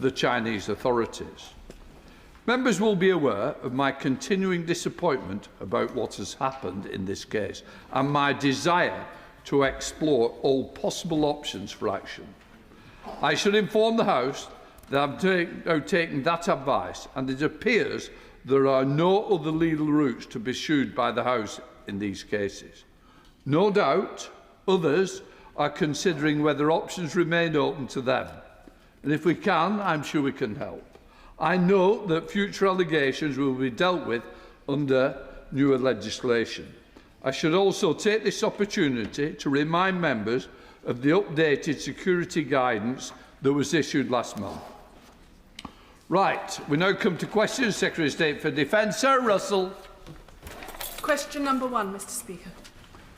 for the Chinese authorities. Members will be aware of my continuing disappointment about what has happened in this case and my desire to explore all possible options for action. I should inform the House that I've now taken that advice, and it appears there are no other legal routes to be pursued by the House in these cases. No doubt others are considering whether options remain open to them, and if we can, I'm sure we can help. I know that future allegations will be dealt with under newer legislation. I should also take this opportunity to remind members of the updated security guidance that was issued last month. Right, we now come to questions. Secretary of State for Defence, Sir Russell. Question number 1, Mr. Speaker.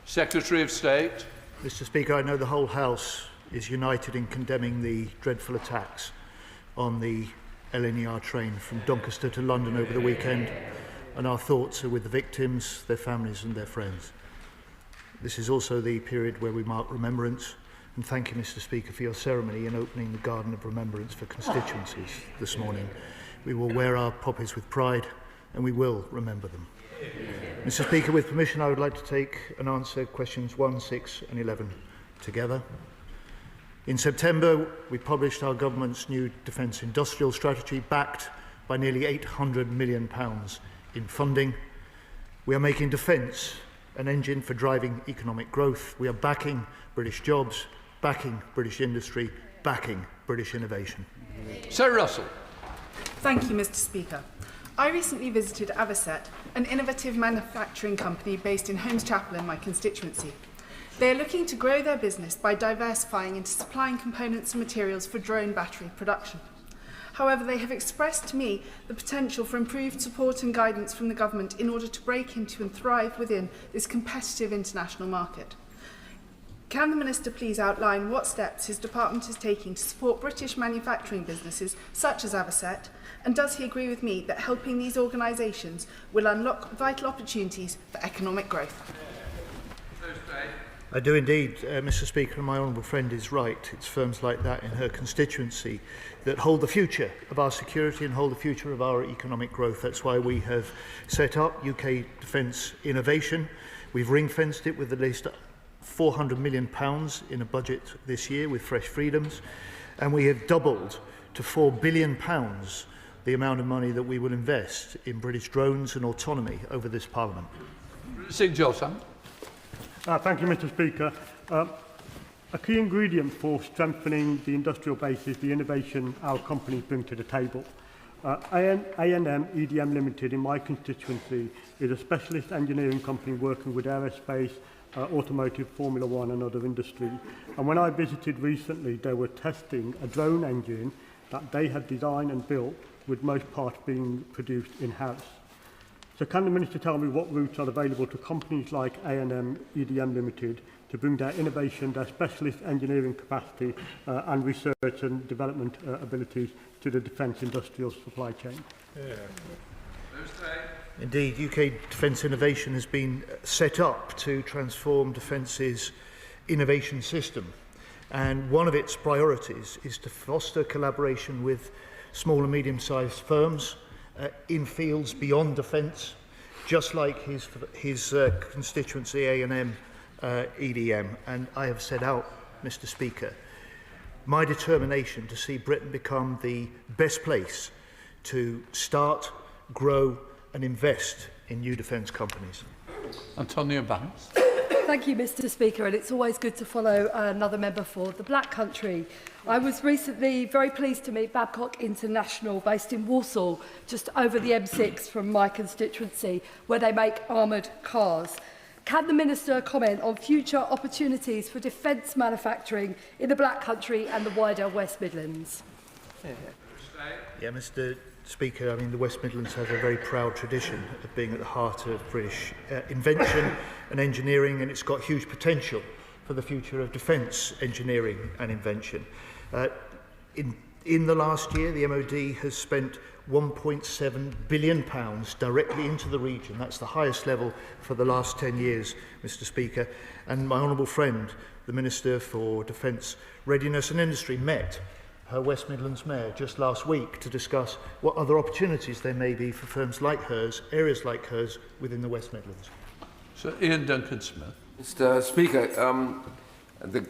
Secretary of State. Mr. Speaker, I know the whole House is united in condemning the dreadful attacks on the LNER train from Doncaster to London over the weekend, and our thoughts are with the victims, their families and their friends. This is also the period where we mark remembrance, and thank you, Mr. Speaker, for your ceremony in opening the Garden of Remembrance for constituencies this morning. We will wear our poppies with pride, and we will remember them. Mr. Speaker, with permission, I would like to take and answer questions 1, 6 and 11 together. In September, we published our government's new defence industrial strategy, backed by nearly £800 million in funding. We are making defence an engine for driving economic growth. We are backing British jobs, backing British industry, backing British innovation. Sir Russell. Thank you, Mr. Speaker. I recently visited Avocet, an innovative manufacturing company based in Holmes Chapel in my constituency. They are looking to grow their business by diversifying into supplying components and materials for drone battery production. However, they have expressed to me the potential for improved support and guidance from the government in order to break into and thrive within this competitive international market. Can the Minister please outline what steps his department is taking to support British manufacturing businesses such as Avocet, and does he agree with me that helping these organisations will unlock vital opportunities for economic growth? I do indeed, Mr. Speaker, and my honourable friend is right. It's firms like that in her constituency that hold the future of our security and hold the future of our economic growth. That's why we have set up UK Defence Innovation. We've ring-fenced it with at least £400 million in a budget this year with Fresh Freedoms, and we have doubled to £4 billion the amount of money that we will invest in British drones and autonomy over this Parliament. Singh Johnson. Thank you, Mr. Speaker. A key ingredient for strengthening the industrial base is the innovation our companies bring to the table. A&M EDM Limited in my constituency is a specialist engineering company working with aerospace, automotive, Formula One and other industry. And when I visited recently, they were testing a drone engine that they had designed and built, with most parts being produced in-house. So can the Minister tell me what routes are available to companies like A&M EDM Limited to bring their innovation, their specialist engineering capacity and research and development abilities to the defence industrial supply chain? Indeed, UK Defence Innovation has been set up to transform Defence's innovation system, and one of its priorities is to foster collaboration with small and medium-sized firms in fields beyond defence, just like his constituency A&M EDM. And I have set out, Mr. Speaker, my determination to see Britain become the best place to start, grow and invest in new defence companies. Antonia Banks. Thank you, Mr. Speaker, and it's always good to follow another member for the Black Country. I was recently very pleased to meet Babcock International, based in Walsall, just over the M6 from my constituency, where they make armoured cars. Can the Minister comment on future opportunities for defence manufacturing in the Black Country and the wider West Midlands? Yeah, Mr. Speaker, I mean, the West Midlands has a very proud tradition of being at the heart of British invention and engineering, and it's got huge potential for the future of defence engineering and invention. In the last year, the MOD has spent £1.7 billion directly into the region. That's the highest level for the last 10 years, Mr. Speaker. And my honourable friend, the Minister for Defence Readiness and Industry, met her West Midlands Mayor just last week to discuss what other opportunities there may be for firms like hers, areas like hers, within the West Midlands. Sir Ian Duncan-Smith. Mr. Speaker, the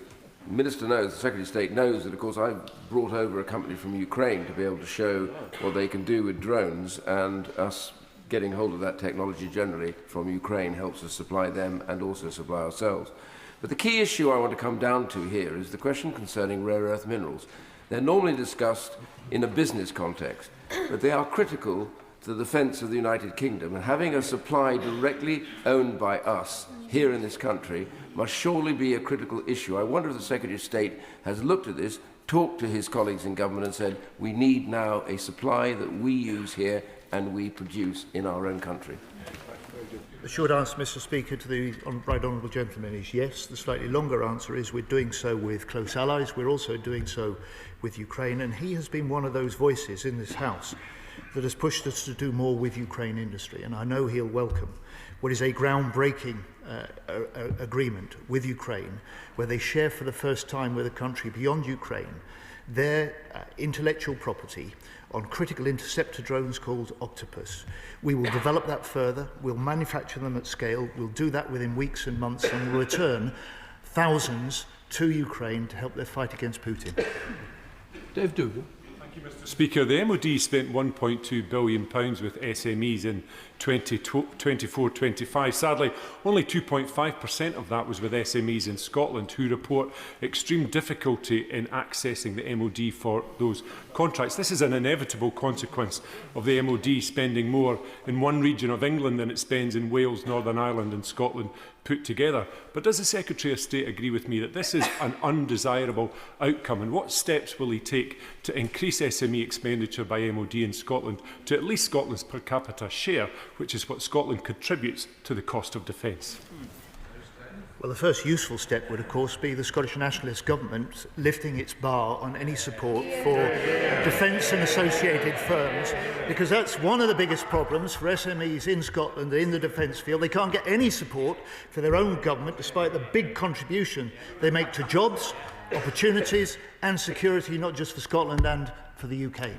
Minister knows, the Secretary of State knows that, of course, I've brought over a company from Ukraine to be able to show what they can do with drones, and us getting hold of that technology generally from Ukraine helps us supply them and also supply ourselves. But the key issue I want to come down to here is the question concerning rare earth minerals. They're normally discussed in a business context, but they are critical to the defence of the United Kingdom, and having a supply directly owned by us here in this country must surely be a critical issue. I wonder if the Secretary of State has looked at this, talked to his colleagues in government and said, we need now a supply that we use here and we produce in our own country. The short answer, Mr. Speaker, to the right honourable gentleman is yes. The slightly longer answer is we're doing so with close allies. We're also doing so with Ukraine, and he has been one of those voices in this House that has pushed us to do more with Ukraine industry, and I know he'll welcome what is a groundbreaking agreement with Ukraine, where they share for the first time with a country beyond Ukraine their intellectual property on critical interceptor drones called Octopus. We will develop that further, we'll manufacture them at scale, we'll do that within weeks and months, and we'll return thousands to Ukraine to help their fight against Putin. Dave Dougal. Thank you, Mr. Speaker. The MOD spent £1.2 billion with SMEs in 2024-25. Sadly, only 2.5% of that was with SMEs in Scotland, who report extreme difficulty in accessing the MOD for those contracts. This is an inevitable consequence of the MOD spending more in one region of England than it spends in Wales, Northern Ireland and Scotland put together. But does the Secretary of State agree with me that this is an undesirable outcome, and what steps will he take to increase SME expenditure by MOD in Scotland to at least Scotland's per capita share, which is what Scotland contributes to the cost of defence? Well, the first useful step would, of course, be the Scottish Nationalist Government lifting its bar on any support for defence and associated firms, because that's one of the biggest problems for SMEs in Scotland in the defence field. They can't get any support for their own government, despite the big contribution they make to jobs, opportunities and security, not just for Scotland and for the UK.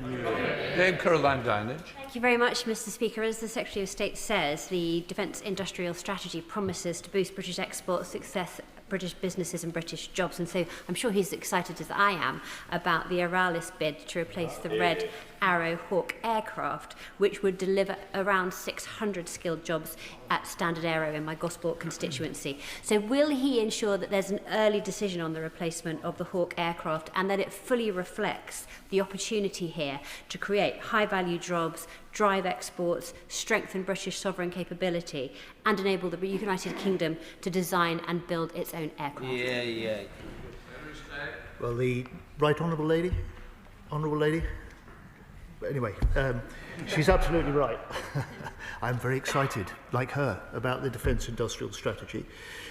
Dame Caroline Dinage. Thank you very much, Mr. Speaker. As the Secretary of State says, the Defence Industrial Strategy promises to boost British exports, success British businesses and British jobs, and so I'm sure he's excited as I am about the Aralis bid to replace the Red Arrow Hawk aircraft, which would deliver around 600 skilled jobs at Standard Aero in my Gosport constituency. So will he ensure that there's an early decision on the replacement of the Hawk aircraft, and that it fully reflects the opportunity here to create high-value jobs, drive exports, strengthen British sovereign capability, and enable the United Kingdom to design and build its own aircraft? Well, the right honourable lady, anyway, she's absolutely right. I'm very excited, like her, about the Defence Industrial Strategy,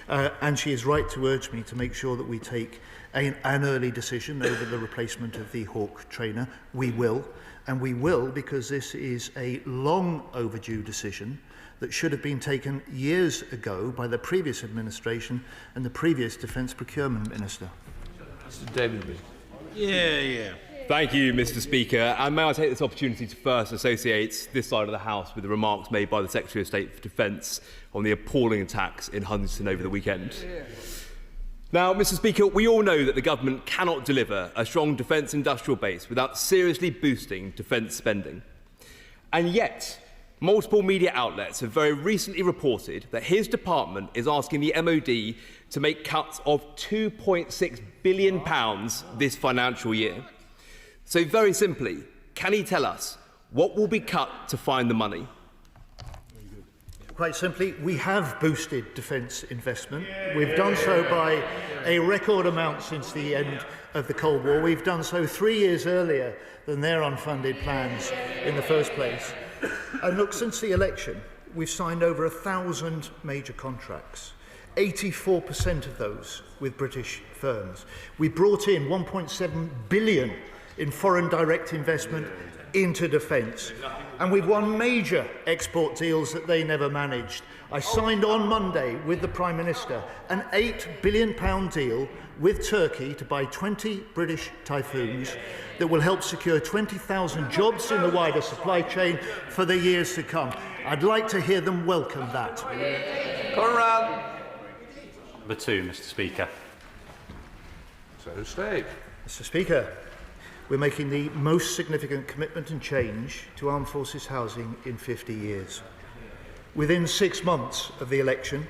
and she is right to urge me to make sure that we take an early decision over the replacement of the Hawk trainer. We will, and we will because this is a long overdue decision that should have been taken years ago by the previous administration and the previous Defence Procurement Minister. Mr. David Reed. Thank you, Mr. Speaker. And may I take this opportunity to first associate this side of the House with the remarks made by the Secretary of State for Defence on the appalling attacks in Huntingdon over the weekend. Now, Mr. Speaker, we all know that the government cannot deliver a strong defence industrial base without seriously boosting defence spending. And yet, multiple media outlets have very recently reported that his department is asking the MOD to make cuts of £2.6 billion this financial year. So very simply, can he tell us what will be cut to find the money? Quite simply, we have boosted defence investment. We've done so by a record amount since the end of the Cold War. We've done so 3 years earlier than their unfunded plans in the first place. And look, since the election, we've signed over 1,000 major contracts, 84% of those with British firms. We brought in 1.7 billion in foreign direct investment into defence. And we've won major export deals that they never managed. I signed on Monday with the Prime Minister an £8 billion deal with Turkey to buy 20 British Typhoons that will help secure 20,000 jobs in the wider supply chain for the years to come. I'd like to hear them welcome that. Number 2, Mr. Speaker. So state. Mr. Speaker, we're making the most significant commitment and change to armed forces housing in 50 years. Within 6 months of the election,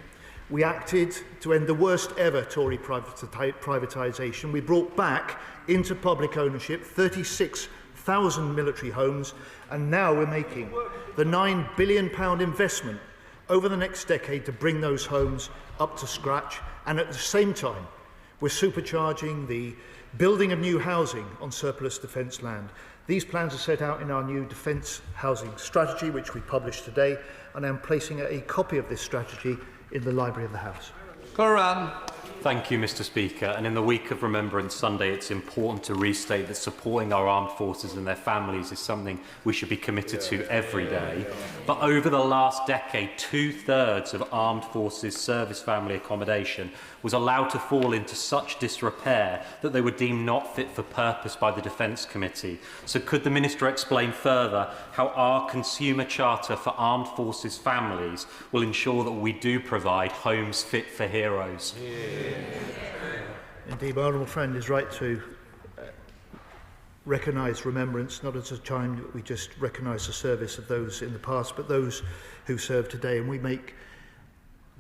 we acted to end the worst ever Tory privatisation. We brought back into public ownership 36,000 military homes, and now we're making the £9 billion investment over the next decade to bring those homes up to scratch, and at the same time we're supercharging the building of new housing on surplus defence land. These plans are set out in our new defence housing strategy, which we published today, and I'm placing a copy of this strategy in the Library of the House. Thank you, Mr. Speaker. And in the week of Remembrance Sunday, it's important to restate that supporting our armed forces and their families is something we should be committed to every day. But over the last decade, 2/3 of armed forces service family accommodation was allowed to fall into such disrepair that they were deemed not fit for purpose by the Defence Committee. So could the Minister explain further how our consumer charter for armed forces families will ensure that we do provide homes fit for heroes? Indeed, my honourable friend is right to recognise remembrance, not as a time that we just recognise the service of those in the past, but those who serve today. And we make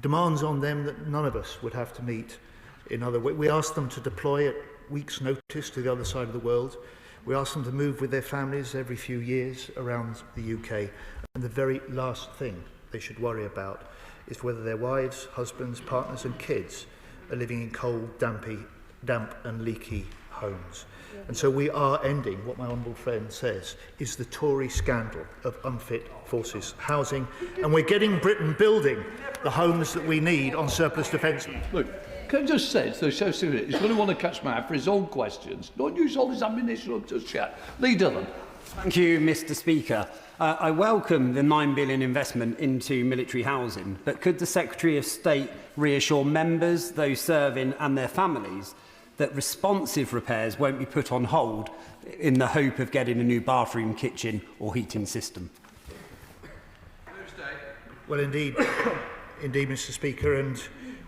demands on them that none of us would have to meet in other ways. We ask them to deploy at weeks' notice to the other side of the world. We ask them to move with their families every few years around the UK. And the very last thing they should worry about is whether their wives, husbands, partners and kids are living in cold, damp and leaky homes. And so we are ending what my honourable friend says is the Tory scandal of unfit forces housing, and we're getting Britain building the homes that we need on surplus defence. Look, can I just say, so he's going to want to catch my eye for his own questions. Don't use all this ammunition up to chat. Leader them. Thank you, Mr. Speaker. I welcome the £9 billion investment into military housing, but could the Secretary of State reassure members, those serving and their families that responsive repairs won't be put on hold in the hope of getting a new bathroom, kitchen or heating system? Well, indeed, Mr. Speaker, and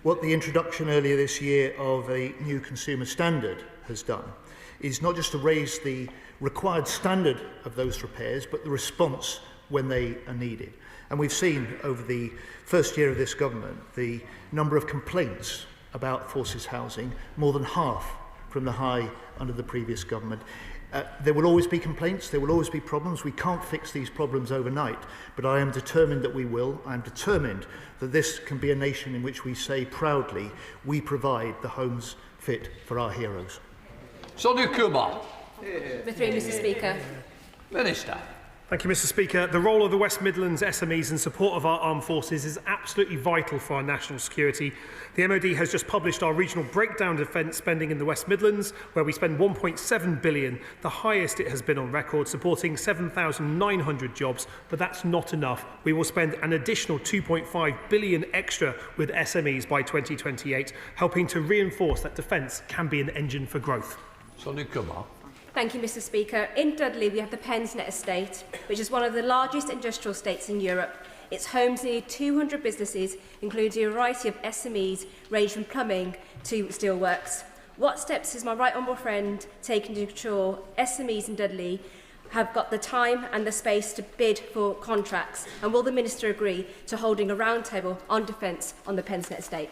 what the introduction earlier this year of a new consumer standard has done is not just to raise the required standard of those repairs, but the response when they are needed. And we've seen over the first year of this government the number of complaints about forces housing, more than half from the high under the previous government. There will always be complaints, there will always be problems. We can't fix these problems overnight, but I am determined that we will. I am determined that this can be a nation in which we say proudly, we provide the homes fit for our heroes. Sonia Kumar. Number 3, Mr. Speaker. Minister. Thank you, Mr. Speaker. The role of the West Midlands SMEs in support of our armed forces is absolutely vital for our national security. The MOD has just published our regional breakdown of defence spending in the West Midlands, where we spend £1.7 billion, the highest it has been on record, supporting 7,900 jobs. But that's not enough. We will spend an additional £2.5 billion extra with SMEs by 2028, helping to reinforce that defence can be an engine for growth. Sonia Kumar. Thank you, Mr. Speaker. In Dudley, we have the Pensnet Estate, which is one of the largest industrial estates in Europe. Its home to nearly 200 businesses, including a variety of SMEs, range from plumbing to steelworks. What steps is my right honourable friend taking to ensure SMEs in Dudley have got the time and the space to bid for contracts? And will the Minister agree to holding a roundtable on defence on the Pensnet Estate?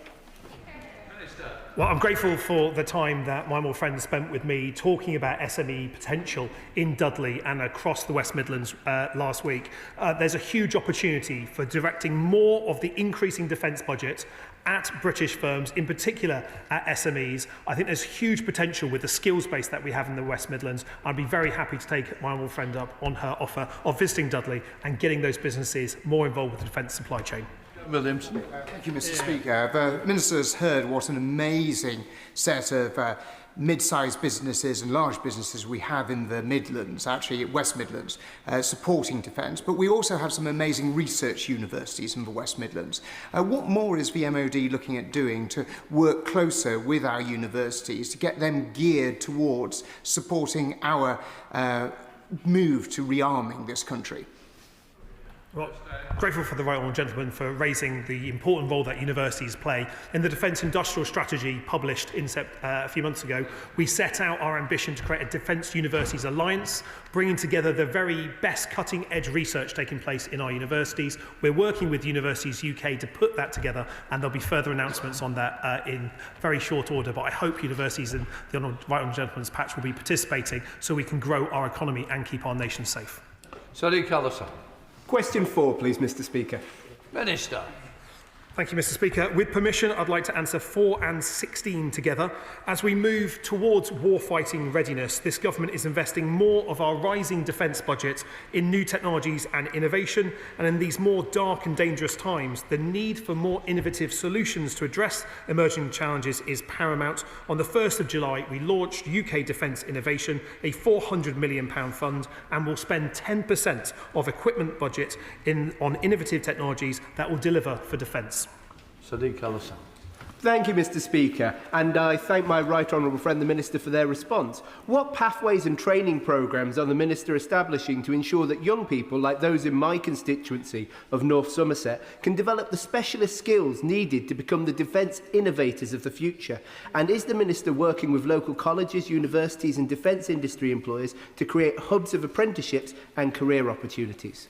Well, I'm grateful for the time that my honourable friend spent with me talking about SME potential in Dudley and across the West Midlands last week. There's a huge opportunity for directing more of the increasing defence budget at British firms, in particular at SMEs. I think there's huge potential with the skills base that we have in the West Midlands. I'd be very happy to take my honourable friend up on her offer of visiting Dudley and getting those businesses more involved with the defence supply chain. Williamson. Thank you, Mr. Speaker. The Minister has heard what an amazing set of mid-sized businesses and large businesses we have in the Midlands, actually West Midlands, supporting defence, but we also have some amazing research universities in the West Midlands. What more is the MOD looking at doing to work closer with our universities to get them geared towards supporting our move to rearming this country? Well, grateful for the right honourable gentleman for raising the important role that universities play. In the Defence Industrial Strategy published a few months ago, we set out our ambition to create a Defence Universities Alliance, bringing together the very best cutting-edge research taking place in our universities. We're working with Universities UK to put that together, and there'll be further announcements on that in very short order. But I hope universities and the right honourable gentleman's patch will be participating so we can grow our economy and keep our nation safe. Sadiq Allison. Question 4, please, Mr. Speaker. Minister. Thank you, Mr. Speaker. With permission, I'd like to answer 4 and 16 together. As we move towards warfighting readiness, this government is investing more of our rising defence budget in new technologies and innovation. And in these more dark and dangerous times, the need for more innovative solutions to address emerging challenges is paramount. On the 1st of July, we launched UK Defence Innovation, a £400 million fund, and will spend 10% of equipment budget on innovative technologies that will deliver for defence. Sadiq Allison. Thank you, Mr. Speaker, and I thank my right honourable friend, the Minister, for their response. What pathways and training programmes are the Minister establishing to ensure that young people, like those in my constituency of North Somerset, can develop the specialist skills needed to become the defence innovators of the future? And is the Minister working with local colleges, universities and defence industry employers to create hubs of apprenticeships and career opportunities?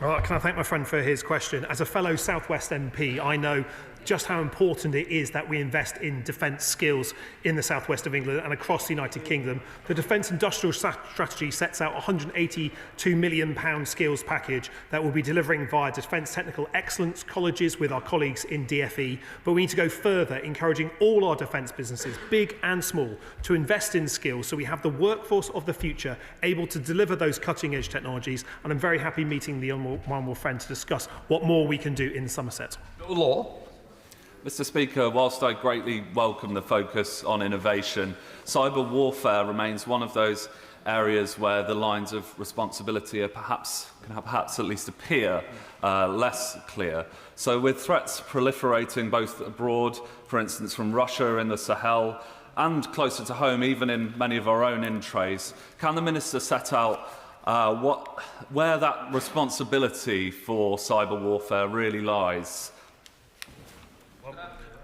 Well, can I thank my friend for his question? As a fellow South West MP, I know just how important it is that we invest in defence skills in the southwest of England and across the United Kingdom. The Defence Industrial Strategy sets out a £182 million skills package that will be delivering via Defence Technical Excellence colleges with our colleagues in DFE. But we need to go further, encouraging all our defence businesses, big and small, to invest in skills so we have the workforce of the future able to deliver those cutting-edge technologies. And I'm very happy meeting the honourable friend to discuss what more we can do in Somerset. Law. Mr. Speaker, whilst I greatly welcome the focus on innovation, cyber warfare remains one of those areas where the lines of responsibility are perhaps at least appear less clear. So with threats proliferating both abroad, for instance from Russia in the Sahel, and closer to home, even in many of our own in-trays, can the Minister set out where that responsibility for cyber warfare really lies?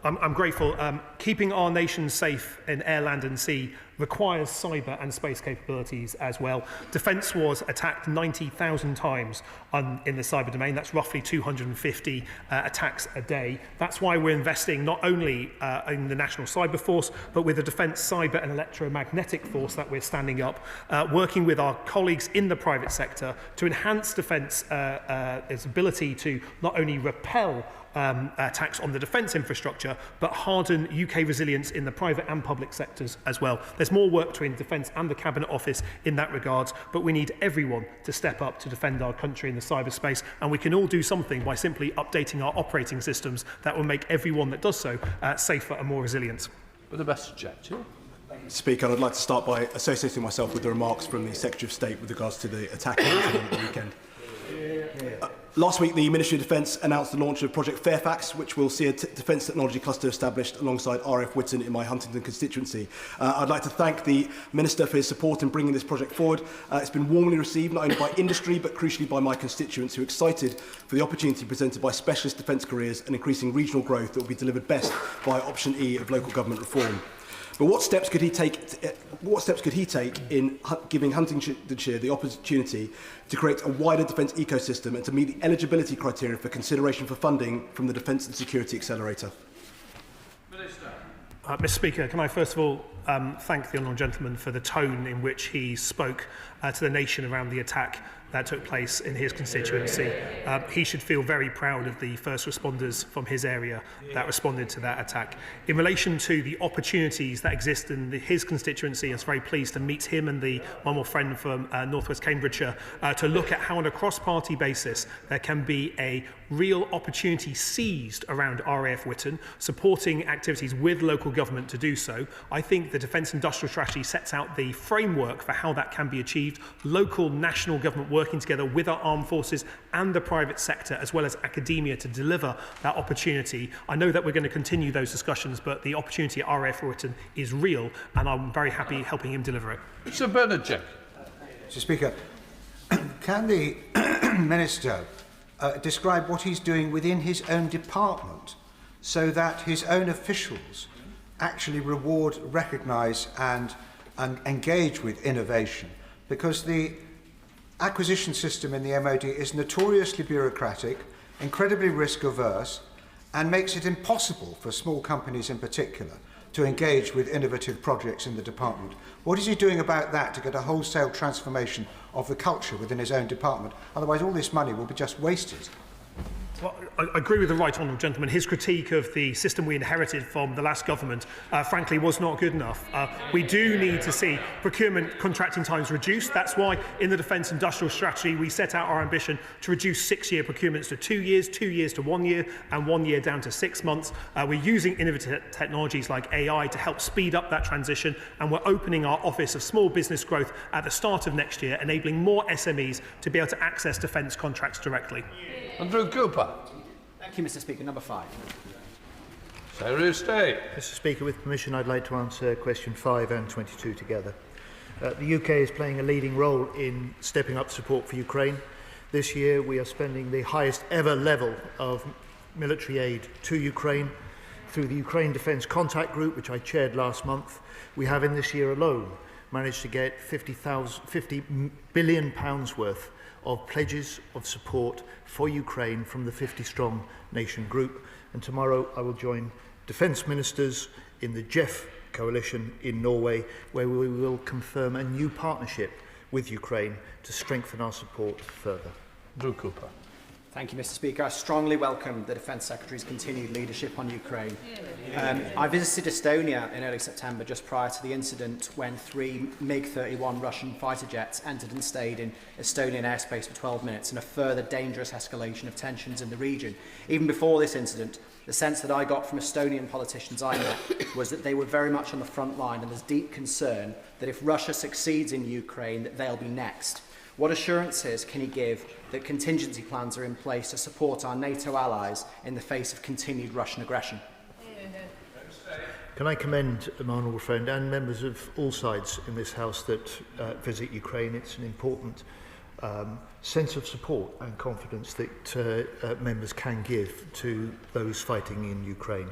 I'm grateful. Keeping our nation safe in air, land and sea requires cyber and space capabilities as well. Defence was attacked 90,000 times in the cyber domain. That's roughly 250 attacks a day. That's why we're investing not only in the National Cyber Force, but with the Defence Cyber and Electromagnetic Force that we're standing up, working with our colleagues in the private sector to enhance defence its ability to not only repel attacks on the defence infrastructure, but harden UK resilience in the private and public sectors as well. There's more work between Defence and the Cabinet Office in that regard, but we need everyone to step up to defend our country in the cyberspace, and we can all do something by simply updating our operating systems that will make everyone that does so safer and more resilient. With the best objective. Speaker, I'd like to start by associating myself with the remarks from the Secretary of State with regards to the attack on the weekend. Last week, the Ministry of Defence announced the launch of Project Fairfax, which will see a defence technology cluster established alongside RF Whitton in my Huntingdon constituency. I'd like to thank the Minister for his support in bringing this project forward. It's been warmly received not only by industry, but crucially by my constituents who are excited for the opportunity presented by specialist defence careers and increasing regional growth that will be delivered best by Option E of local government reform. But what steps could he take in giving Huntingdonshire the opportunity to create a wider defence ecosystem and to meet the eligibility criteria for consideration for funding from the Defence and Security Accelerator? Mr. Speaker, can I first of all thank the honourable gentleman for the tone in which he spoke to the nation around the attack that took place in his constituency. He should feel very proud of the first responders from his area that responded to that attack. In relation to the opportunities that exist in his constituency, I was very pleased to meet him and my more friend from North West Cambridgeshire to look at how on a cross-party basis there can be a real opportunity seized around RAF Witten, supporting activities with local government to do so. I think the Defence Industrial Strategy sets out the framework for how that can be achieved. Local, national government working together with our armed forces and the private sector, as well as academia, to deliver that opportunity. I know that we're going to continue those discussions, but the opportunity at RAF Witten is real, and I'm very happy helping him deliver it. Sir Bernard Jack. Mr. Speaker, can the Minister describe what he's doing within his own department so that his own officials actually reward, recognise and engage with innovation? Because the acquisition system in the MOD is notoriously bureaucratic, incredibly risk-averse, and makes it impossible for small companies in particular to engage with innovative projects in the department. What is he doing about that to get a wholesale transformation of the culture within his own department? Otherwise, all this money will be just wasted. Well, I agree with the right honourable gentleman. His critique of the system we inherited from the last government, frankly, was not good enough. We do need to see procurement contracting times reduced. That's why in the Defence Industrial Strategy we set out our ambition to reduce 6-year procurements to 2 years, 2 years to 1 year, and 1 year down to 6 months. We're using innovative technologies like AI to help speed up that transition, and we're opening our Office of Small Business Growth at the start of next year, enabling more SMEs to be able to access defence contracts directly. Andrew Cooper. Thank you, Mr. Speaker. Number 5. Secretary of State. Mr. Speaker, with permission, I'd like to answer question 5 and 22 together. The UK is playing a leading role in stepping up support for Ukraine. This year, we are spending the highest ever level of military aid to Ukraine through the Ukraine Defence Contact Group, which I chaired last month. We have, in this year alone, managed to get £50 billion worth of pledges of support for Ukraine from the 50-strong nation group. And tomorrow I will join defence ministers in the JEF coalition in Norway, where we will confirm a new partnership with Ukraine to strengthen our support further. Drew Cooper. Thank you, Mr. Speaker. I strongly welcome the Defence Secretary's continued leadership on Ukraine. I visited Estonia in early September, just prior to the incident when 3 MiG-31 Russian fighter jets entered and stayed in Estonian airspace for 12 minutes, and a further dangerous escalation of tensions in the region. Even before this incident, the sense that I got from Estonian politicians I met was that they were very much on the front line, and there's deep concern that if Russia succeeds in Ukraine, that they'll be next. What assurances can he give that contingency plans are in place to support our NATO allies in the face of continued Russian aggression? Can I commend my honourable friend and members of all sides in this House that visit Ukraine? It's an important sense of support and confidence that members can give to those fighting in Ukraine.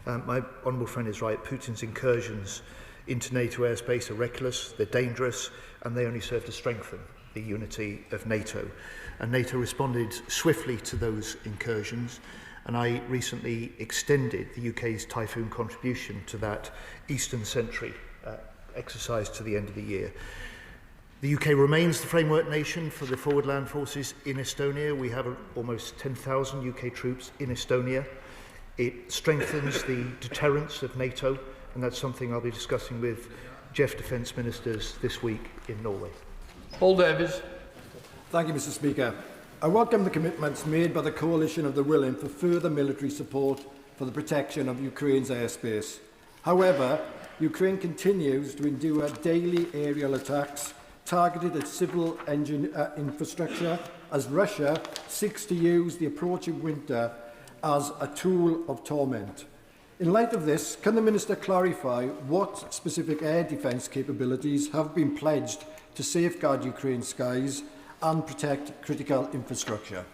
My honourable friend is right. Putin's incursions into NATO airspace are reckless, they're dangerous, and they only serve to strengthen the unity of NATO. And NATO responded swiftly to those incursions, and I recently extended the UK's Typhoon contribution to that Eastern Sentry exercise to the end of the year. The UK remains the framework nation for the forward land forces in Estonia. We have almost 10,000 UK troops in Estonia. It strengthens the deterrence of NATO, and that's something I'll be discussing with JEF defence ministers this week in Norway. Paul Davies. Thank you, Mr. Speaker. I welcome the commitments made by the coalition of the willing for further military support for the protection of Ukraine's airspace. However, Ukraine continues to endure daily aerial attacks targeted at civil infrastructure as Russia seeks to use the approaching winter as a tool of torment. In light of this, can the Minister clarify what specific air defence capabilities have been pledged to safeguard Ukraine's skies and protect critical infrastructure?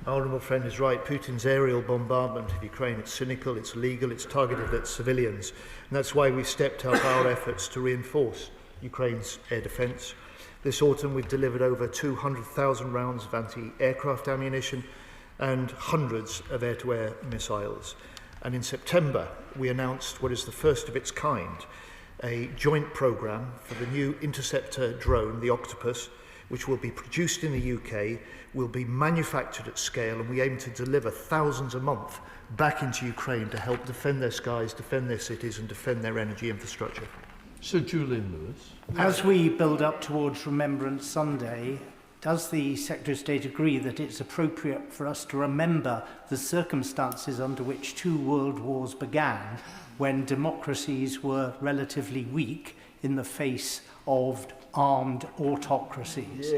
My honourable friend is right. Putin's aerial bombardment of Ukraine, it's cynical, it's illegal, it's targeted at civilians. And that's why we've stepped up our efforts to reinforce Ukraine's air defence. This autumn we've delivered over 200,000 rounds of anti-aircraft ammunition and hundreds of air-to-air missiles. And in September we announced what is the first of its kind, a joint programme for the new interceptor drone, the Octopus, which will be produced in the UK, will be manufactured at scale, and we aim to deliver thousands a month back into Ukraine to help defend their skies, defend their cities and defend their energy infrastructure. Sir Julian Lewis. As we build up towards Remembrance Sunday, does the Secretary of State agree that it's appropriate for us to remember the circumstances under which 2 world wars began, when democracies were relatively weak in the face of armed autocracies?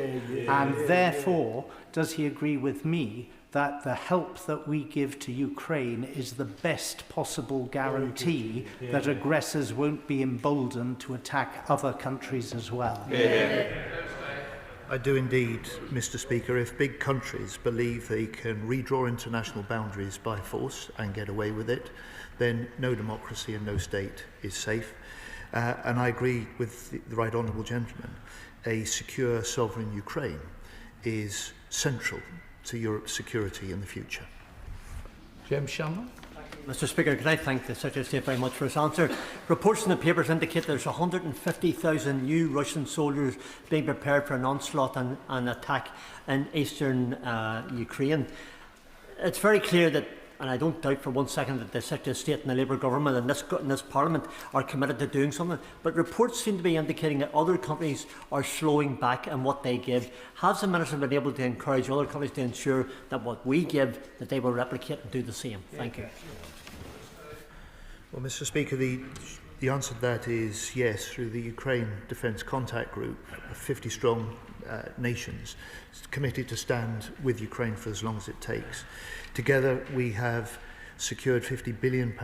And therefore, does he agree with me that the help that we give to Ukraine is the best possible guarantee that aggressors won't be emboldened to attack other countries as well? I do indeed, Mr. Speaker. If big countries believe they can redraw international boundaries by force and get away with it, then no democracy and no state is safe. And I agree with the right honourable gentleman. A secure, sovereign Ukraine is central to Europe's security in the future. James Shannon. Mr. Speaker, can I thank the Secretary of State very much for his answer. Reports in the papers indicate there's 150,000 new Russian soldiers being prepared for an onslaught and an attack in eastern Ukraine. It's very clear that, and I don't doubt for one second that the Secretary of State and the Labour government and this Parliament are committed to doing something, but reports seem to be indicating that other companies are slowing back in what they give. Has the Minister been able to encourage other companies to ensure that what we give, that they will replicate and do the same? Thank you. Well, Mr. Speaker, the answer to that is yes, through the Ukraine Defence Contact Group, 50 strong nations committed to stand with Ukraine for as long as it takes. Together, we have secured £50 billion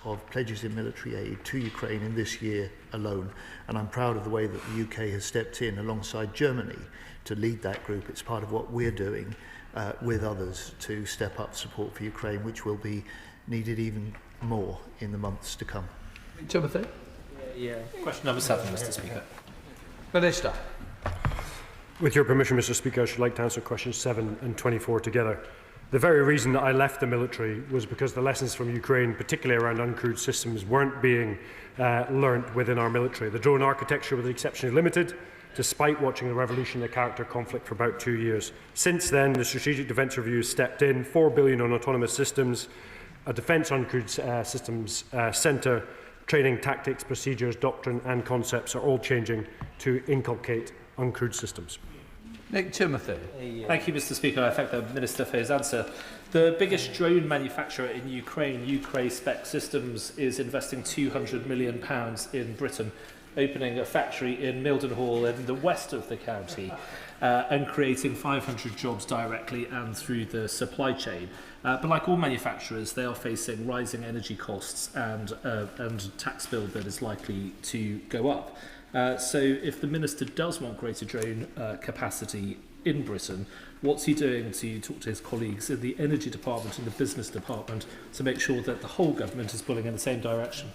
of pledges in military aid to Ukraine in this year alone, and I'm proud of the way that the UK has stepped in alongside Germany to lead that group. It's part of what we're doing with others to step up support for Ukraine, which will be needed even more in the months to come. Timothy. Question number 7, Mr. Speaker. Minister. With your permission, Mr. Speaker, I should like to answer questions 7 and 24 together. The very reason that I left the military was because the lessons from Ukraine, particularly around uncrewed systems, weren't being learnt within our military. The drone architecture was exceptionally limited, despite watching the revolutionary character conflict for about 2 years. Since then, the Strategic Defence Review stepped in, £4 billion on autonomous systems, a Defence Uncrewed Systems Centre, training, tactics, procedures, doctrine and concepts are all changing to inculcate uncrewed systems. Nick Timothy. Thank you, Mr. Speaker. I thank the Minister for his answer. The biggest drone manufacturer in Ukraine, Ukraine Spec Systems, is investing £200 million in Britain, opening a factory in Mildenhall in the west of the county and creating 500 jobs directly and through the supply chain. But like all manufacturers, they are facing rising energy costs and tax bill that is likely to go up. So if the Minister does want greater drone capacity in Britain, what's he doing to talk to his colleagues in the Energy Department and the Business Department to make sure that the whole government is pulling in the same direction?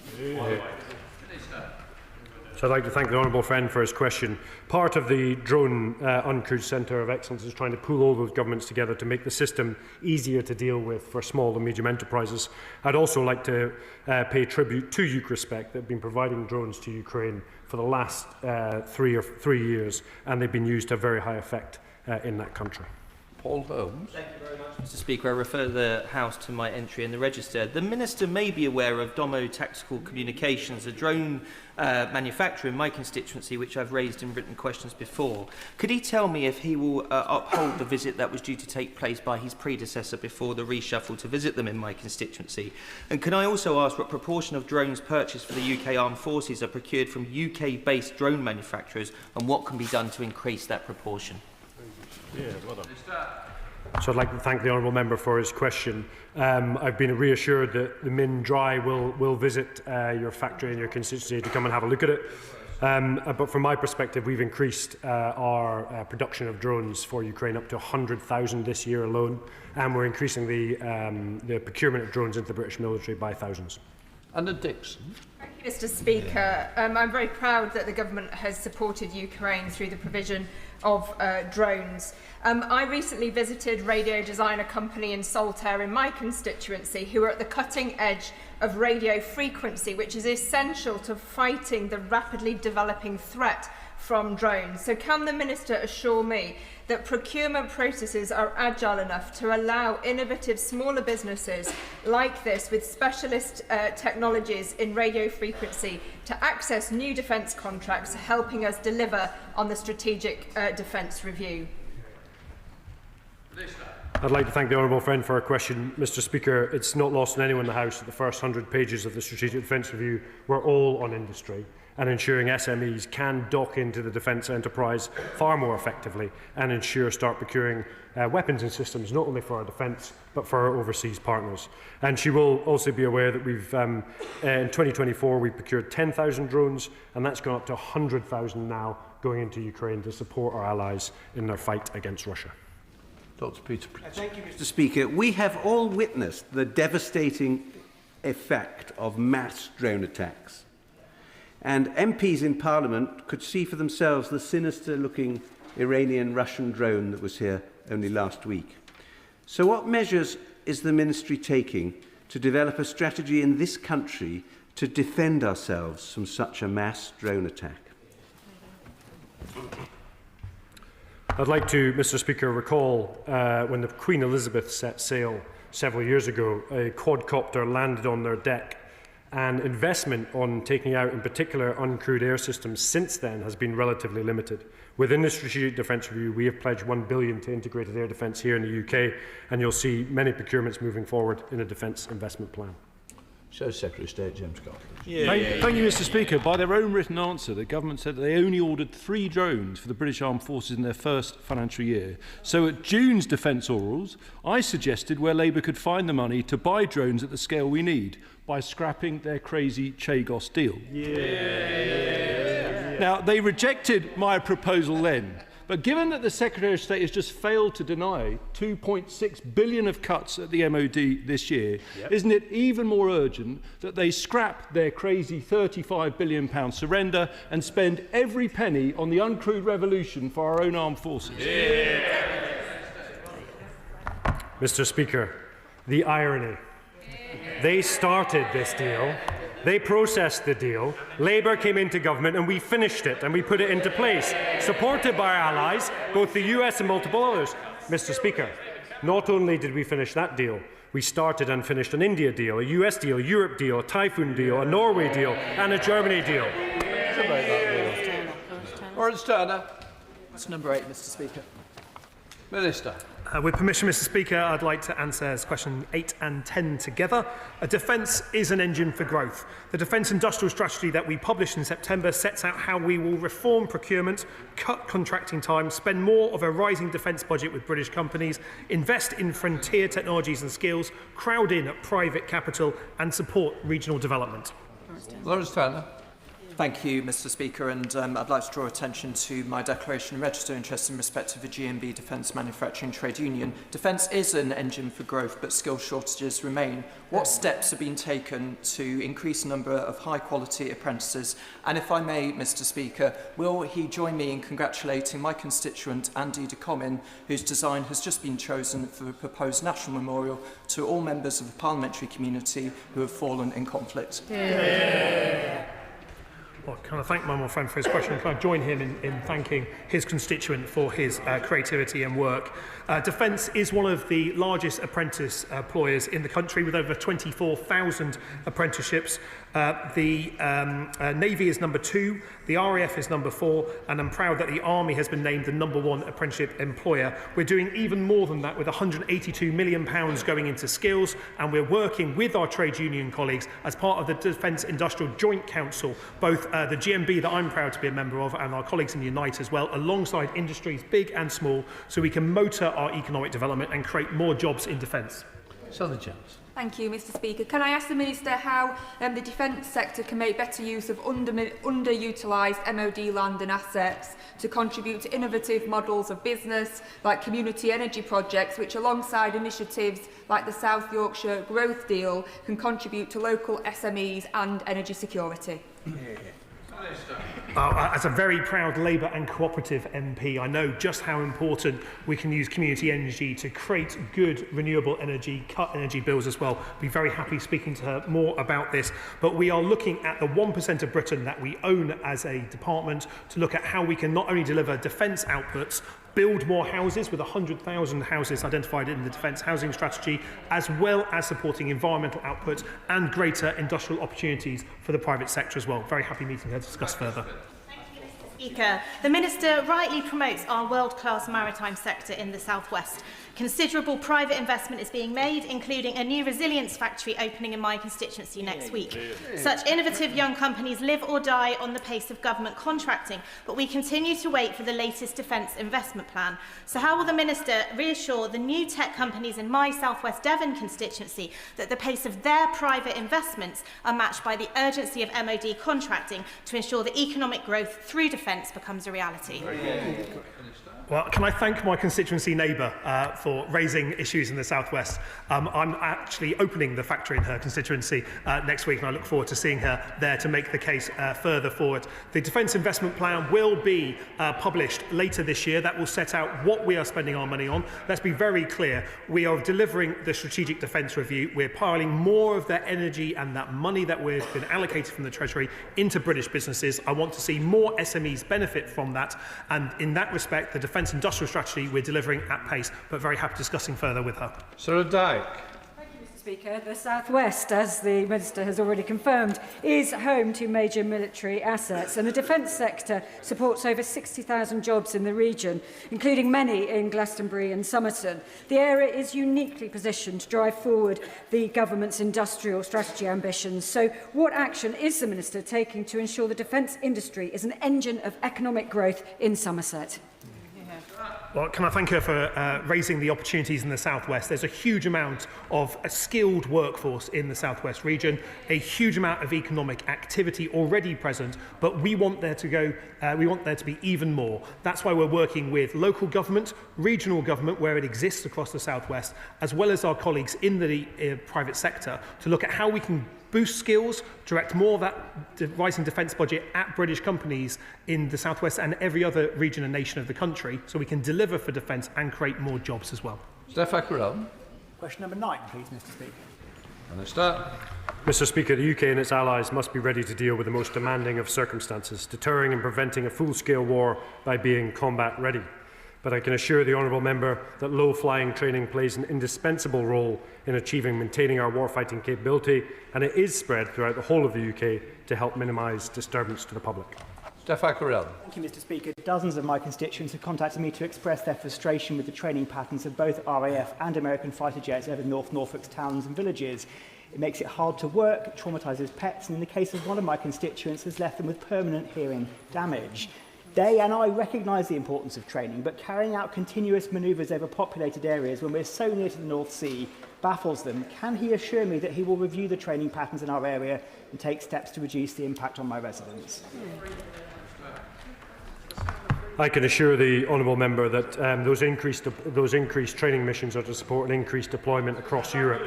So I'd like to thank the honourable friend for his question. Part of the Drone Uncrewed Centre of Excellence is trying to pull all those governments together to make the system easier to deal with for small and medium enterprises. I'd also like to pay tribute to UkrSpec that have been providing drones to Ukraine for the last 3 years, and they've been used to a very high effect in that country. Paul Holmes. Thank you very much, Mr. Speaker. I refer the House to my entry in the register. The Minister may be aware of Domo Tactical Communications, a drone manufacturer in my constituency, which I've raised in written questions before. Could he tell me if he will uphold the visit that was due to take place by his predecessor before the reshuffle to visit them in my constituency? And can I also ask what proportion of drones purchased for the UK Armed Forces are procured from UK-based drone manufacturers, and what can be done to increase that proportion? So I'd like to thank the honourable member for his question. I've been reassured that the Min Dry will visit your factory in your constituency to come and have a look at it. But from my perspective, we've increased our production of drones for Ukraine up to 100,000 this year alone, and we're increasing the procurement of drones into the British military by thousands. Anna Dixon. Thank you, Mr. Speaker. I'm very proud that the government has supported Ukraine through the provision of drones. I recently visited radio designer company in Saltaire in my constituency, who are at the cutting edge of radio frequency, which is essential to fighting the rapidly developing threat from drones. So can the Minister assure me that procurement processes are agile enough to allow innovative smaller businesses like this with specialist technologies in radio frequency to access new defence contracts, helping us deliver on the Strategic Defence Review? I'd like to thank the honourable friend for her question. Mr Speaker, it's not lost on anyone in the House that the first 100 pages of the Strategic Defence Review were all on industry and ensuring SMEs can dock into the defence enterprise far more effectively and ensure start procuring weapons and systems not only for our defence but for our overseas partners. And she will also be aware that we've in 2024 we procured 10,000 drones, and that's gone up to 100,000 now going into Ukraine to support our allies in their fight against Russia. Dr. Peter. Thank you, Mr. Speaker. We have all witnessed the devastating effect of mass drone attacks. And MPs in Parliament could see for themselves the sinister-looking Iranian-Russian drone that was here only last week. So what measures is the Ministry taking to develop a strategy in this country to defend ourselves from such a mass drone attack? I'd like to, Mr Speaker, recall when the Queen Elizabeth set sail several years ago, a quadcopter landed on their deck, and investment on taking out, in particular, uncrewed air systems since then has been relatively limited. Within the Strategic Defence Review, we have pledged £1 billion to integrated air defence here in the UK, and you'll see many procurements moving forward in a defence investment plan. So, Secretary of State James Scott. Thank you, Mr Speaker. By their own written answer, the government said that they only ordered 3 drones for the British Armed Forces in their first financial year. So at June's defence orals, I suggested where Labour could find the money to buy drones at the scale we need by scrapping their crazy Chagos deal. Now, they rejected my proposal then. But given that the Secretary of State has just failed to deny £2.6 billion of cuts at the MOD this year, isn't it even more urgent that they scrap their crazy £35 billion surrender and spend every penny on the uncrewed revolution for our own armed forces? Mr Speaker, the irony. They started this deal. They processed the deal, Labour came into government and we finished it and we put it into place, supported by our allies, both the US and multiple others. Mr Speaker, not only did we finish that deal, we started and finished an India deal, a US deal, a Europe deal, a Typhoon deal, a Norway deal and a Germany deal. Lawrence Turner. That's number 8, Mr Speaker. Minister. With permission, Mr Speaker, I'd like to answer question 8 and 10 together. Defence is an engine for growth. The Defence Industrial Strategy that we published in September sets out how we will reform procurement, cut contracting time, spend more of a rising defence budget with British companies, invest in frontier technologies and skills, crowd in private capital and support regional development. Lawrence Turner. Thank you, Mr Speaker, and I'd like to draw attention to my declaration and register interest in respect of the GMB Defence Manufacturing Trade Union. Defence is an engine for growth, but skill shortages remain. What steps have been taken to increase the number of high-quality apprentices? And if I may, Mr Speaker, will he join me in congratulating my constituent, Andy de Comyn, whose design has just been chosen for the proposed national memorial to all members of the parliamentary community who have fallen in conflict? Well, can I thank my more friend for his question? Can I join him in thanking his constituent for his creativity and work? Defence is one of the largest apprentice employers in the country, with over 24,000 apprenticeships. The Navy is number 2, the RAF is number 4, and I'm proud that the Army has been named the number 1 apprenticeship employer. We're doing even more than that, with £182 million going into skills, and we're working with our trade union colleagues as part of the Defence Industrial Joint Council, both the GMB that I'm proud to be a member of and our colleagues in Unite as well, alongside industries big and small, so we can motor our economic development and create more jobs in defence. Southern Chance. Thank you, Mr Speaker. Can I ask the Minister how the defence sector can make better use of underutilised MOD land and assets to contribute to innovative models of business like community energy projects, which alongside initiatives like the South Yorkshire Growth Deal can contribute to local SMEs and energy security? As a very proud Labour and cooperative MP, I know just how important we can use community energy to create good renewable energy, cut energy bills as well. Be very happy speaking to her more about this. But we are looking at the 1% of Britain that we own as a department to look at how we can not only deliver defence outputs, build more houses with 100,000 houses identified in the defence housing strategy, as well as supporting environmental output and greater industrial opportunities for the private sector as well. Very happy meeting her to discuss further. Speaker, the Minister rightly promotes our world-class maritime sector in the South West. Considerable private investment is being made, including a new resilience factory opening in my constituency next week. Such innovative young companies live or die on the pace of government contracting, but we continue to wait for the latest defence investment plan. So how will the Minister reassure the new tech companies in my South West Devon constituency that the pace of their private investments are matched by the urgency of MOD contracting to ensure that economic growth through defence becomes a reality? Well, can I thank my constituency neighbour for raising issues in the South West? I'm actually opening the factory in her constituency next week, and I look forward to seeing her there to make the case further forward. The Defence Investment Plan will be published later this year. That will set out what we are spending our money on. Let's be very clear. We are delivering the Strategic Defence Review. We're piling more of that energy and that money that we've been allocated from the Treasury into British businesses. I want to see more SMEs benefit from that, and in that respect, the Defence Industrial Strategy we're delivering at pace, but very happy discussing further with her. Sarah Dyke. Thank you, Mr. Speaker. The South West, as the Minister has already confirmed, is home to major military assets, and the defence sector supports over 60,000 jobs in the region, including many in Glastonbury and Somerton. The area is uniquely positioned to drive forward the government's industrial strategy ambitions. So what action is the Minister taking to ensure the defence industry is an engine of economic growth in Somerset? Well, can I thank her for raising the opportunities in the South West? There's a huge amount of a skilled workforce in the South West region, a huge amount of economic activity already present, but we want there to be even more. That's why we're working with local government, regional government, where it exists across the South West, as well as our colleagues in the private sector, to look at how we can boost skills, direct more of that rising defence budget at British companies in the South West and every other region and nation of the country, so we can deliver for defence and create more jobs as well. Steph Ackerell. Question number 9, please, Mr. Speaker. Minister. Mr. Speaker, the UK and its allies must be ready to deal with the most demanding of circumstances, deterring and preventing a full-scale war by being combat ready. But I can assure the honourable member that low-flying training plays an indispensable role in achieving and maintaining our warfighting capability, and it is spread throughout the whole of the UK to help minimise disturbance to the public. Steph Ackerell. Thank you, Mr. Speaker. Dozens of my constituents have contacted me to express their frustration with the training patterns of both RAF and American fighter jets over North Norfolk's towns and villages. It makes it hard to work, traumatises pets, and in the case of one of my constituents, has left them with permanent hearing damage. They and I recognise the importance of training, but carrying out continuous manoeuvres over populated areas when we're so near to the North Sea baffles them. Can he assure me that he will review the training patterns in our area and take steps to reduce the impact on my residents? I can assure the honourable member that those increased training missions are to support an increased deployment across Europe,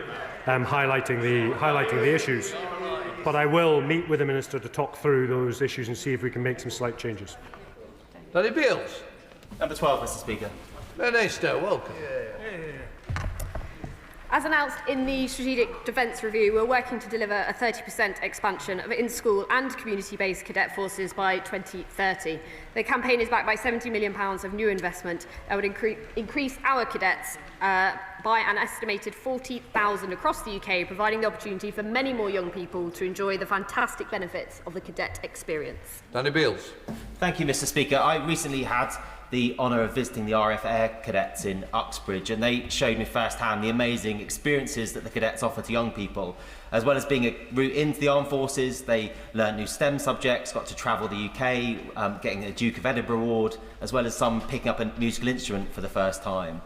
highlighting the issues. But I will meet with the Minister to talk through those issues and see if we can make some slight changes. Danny Beales. Number 12, Mr. Speaker. Minister, welcome. As announced in the Strategic Defence Review, we're working to deliver a 30% expansion of in-school and community-based cadet forces by 2030. The campaign is backed by £70 million of new investment that would increase our cadets by an estimated 40,000 across the UK, providing the opportunity for many more young people to enjoy the fantastic benefits of the cadet experience. Danny Beales. Thank you, Mr. Speaker. I recently had the honour of visiting the RAF Air Cadets in Uxbridge, and they showed me firsthand the amazing experiences that the cadets offer to young people. As well as being a route into the armed forces, they learned new STEM subjects, got to travel the UK, getting a Duke of Edinburgh award, as well as some picking up a musical instrument for the first time.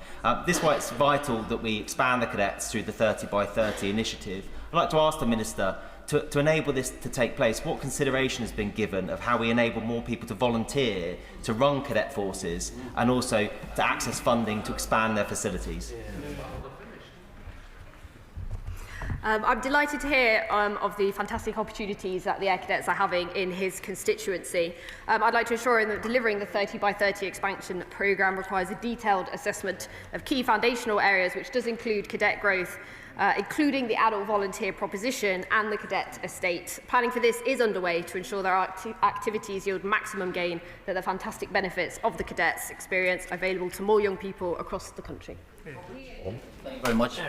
This is why it's vital that we expand the cadets through the 30 by 30 initiative. I'd like to ask the Minister, to enable this to take place, what consideration has been given of how we enable more people to volunteer to run cadet forces and also to access funding to expand their facilities? I'm delighted to hear of the fantastic opportunities that the Air Cadets are having in his constituency. I'd like to assure him that delivering the 30 by 30 expansion programme requires a detailed assessment of key foundational areas, which does include cadet growth, including the adult volunteer proposition and the cadet estate. Planning for this is underway to ensure that our activities yield maximum gain, that the fantastic benefits of the cadets experience are available to more young people across the country. Thank you very much,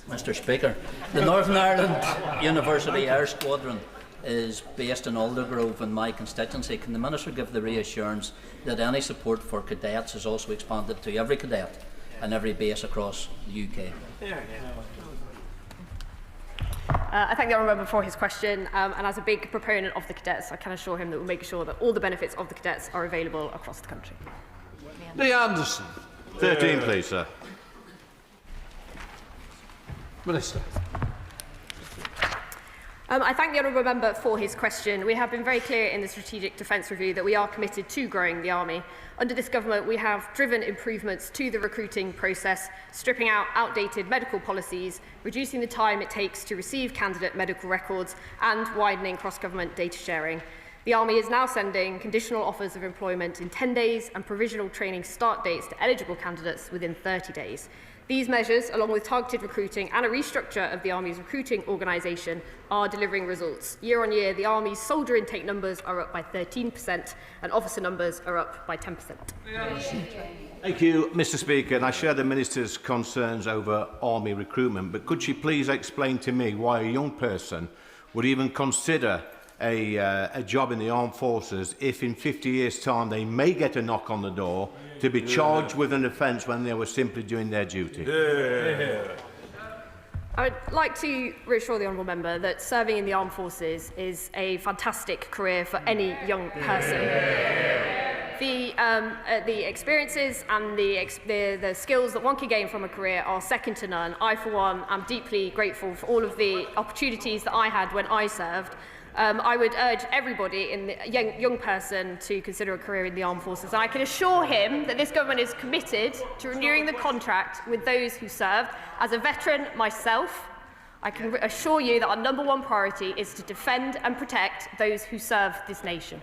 Mr. Speaker. The Northern Ireland University Air Squadron is based in Aldergrove in my constituency. Can the Minister give the reassurance that any support for cadets is also expanded to every cadet and every base across the UK? I thank the honourable member for his question, and as a big proponent of the cadets, I can assure him that we'll make sure that all the benefits of the cadets are available across the country. Lee Anderson. 13, please, sir. Minister. I thank the honourable member for his question. We have been very clear in the Strategic Defence Review that we are committed to growing the Army. Under this government, we have driven improvements to the recruiting process, stripping out outdated medical policies, reducing the time it takes to receive candidate medical records, and widening cross-government data sharing. The Army is now sending conditional offers of employment in 10 days and provisional training start dates to eligible candidates within 30 days. These measures, along with targeted recruiting and a restructure of the Army's recruiting organisation, are delivering results. Year on year, the Army's soldier intake numbers are up by 13% and officer numbers are up by 10%. Thank you, Mr. Speaker. And I share the Minister's concerns over Army recruitment, but could she please explain to me why a young person would even consider a job in the armed forces if in 50 years' time they may get a knock on the door to be charged with an offence when they were simply doing their duty? I would like to reassure the honourable member that serving in the armed forces is a fantastic career for any young person. The experiences and the skills that one can gain from a career are second to none. I, for one, am deeply grateful for all of the opportunities that I had when I served. I would urge everybody in the young person to consider a career in the armed forces. And I can assure him that this government is committed to renewing the contract with those who served. As a veteran myself, I can assure you that our #1 priority is to defend and protect those who serve this nation.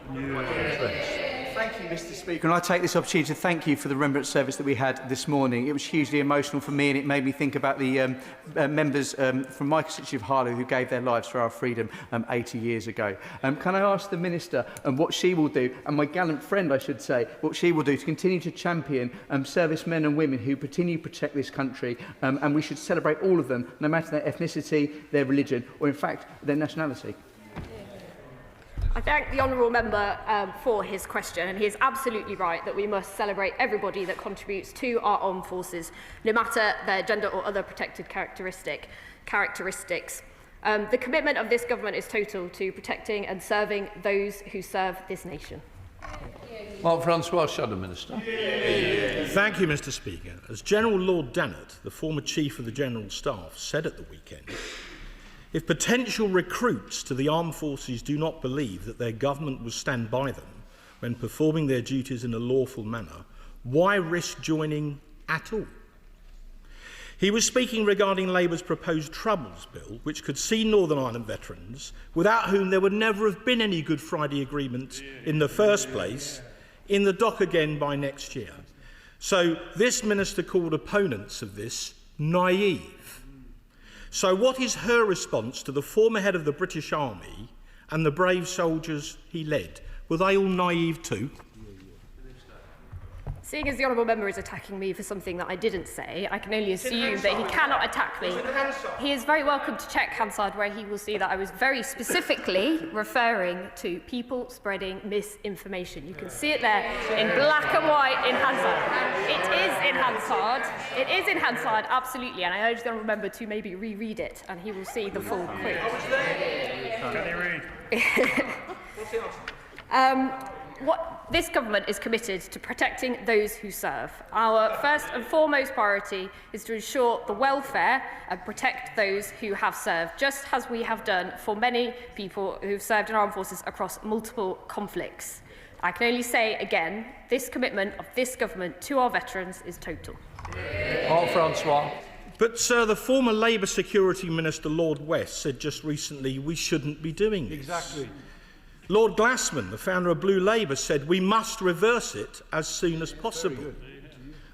Thank you, Mr. Speaker. And I take this opportunity to thank you for the remembrance service that we had this morning. It was hugely emotional for me, and it made me think about the members from my constituency of Harlow who gave their lives for our freedom 80 years ago. Can I ask the Minister what she will do, and my gallant friend, I should say, what she will do to continue to champion servicemen and women who continue to protect this country, and we should celebrate all of them, no matter their ethnicity, their religion, or in fact, their nationality. I thank the honourable member for his question, and he is absolutely right that we must celebrate everybody that contributes to our armed forces, no matter their gender or other protected characteristics. The commitment of this government is total to protecting and serving those who serve this nation. Mark Francois, Shadow Minister. Thank you, Mr. Speaker. As General Lord Dannett, the former Chief of the General Staff, said at the weekend, if potential recruits to the armed forces do not believe that their government will stand by them when performing their duties in a lawful manner, why risk joining at all? He was speaking regarding Labour's proposed Troubles Bill, which could see Northern Ireland veterans, without whom there would never have been any Good Friday Agreement in the first place, in the dock again by next year. So this minister called opponents of this naive. So what is her response to the former head of the British Army and the brave soldiers he led? Were they all naive too? Seeing as the honourable member is attacking me for something that I didn't say, I can only assume that he cannot attack me. He is very welcome to check Hansard, where he will see that I was very specifically referring to people spreading misinformation. You can see it there in black and white in Hansard. It is in Hansard. It is in Hansard, absolutely, and I urge the honourable member to maybe reread it, and he will see the full quote. Can he read? This government is committed to protecting those who serve. Our first and foremost priority is to ensure the welfare and protect those who have served, just as we have done for many people who have served in armed forces across multiple conflicts. I can only say again, this commitment of this government to our veterans is total. Francois. But, sir, the former Labour Security Minister, Lord West, said just recently we shouldn't be doing this. Exactly. Lord Glassman, the founder of Blue Labour, said we must reverse it as soon as possible.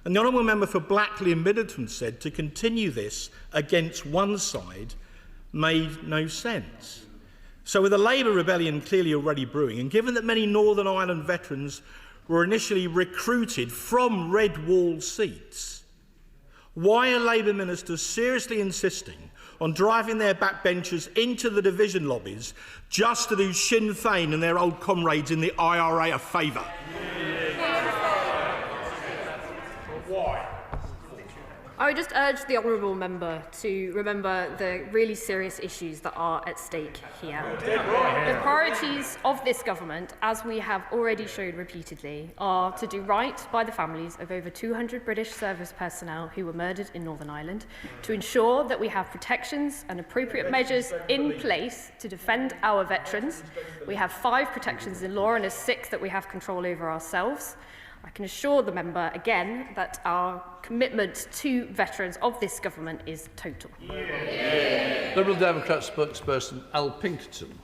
And the honourable member for Blackley and Middleton said to continue this against one side made no sense. So with a Labour rebellion clearly already brewing, and given that many Northern Ireland veterans were initially recruited from red wall seats, why are Labour ministers seriously insisting on driving their backbenchers into the division lobbies just to do Sinn Féin and their old comrades in the IRA a favour? Why? I would just urge the honourable member to remember the really serious issues that are at stake here. The priorities of this government, as we have already shown repeatedly, are to do right by the families of over 200 British service personnel who were murdered in Northern Ireland, to ensure that we have protections and appropriate measures in place to defend our veterans. We have 5 protections in law and a 6th that we have control over ourselves. I can assure the member again that our commitment to veterans of this government is total. Liberal Democrat spokesperson Al Pinkerton.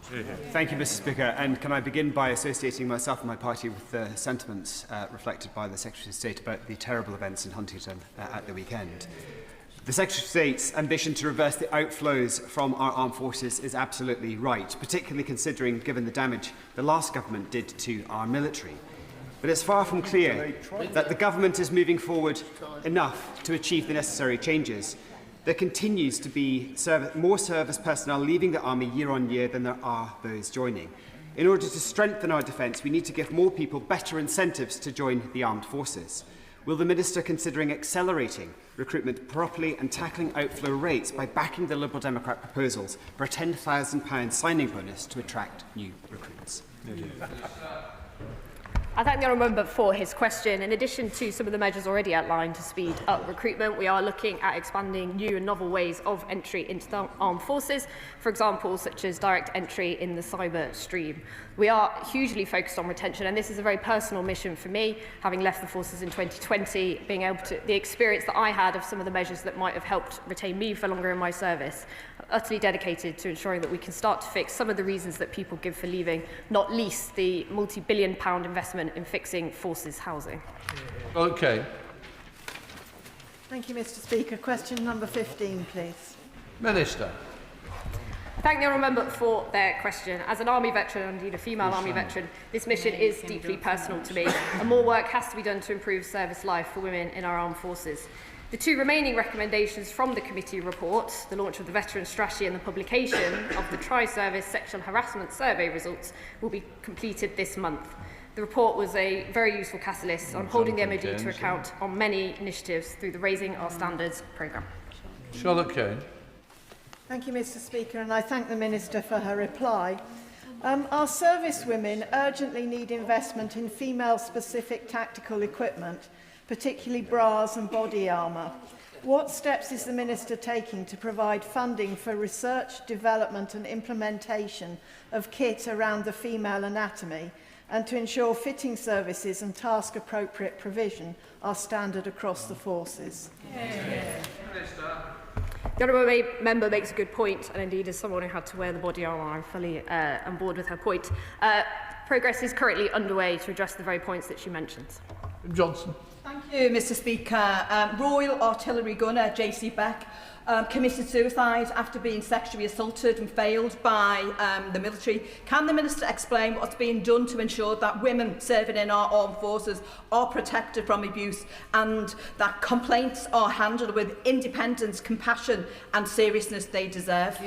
Thank you, Mr. Speaker. And can I begin by associating myself and my party with the sentiments reflected by the Secretary of State about the terrible events in Huntingdon at the weekend. The Secretary of State's ambition to reverse the outflows from our armed forces is absolutely right, particularly considering given the damage the last government did to our military. But it's far from clear that the government is moving forward enough to achieve the necessary changes. There continues to be more service personnel leaving the army year on year than there are those joining. In order to strengthen our defence, we need to give more people better incentives to join the armed forces. Will the Minister considering accelerating recruitment properly and tackling outflow rates by backing the Liberal Democrat proposals for a £10,000 signing bonus to attract new recruits? I thank the honourable member for his question. In addition to some of the measures already outlined to speed up recruitment, we are looking at expanding new and novel ways of entry into the armed forces, for example, such as direct entry in the cyber stream. We are hugely focused on retention, and this is a very personal mission for me, having left the forces in 2020, being able to, the experience that I had of some of the measures that might have helped retain me for longer in my service. I'm utterly dedicated to ensuring that we can start to fix some of the reasons that people give for leaving, not least the multi-billion-pound investment in fixing forces housing. Okay. Thank you, Mr. Speaker. Question number 15, please. Minister. Thank the honourable member for their question. As an army veteran, indeed a female army veteran, this mission is deeply personal to me, and more work has to be done to improve service life for women in our armed forces. The 2 remaining recommendations from the committee report, the launch of the Veteran Strategy and the publication of the Tri-Service Sexual Harassment Survey results, will be completed this month. The report was a very useful catalyst on holding the MOD to account on many initiatives through the Raising Our Standards programme. Charlotte Kane. Thank you, Mr. Speaker, and I thank the Minister for her reply. Our servicewomen urgently need investment in female-specific tactical equipment, particularly bras and body armour. What steps is the Minister taking to provide funding for research, development and implementation of kit around the female anatomy, and to ensure fitting services and task-appropriate provision are standard across the forces? The honourable member makes a good point, and indeed as someone who had to wear the body armour, I'm fully on board with her point. Progress is currently underway to address the very points that she mentions. Johnson. Thank you, Mr. Speaker. Royal Artillery Gunner J.C. Beck committed suicide after being sexually assaulted and failed by the military. Can the Minister explain what's being done to ensure that women serving in our armed forces are protected from abuse and that complaints are handled with independence, compassion and seriousness they deserve?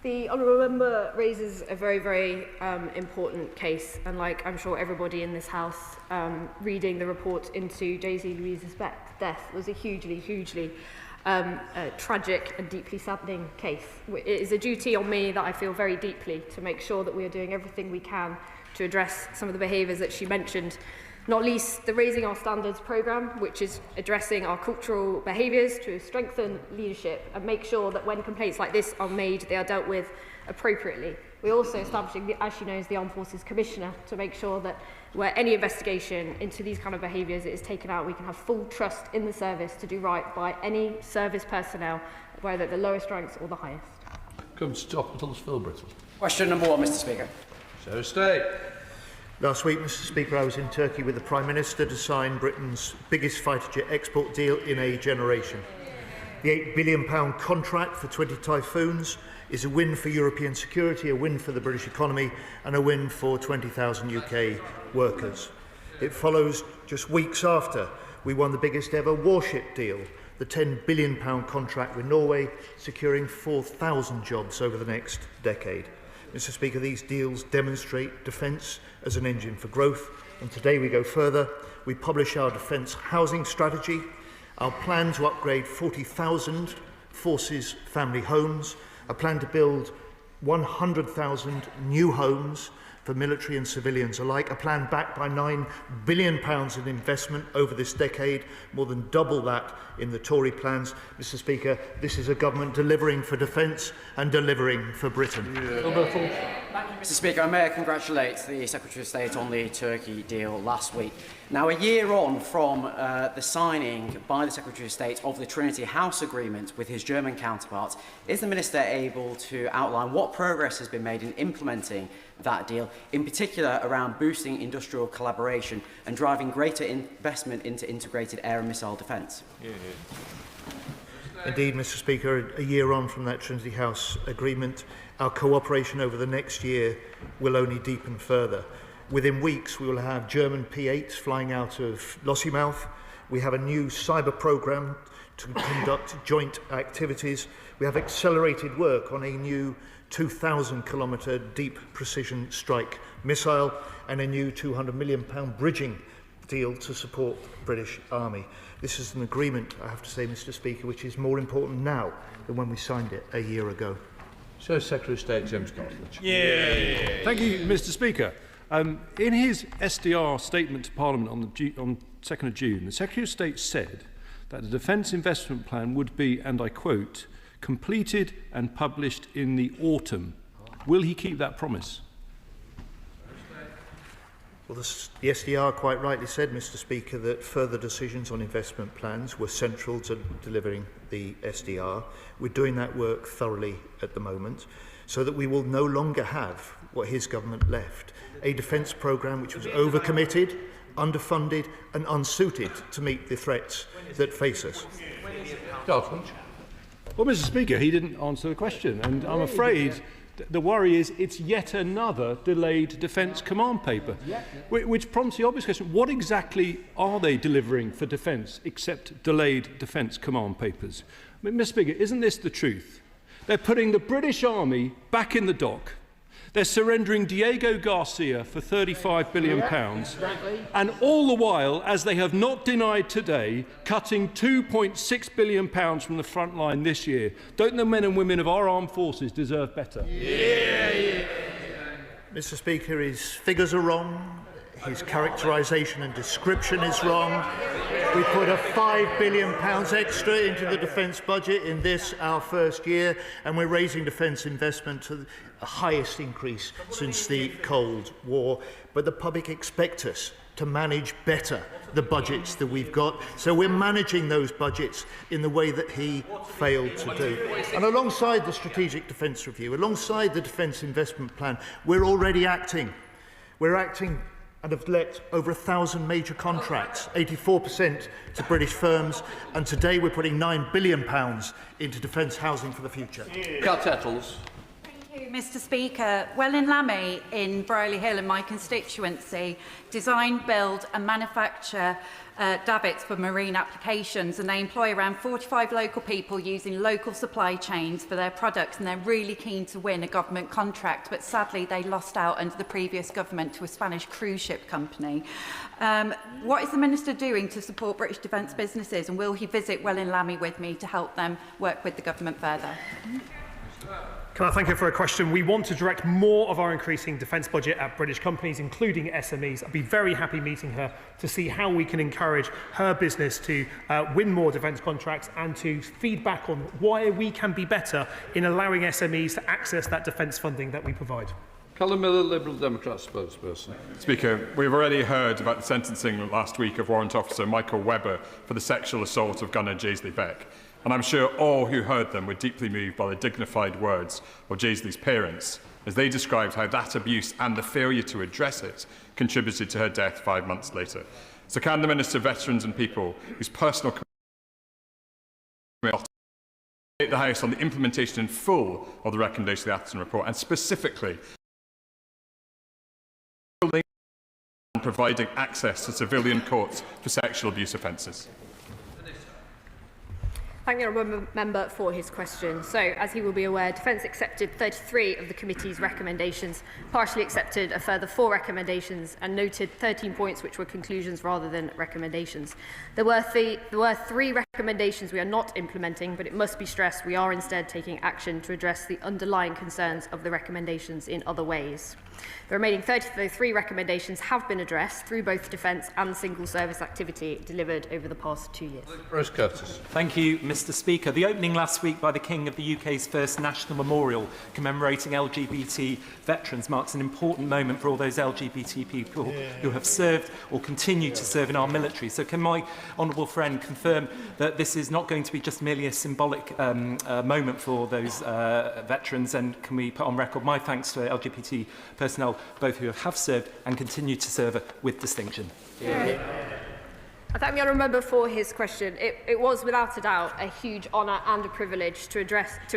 The honourable member raises a very, very important case, and like I'm sure everybody in this House, reading the report into Daisy Louise's death was a hugely tragic and deeply saddening case. It is a duty on me that I feel very deeply to make sure that we are doing everything we can to address some of the behaviours that she mentioned. Not least the Raising Our Standards programme, which is addressing our cultural behaviours to strengthen leadership and make sure that when complaints like this are made, they are dealt with appropriately. We're also establishing, as she knows, the Armed Forces Commissioner to make sure that where any investigation into these kind of behaviours is taken out, we can have full trust in the service to do right by any service personnel, whether the lowest ranks or the highest. Come to top until it's Phil Brittle. Question number 1, Mr. Speaker. So State. Last week, Mr. Speaker, I was in Turkey with the Prime Minister to sign Britain's biggest fighter jet export deal in a generation. The £8 billion contract for 20 Typhoons is a win for European security, a win for the British economy and a win for 20,000 UK workers. It follows just weeks after we won the biggest ever warship deal, the £10 billion contract with Norway, securing 4,000 jobs over the next decade. Mr. Speaker, these deals demonstrate defence as an engine for growth, and today we go further. We publish our defence housing strategy, our plan to upgrade 40,000 Forces family homes, a plan to build 100,000 new homes for military and civilians alike, a plan backed by £9 billion in investment over this decade, more than double that in the Tory plans. Mr. Speaker, this is a government delivering for defence and delivering for Britain. Mr. Speaker, may I congratulate the Secretary of State on the Turkey deal last week. Now, a year on from the signing by the Secretary of State of the Trinity House Agreement with his German counterpart, is the Minister able to outline what progress has been made in implementing that deal, in particular around boosting industrial collaboration and driving greater investment into integrated air and missile defence? Indeed, Mr. Speaker, a year on from that Trinity House agreement, our cooperation over the next year will only deepen further. Within weeks, we will have German P-8s flying out of Lossiemouth. We have a new cyber programme to conduct joint activities. We have accelerated work on a new 2,000-kilometre deep precision strike missile and a new £200 million bridging deal to support the British Army. This is an agreement, I have to say, Mr. Speaker, which is more important now than when we signed it a year ago. So, Secretary of State James Cotledge. Thank you, Mr. Speaker. In his SDR statement to Parliament on 2nd of June, the Secretary of State said that the Defence Investment Plan would be, and I quote, completed and published in the autumn. Will he keep that promise? Well, the SDR quite rightly said, Mr. Speaker, that further decisions on investment plans were central to delivering the SDR. We're doing that work thoroughly at the moment, so that we will no longer have what his government left, a defence programme which was overcommitted, underfunded and unsuited to meet the threats that face us. Well, Mr. Speaker, he didn't answer the question, and I'm afraid the worry is it's yet another delayed defence command paper, which prompts the obvious question: what exactly are they delivering for defence except delayed defence command papers? I mean, Mr. Speaker, isn't this the truth? They're putting the British Army back in the dock. They're surrendering Diego Garcia for £35 billion, and all the while, as they have not denied today, cutting £2.6 billion from the front line this year. Don't the men and women of our armed forces deserve better? Mr. Speaker, his figures are wrong. His characterisation and description is wrong. We put a £5 billion extra into the defence budget in this, our first year, and we're raising defence investment to the highest increase since the Cold War. But the public expect us to manage better the budgets that we've got, so we're managing those budgets in the way that he failed to do. And alongside the Strategic Defence Review, alongside the Defence Investment Plan, we're already acting. We're acting and have let over 1,000 major contracts, 84% to British firms, and today we're putting £9 billion into defence housing for the future. Mr. Speaker, Welwyn Lammy in Brierley Hill in my constituency design, build and manufacture davits for marine applications, and they employ around 45 local people using local supply chains for their products, and they're really keen to win a government contract, but sadly they lost out under the previous government to a Spanish cruise ship company. What is the Minister doing to support British defence businesses, and will he visit Welwyn Lammy with me to help them work with the government further? Can I thank her for a question? We want to direct more of our increasing defence budget at British companies, including SMEs. I'd be very happy meeting her to see how we can encourage her business to win more defence contracts and to feed back on why we can be better in allowing SMEs to access that defence funding that we provide. Callum Miller, Liberal Democrat spokesperson. Speaker, we've already heard about the sentencing last week of Warrant Officer Michael Webber for the sexual assault of gunner Jaisley Beck. And I'm sure all who heard them were deeply moved by the dignified words of Jaisley's parents, as they described how that abuse and the failure to address it contributed to her death 5 months later. So can the Minister of Veterans and People, whose personal commitment to the House on the implementation in full of the recommendation of the Atherton report, and specifically providing access to civilian courts for sexual abuse offences? Thank the honourable member for his question. So, as he will be aware, Defence accepted 33 of the committee's recommendations, partially accepted a further 4 recommendations, and noted 13 points which were conclusions rather than recommendations. There were 3 recommendations we are not implementing, but it must be stressed we are instead taking action to address the underlying concerns of the recommendations in other ways. The remaining 33 recommendations have been addressed through both defence and single service activity delivered over the past 2 years. Bruce Curtis. Thank you, Mr. Speaker. The opening last week by the King of the UK's first national memorial commemorating LGBT veterans marks an important moment for all those LGBT people who have served or continue to serve in our military. So can my honourable friend confirm that this is not going to be just merely a symbolic moment for those veterans, and can we put on record my thanks to LGBT personnel, both who have served and continue to serve with distinction? I thank the honourable member for his question. It was without a doubt a huge honour and a privilege to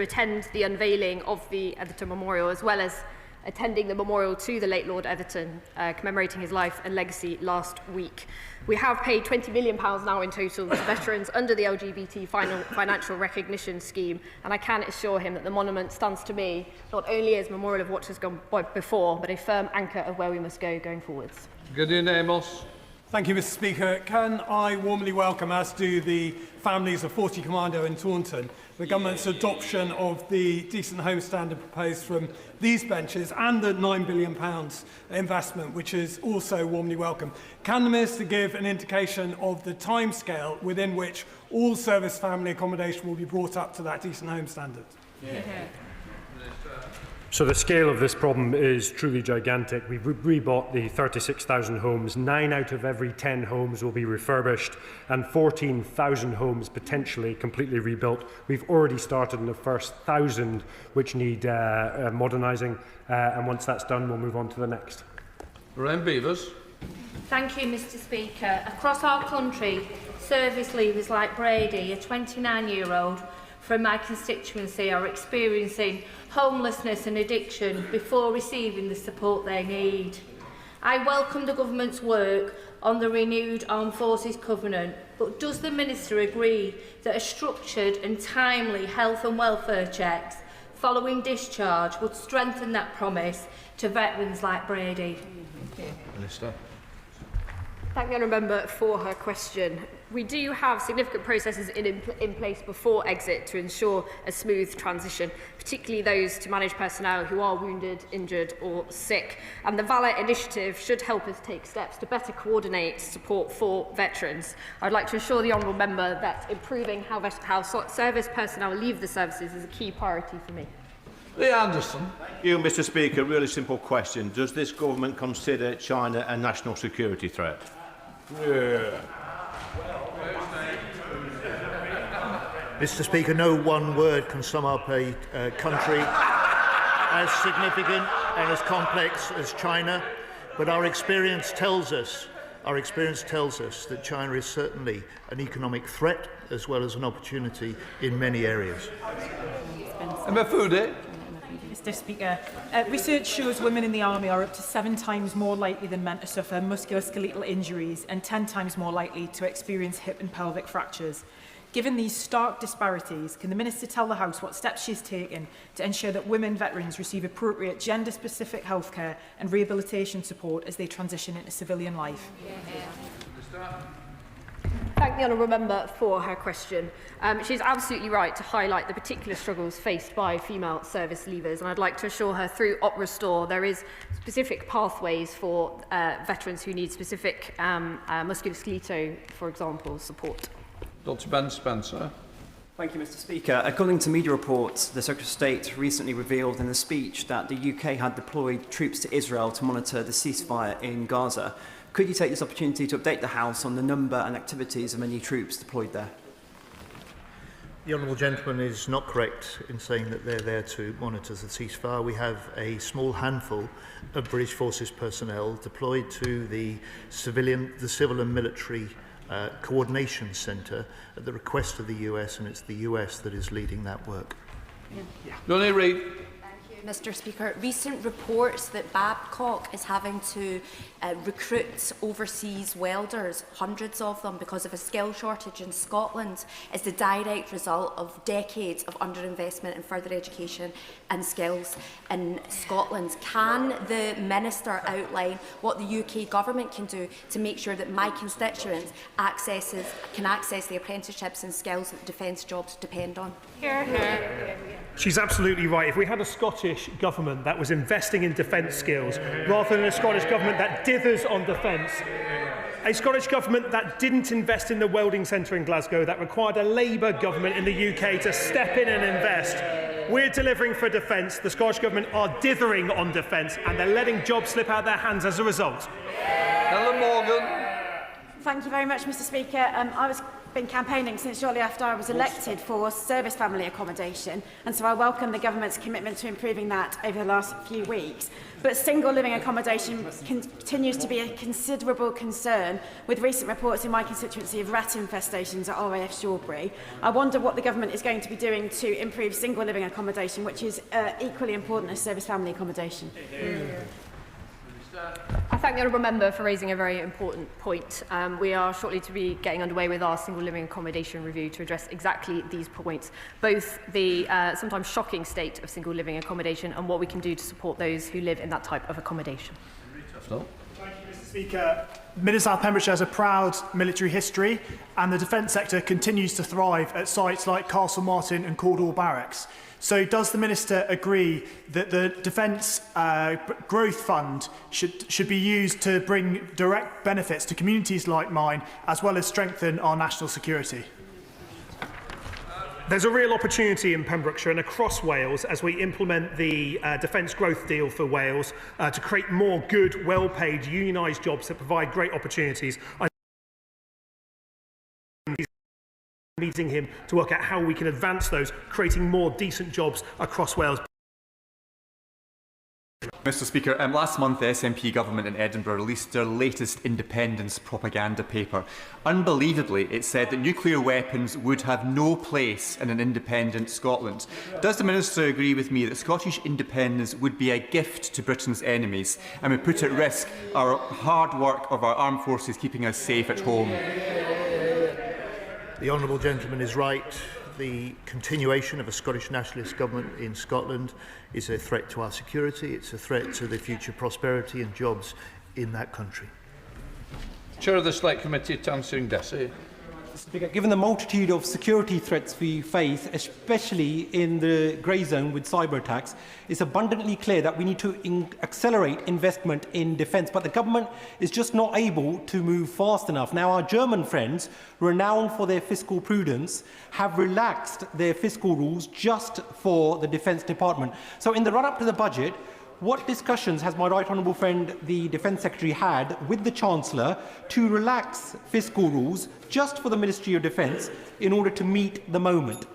attend the unveiling of the Etherton Memorial, as well as attending the memorial to the late Lord Etherton, commemorating his life and legacy last week. We have paid £20 million now in total to veterans under the LGBT financial recognition scheme, and I can assure him that the monument stands to me not only as a memorial of what has gone before, but a firm anchor of where we must go going forwards. Gideon Amos. Thank you, Mr. Speaker. Can I warmly welcome, as do the families of 40 Commando and Taunton, the government's adoption of the decent home standard proposed from these benches and the £9 billion investment, which is also warmly welcome. Can the Minister give an indication of the timescale within which all service family accommodation will be brought up to that decent home standard? So the scale of this problem is truly gigantic. We've rebought the 36,000 homes. 9 out of every 10 homes will be refurbished, and 14,000 homes potentially completely rebuilt. We've already started on the first 1,000 which need modernising, and once that's done, we'll move on to the next. Lorraine Beavers. Thank you, Mr. Speaker. Across our country, service leavers like Brady, a 29-year-old from my constituency, are experiencing homelessness and addiction before receiving the support they need. I welcome the government's work on the renewed Armed Forces Covenant, but does the Minister agree that a structured and timely health and welfare checks following discharge would strengthen that promise to veterans like Brady? Minister. Thank the honourable member for her question. We do have significant processes in place before exit to ensure a smooth transition, particularly those to manage personnel who are wounded, injured or sick. And the Valet initiative should help us take steps to better coordinate support for veterans. I'd like to assure the honourable member that improving how service personnel leave the services is a key priority for me. Lee Anderson. Thank you, Mr. Speaker. Really simple question. Does this government consider China a national security threat? Mr. Speaker, no one word can sum up a country as significant and as complex as China, but our experience tells us that China is certainly an economic threat as well as an opportunity in many areas. Mr. Speaker, research shows women in the army are up to 7 times more likely than men to suffer musculoskeletal injuries and 10 times more likely to experience hip and pelvic fractures. Given these stark disparities, can the Minister tell the House what steps she has taken to ensure that women veterans receive appropriate gender-specific healthcare and rehabilitation support as they transition into civilian life? Thank the honourable member for her question. She's absolutely right to highlight the particular struggles faced by female service leavers, and I'd like to assure her through Op Restore there is specific pathways for veterans who need specific musculoskeletal, for example, support. Dr. Ben Spencer. Thank you, Mr. Speaker. According to media reports, the Secretary of State recently revealed in a speech that the UK had deployed troops to Israel to monitor the ceasefire in Gaza. Could you take this opportunity to update the House on the number and activities of any troops deployed there? The Honourable Gentleman is not correct in saying that they're there to monitor the ceasefire. We have a small handful of British Forces personnel deployed to the civil and military coordination centre at the request of the US, and it's the US that is leading that work. Donny Reid. Thank you, Mr Speaker. Recent reports that Babcock is having to recruit overseas welders, hundreds of them, because of a skill shortage in Scotland, is the direct result of decades of underinvestment in further education and skills in Scotland. Can the Minister outline what the UK Government can do to make sure that my constituents can access the apprenticeships and skills that defence jobs depend on? She's absolutely right. If we had a Scottish Government that was investing in defence skills, rather than a Scottish Government that dithers on defence, a Scottish Government that didn't invest in the welding centre in Glasgow, that required a Labour government in the UK to step in and invest, we're delivering for defence. The Scottish Government are dithering on defence, and they're letting jobs slip out of their hands as a result. Ellen Morgan. Thank you very much, Mr Speaker. I've been campaigning since shortly after I was elected for service family accommodation, and so I welcome the Government's commitment to improving that over the last few weeks. But single living accommodation continues to be a considerable concern, with recent reports in my constituency of rat infestations at RAF Shawbury. I wonder what the Government is going to be doing to improve single living accommodation, which is equally important as service family accommodation. I thank the honourable member for raising a very important point. We are shortly to be getting underway with our single living accommodation review to address exactly these points, both the sometimes shocking state of single living accommodation and what we can do to support those who live in that type of accommodation. Thank you, Mr Speaker. Mid and South Pembrokeshire has a proud military history, and the defence sector continues to thrive at sites like Castle Martin and Caldwell Barracks. So does the Minister agree that the Defence Growth Fund should be used to bring direct benefits to communities like mine, as well as strengthen our national security? There's a real opportunity in Pembrokeshire and across Wales as we implement the Defence Growth Deal for Wales to create more good, well-paid, unionised jobs that provide great opportunities. Meeting him to work out how we can advance those, creating more decent jobs across Wales. Mr Speaker, last month the SNP government in Edinburgh released their latest independence propaganda paper. Unbelievably, it said that nuclear weapons would have no place in an independent Scotland. Does the Minister agree with me that Scottish independence would be a gift to Britain's enemies and would put at risk our hard work of our armed forces keeping us safe at home? The honourable gentleman is right. The continuation of a Scottish nationalist government in Scotland is a threat to our security. It's a threat to the future prosperity and jobs in that country. Chair of the Select Committee, Tam Singh Desi. Speaker, given the multitude of security threats we face, especially in the grey zone with cyber attacks, it's abundantly clear that we need to accelerate investment in defence, but the government is just not able to move fast enough. Now, our German friends, renowned for their fiscal prudence, have relaxed their fiscal rules just for the Defence Department. So in the run-up to the budget, what discussions has my right honourable friend, the Defence Secretary, had with the Chancellor to relax fiscal rules just for the Ministry of Defence in order to meet the moment?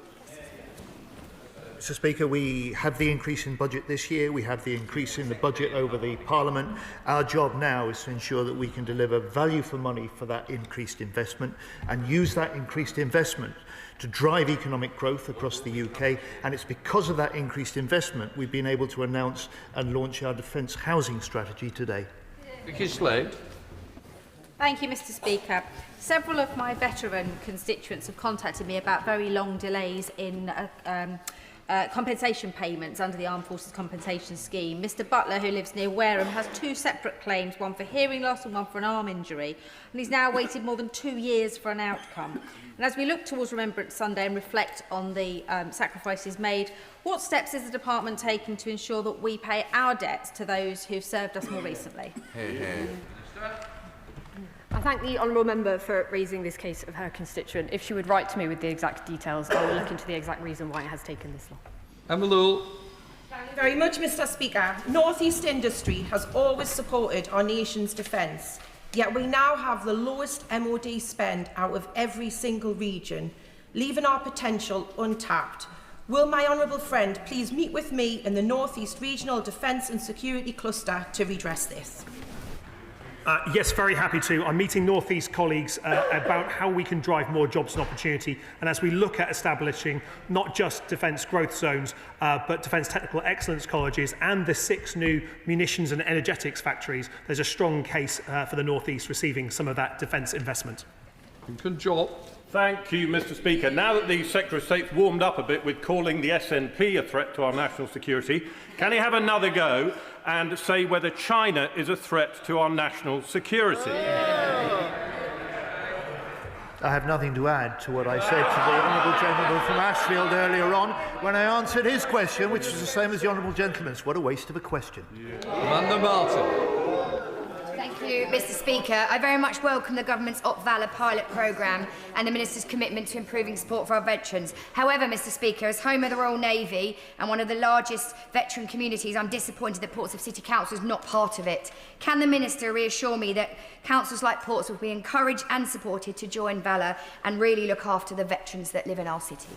Mr Speaker, we have the increase in budget this year. We have the increase in the budget over the Parliament. Our job now is to ensure that we can deliver value for money for that increased investment and use that increased investment to drive economic growth across the UK, and it's because of that increased investment we've been able to announce and launch our defence housing strategy today. Vicky Slade. Thank you, Mr Speaker. Several of my veteran constituents have contacted me about very long delays in compensation payments under the Armed Forces Compensation Scheme. Mr Butler, who lives near Wareham, has two separate claims, one for hearing loss and one for an arm injury, and he's now waited more than 2 years for an outcome. And as we look towards Remembrance Sunday and reflect on the sacrifices made, what steps is the department taking to ensure that we pay our debts to those who have served us more recently? I thank the honourable member for raising this case of her constituent. If she would write to me with the exact details, I will look into the exact reason why it has taken this long. Emma Lewell. Thank you very much, Mr Speaker. North East industry has always supported our nation's defence, yet we now have the lowest MOD spend out of every single region, leaving our potential untapped. Will my honourable friend please meet with me in the North East Regional Defence and Security Cluster to redress this? Yes, very happy to. I'm meeting North East colleagues about how we can drive more jobs and opportunity. And as we look at establishing not just defence growth zones, but defence technical excellence colleges and the 6 new munitions and energetics factories, there's a strong case for the North East receiving some of that defence investment. Thank you, Mr. Speaker. Now that the Secretary of State's warmed up a bit with calling the SNP a threat to our national security, can he have another go and say whether China is a threat to our national security? I have nothing to add to what I said to the honourable gentleman from Ashfield earlier on when I answered his question, which was the same as the honourable gentleman's. What a waste of a question. Amanda Martin. Thank you, Mr. Speaker. I very much welcome the government's Op Valor pilot programme and the Minister's commitment to improving support for our veterans. However, Mr. Speaker, as home of the Royal Navy and one of the largest veteran communities, I'm disappointed that Portsmouth City Council is not part of it. Can the Minister reassure me that councils like Portsmouth will be encouraged and supported to join Valor and really look after the veterans that live in our city?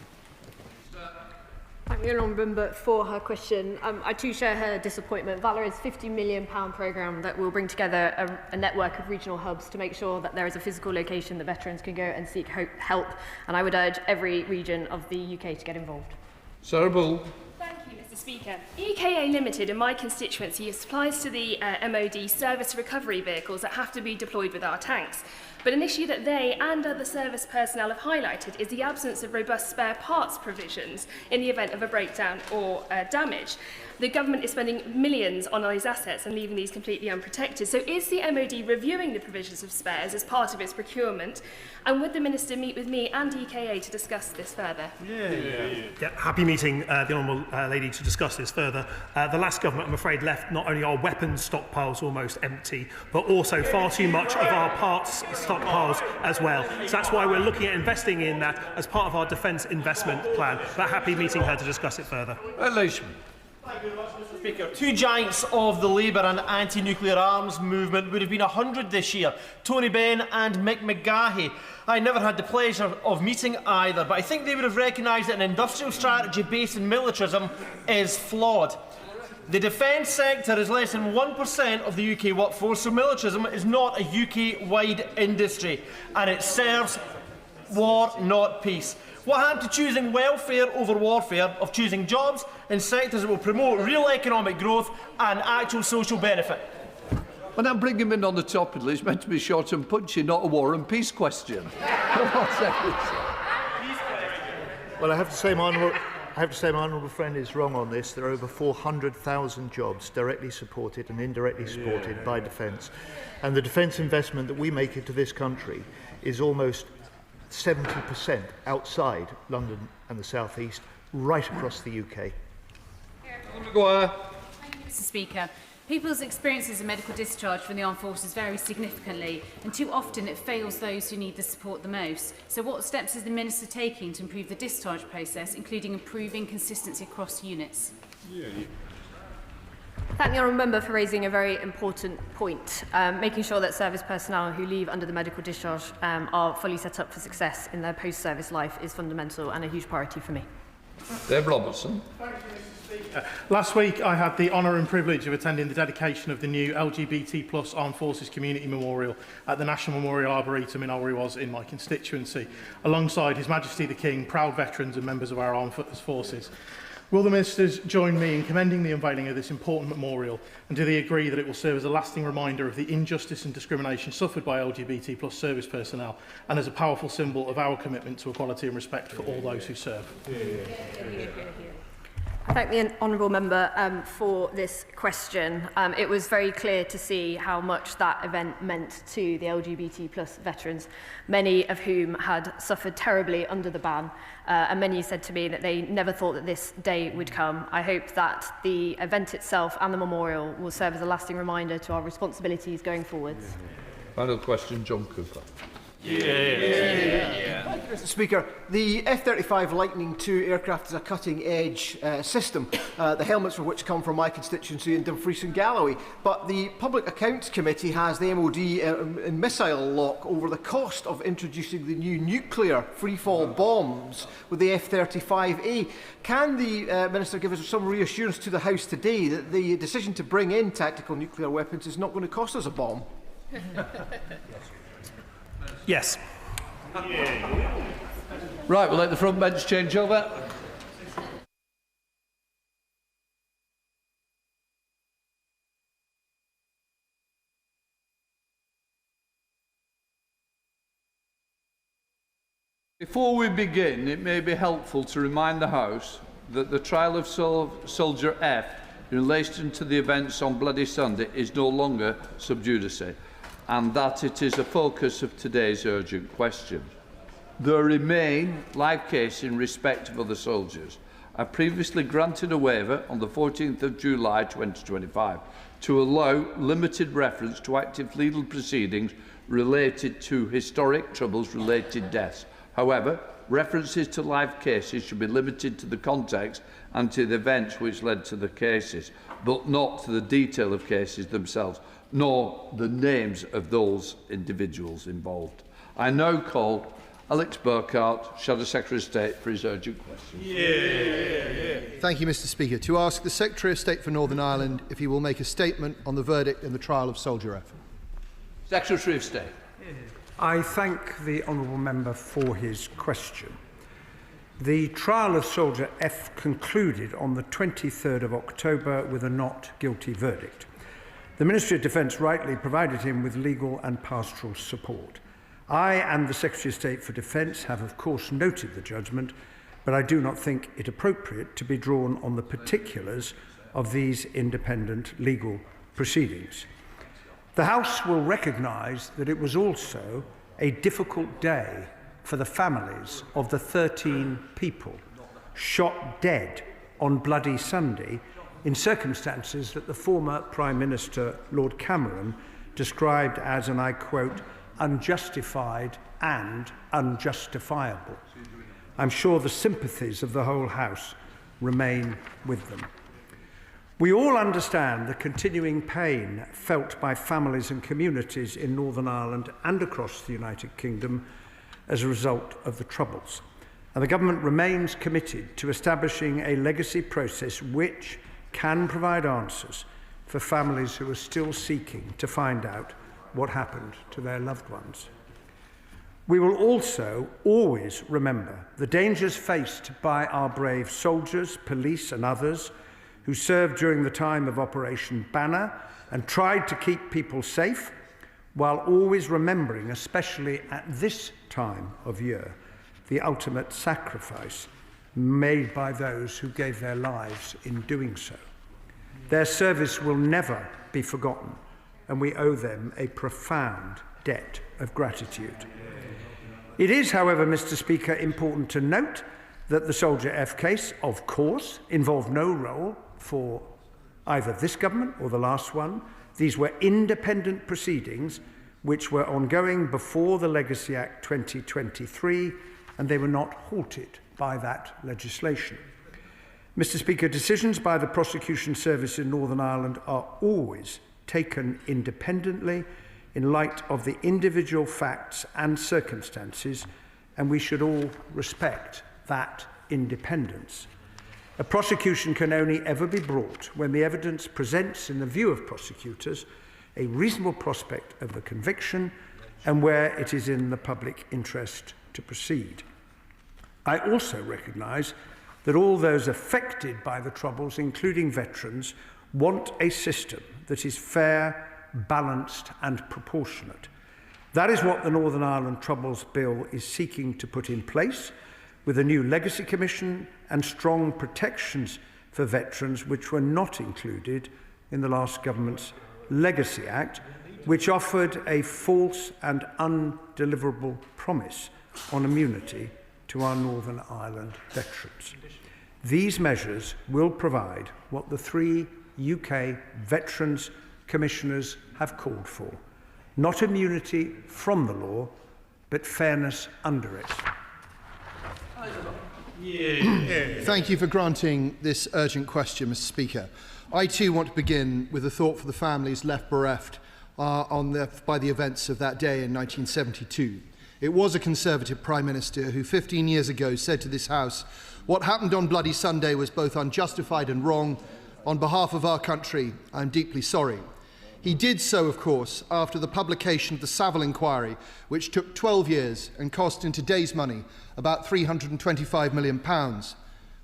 Thank the honourable member for her question. I too share her disappointment. Valor is a £50 million programme that will bring together a network of regional hubs to make sure that there is a physical location that veterans can go and seek help. And I would urge every region of the UK to get involved. Sarah Bull. Thank you, Mr. Speaker. EKA Limited in my constituency supplies to the MOD service recovery vehicles that have to be deployed with our tanks. But an issue that they and other service personnel have highlighted is the absence of robust spare parts provisions in the event of a breakdown or damage. The government is spending millions on these assets and leaving these completely unprotected. So is the MOD reviewing the provisions of spares as part of its procurement? And would the Minister meet with me and EKA to discuss this further? Yeah, happy meeting the honourable lady to discuss this further. The last government, I'm afraid, left not only our weapons stockpiles almost empty, but also far too much of our parts stockpiles as well. So that's why we're looking at investing in that as part of our defence investment plan. But happy meeting her to discuss it further. Thank you very much, Mr. Speaker. Two giants of the Labour and anti-nuclear arms movement would have been 100 this year, Tony Benn and Mick McGahey. I never had the pleasure of meeting either, but I think they would have recognised that an industrial strategy based in militarism is flawed. The defence sector is less than 1% of the UK workforce, so militarism is not a UK-wide industry, and it serves war, not peace. What happened to choosing welfare over warfare, of choosing jobs in sectors that will promote real economic growth and actual social benefit? When I'm bringing him in on the topic, it's meant to be short and punchy, not a war and peace question. Well, I have to say my honourable friend is wrong on this. There are over 400,000 jobs directly supported and indirectly supported by defence. And the defence investment that we make into this country is almost 70% outside London and the South East, right across the UK. Mr. Speaker, people's experiences of medical discharge from the armed forces vary significantly, and too often it fails those who need the support the most. So what steps is the Minister taking to improve the discharge process, including improving consistency across units? Thank the honourable member for raising a very important point. Making sure that service personnel who leave under the medical discharge are fully set up for success in their post-service life is fundamental and a huge priority for me. Deb Robertson. Last week I had the honour and privilege of attending the dedication of the new LGBT+ Armed Forces Community Memorial at the National Memorial Arboretum in Albury Was in my constituency, alongside His Majesty the King, proud veterans and members of our armed forces. Will the Ministers join me in commending the unveiling of this important memorial, and do they agree that it will serve as a lasting reminder of the injustice and discrimination suffered by LGBT+ service personnel, and as a powerful symbol of our commitment to equality and respect for all those who serve? I thank the honourable member for this question. It was very clear to see how much that event meant to the LGBT+ veterans, many of whom had suffered terribly under the ban, and many said to me that they never thought that this day would come. I hope that the event itself and the memorial will serve as a lasting reminder to our responsibilities going forwards. Final question, John Cooper. Mr. Speaker, the F-35 Lightning II aircraft is a cutting-edge system, the helmets for which come from my constituency in Dumfries and Galloway. But the Public Accounts Committee has the MOD in missile lock over the cost of introducing the new nuclear freefall bombs with the F-35A. Can the Minister give us some reassurance to the House today that the decision to bring in tactical nuclear weapons is not going to cost us a bomb? Yes. Right, we'll let the front bench change over. Before we begin, it may be helpful to remind the House that the trial of Soldier F in relation to the events on Bloody Sunday is no longer sub judice, and that it is a focus of today's urgent question. There remain live cases in respect of other soldiers. I previously granted a waiver on the 14th of July 2025 to allow limited reference to active legal proceedings related to historic troubles-related deaths. However, references to live cases should be limited to the context and to the events which led to the cases, but not to the detail of cases themselves, nor the names of those individuals involved. I now call Alex Burkhardt, Shadow Secretary of State, for his urgent question. Thank you, Mr. Speaker. To ask the Secretary of State for Northern Ireland if he will make a statement on the verdict in the trial of Soldier F. Secretary of State. I thank the honourable member for his question. The trial of Soldier F concluded on the 23rd of October with a not guilty verdict. The Ministry of Defence rightly provided him with legal and pastoral support. I and the Secretary of State for Defence have of course noted the judgment, but I do not think it appropriate to be drawn on the particulars of these independent legal proceedings. The House will recognise that it was also a difficult day for the families of the 13 people shot dead on Bloody Sunday in circumstances that the former Prime Minister, Lord Cameron, described as, and I quote, unjustified and unjustifiable. I'm sure the sympathies of the whole House remain with them. We all understand the continuing pain felt by families and communities in Northern Ireland and across the United Kingdom as a result of the Troubles. And the Government remains committed to establishing a legacy process which can provide answers for families who are still seeking to find out what happened to their loved ones. We will also always remember the dangers faced by our brave soldiers, police and others who served during the time of Operation Banner and tried to keep people safe, while always remembering, especially at this time of year, the ultimate sacrifice made by those who gave their lives in doing so. Their service will never be forgotten, and we owe them a profound debt of gratitude. It is, however, Mr. Speaker, important to note that the Soldier F case, of course, involved no role for either this government or the last one. These were independent proceedings which were ongoing before the Legacy Act 2023, and they were not halted by that legislation. Mr. Speaker, decisions by the Prosecution Service in Northern Ireland are always taken independently in light of the individual facts and circumstances, and we should all respect that independence. A prosecution can only ever be brought when the evidence presents, in the view of prosecutors, a reasonable prospect of a conviction and where it is in the public interest to proceed. I also recognise that all those affected by the Troubles, including veterans, want a system that is fair, balanced and proportionate. That is what the Northern Ireland Troubles Bill is seeking to put in place, with a new Legacy Commission and strong protections for veterans which were not included in the last government's Legacy Act, which offered a false and undeliverable promise on immunity to our Northern Ireland veterans. These measures will provide what the 3 UK Veterans Commissioners have called for: not immunity from the law, but fairness under it. Thank you for granting this urgent question, Mr. Speaker. I too want to begin with a thought for the families left bereft by the events of that day in 1972. It was a Conservative Prime Minister who 15 years ago said to this House, "What happened on Bloody Sunday was both unjustified and wrong. On behalf of our country, I'm deeply sorry." He did so, of course, after the publication of the Savile inquiry, which took 12 years and cost in today's money about £325 million.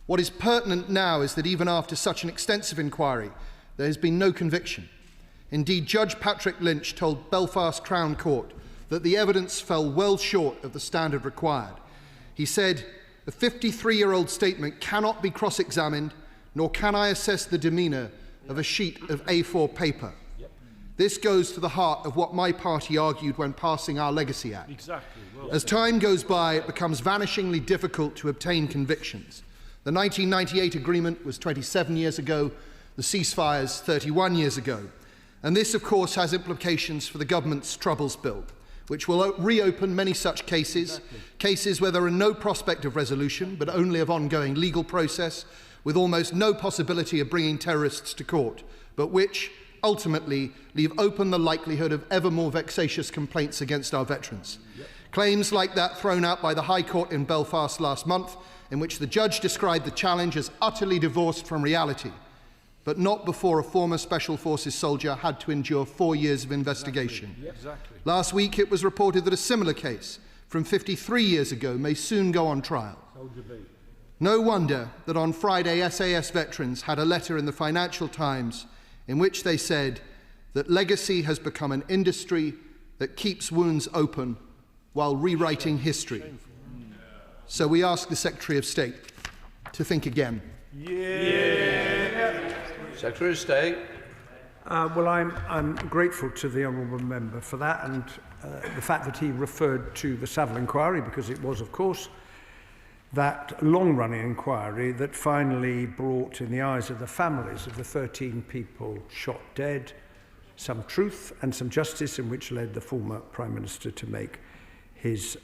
What is pertinent now is that even after such an extensive inquiry, there has been no conviction. Indeed, Judge Patrick Lynch told Belfast Crown Court that the evidence fell well short of the standard required. He said, "A 53-year-old statement cannot be cross-examined, nor can I assess the demeanour of a sheet of A4 paper." This goes to the heart of what my party argued when passing our Legacy Act. Exactly. Well, as time goes by, it becomes vanishingly difficult to obtain convictions. The 1998 agreement was 27 years ago, the ceasefires 31 years ago. And this, of course, has implications for the government's Troubles Bill, which will reopen many such cases, cases where there are no prospect of resolution, but only of ongoing legal process, with almost no possibility of bringing terrorists to court, but which ultimately leave open the likelihood of ever more vexatious complaints against our veterans. Claims like that thrown out by the High Court in Belfast last month, in which the judge described the challenge as utterly divorced from reality, but not before a former Special Forces soldier had to endure 4 years of investigation. Last week it was reported that a similar case from 53 years ago may soon go on trial. No wonder that on Friday SAS veterans had a letter in the Financial Times in which they said that legacy has become an industry that keeps wounds open while rewriting history. So we ask the Secretary of State to think again. Secretary of State. Well, I'm grateful to the honourable member for that, and the fact that he referred to the Savile inquiry, because it was, of course, that long-running inquiry that finally brought, in the eyes of the families of the 13 people shot dead, some truth and some justice, in which led the former Prime Minister to make his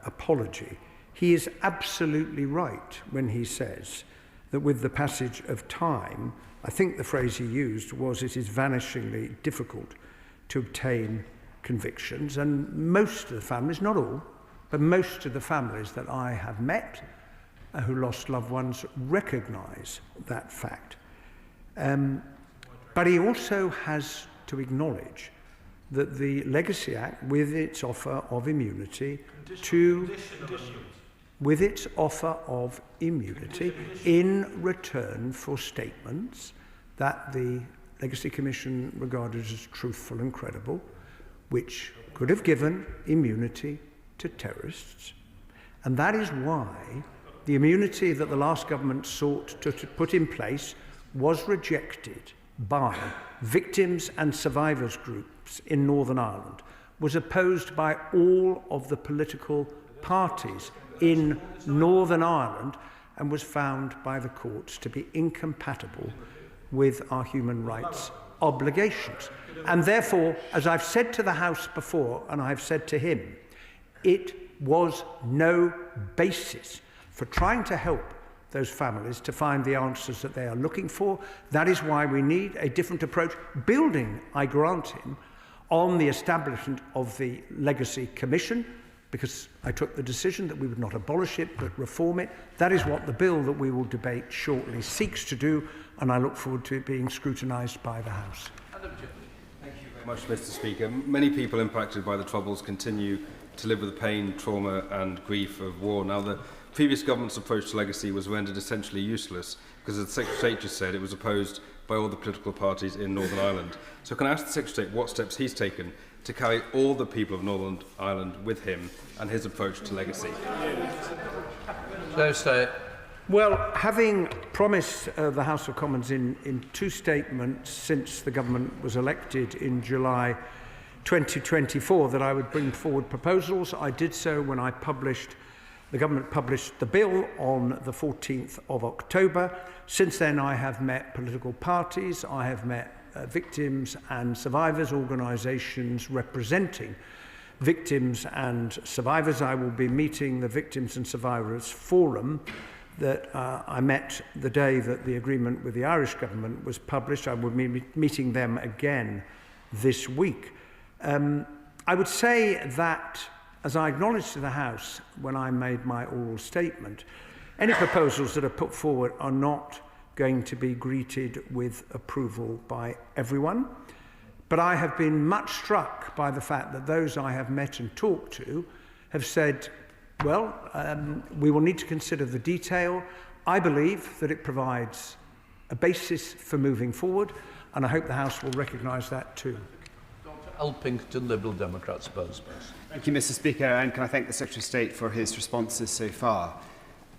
apology. He is absolutely right when he says that with the passage of time, I think the phrase he used was, it is vanishingly difficult to obtain convictions, and most of the families, not all, but most of the families that I have met who lost loved ones recognise that fact. But he also has to acknowledge that the Legacy Act, with its offer of immunity in return for statements that the Legacy Commission regarded as truthful and credible, which could have given immunity to terrorists. And that is why the immunity that the last government sought to put in place was rejected by victims and survivors groups in Northern Ireland, was opposed by all of the political parties in Northern Ireland, and was found by the courts to be incompatible with our human rights obligations. And therefore, as I've said to the House before, and I've said to him, it was no basis for trying to help those families to find the answers that they are looking for. That is why we need a different approach, building, I grant him, on the establishment of the Legacy Commission, because I took the decision that we would not abolish it but reform it. That is what the bill that we will debate shortly seeks to do, and I look forward to it being scrutinised by the House. Thank you very much, Mr. Speaker. Many people impacted by the Troubles continue to live with the pain, trauma and grief of war. Now, the previous government's approach to legacy was rendered essentially useless because, as the Secretary of State just said, it was opposed by all the political parties in Northern Ireland. So can I ask the Secretary of State what steps he's taken to carry all the people of Northern Ireland with him and his approach to legacy? Secretary of State. Well, having promised the House of Commons in two statements since the government was elected in July 2024 that I would bring forward proposals, I did so when the government published the bill on the 14th of October. Since then, I have met political parties, I have met victims and survivors organisations representing victims and survivors. I will be meeting the Victims and Survivors Forum that I met the day that the agreement with the Irish government was published. I will be meeting them again this week. I would say that, as I acknowledged to the House when I made my oral statement, any proposals that are put forward are not going to be greeted with approval by everyone. But I have been much struck by the fact that those I have met and talked to have said, well, we will need to consider the detail. I believe that it provides a basis for moving forward, and I hope the House will recognise that too. Dr. Elpington, Liberal Democrat, Spurs. Thank you, Mr. Speaker, and can I thank the Secretary of State for his responses so far.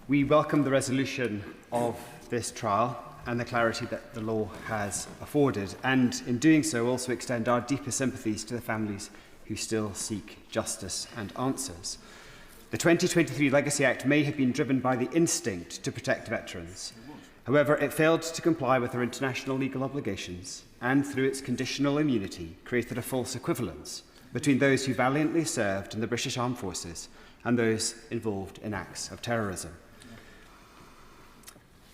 We welcome the resolution of this trial and the clarity that the law has afforded, and in doing so also extend our deepest sympathies to the families who still seek justice and answers. The 2023 Legacy Act may have been driven by the instinct to protect veterans. However, it failed to comply with our international legal obligations and, through its conditional immunity, created a false equivalence between those who valiantly served in the British Armed Forces and those involved in acts of terrorism.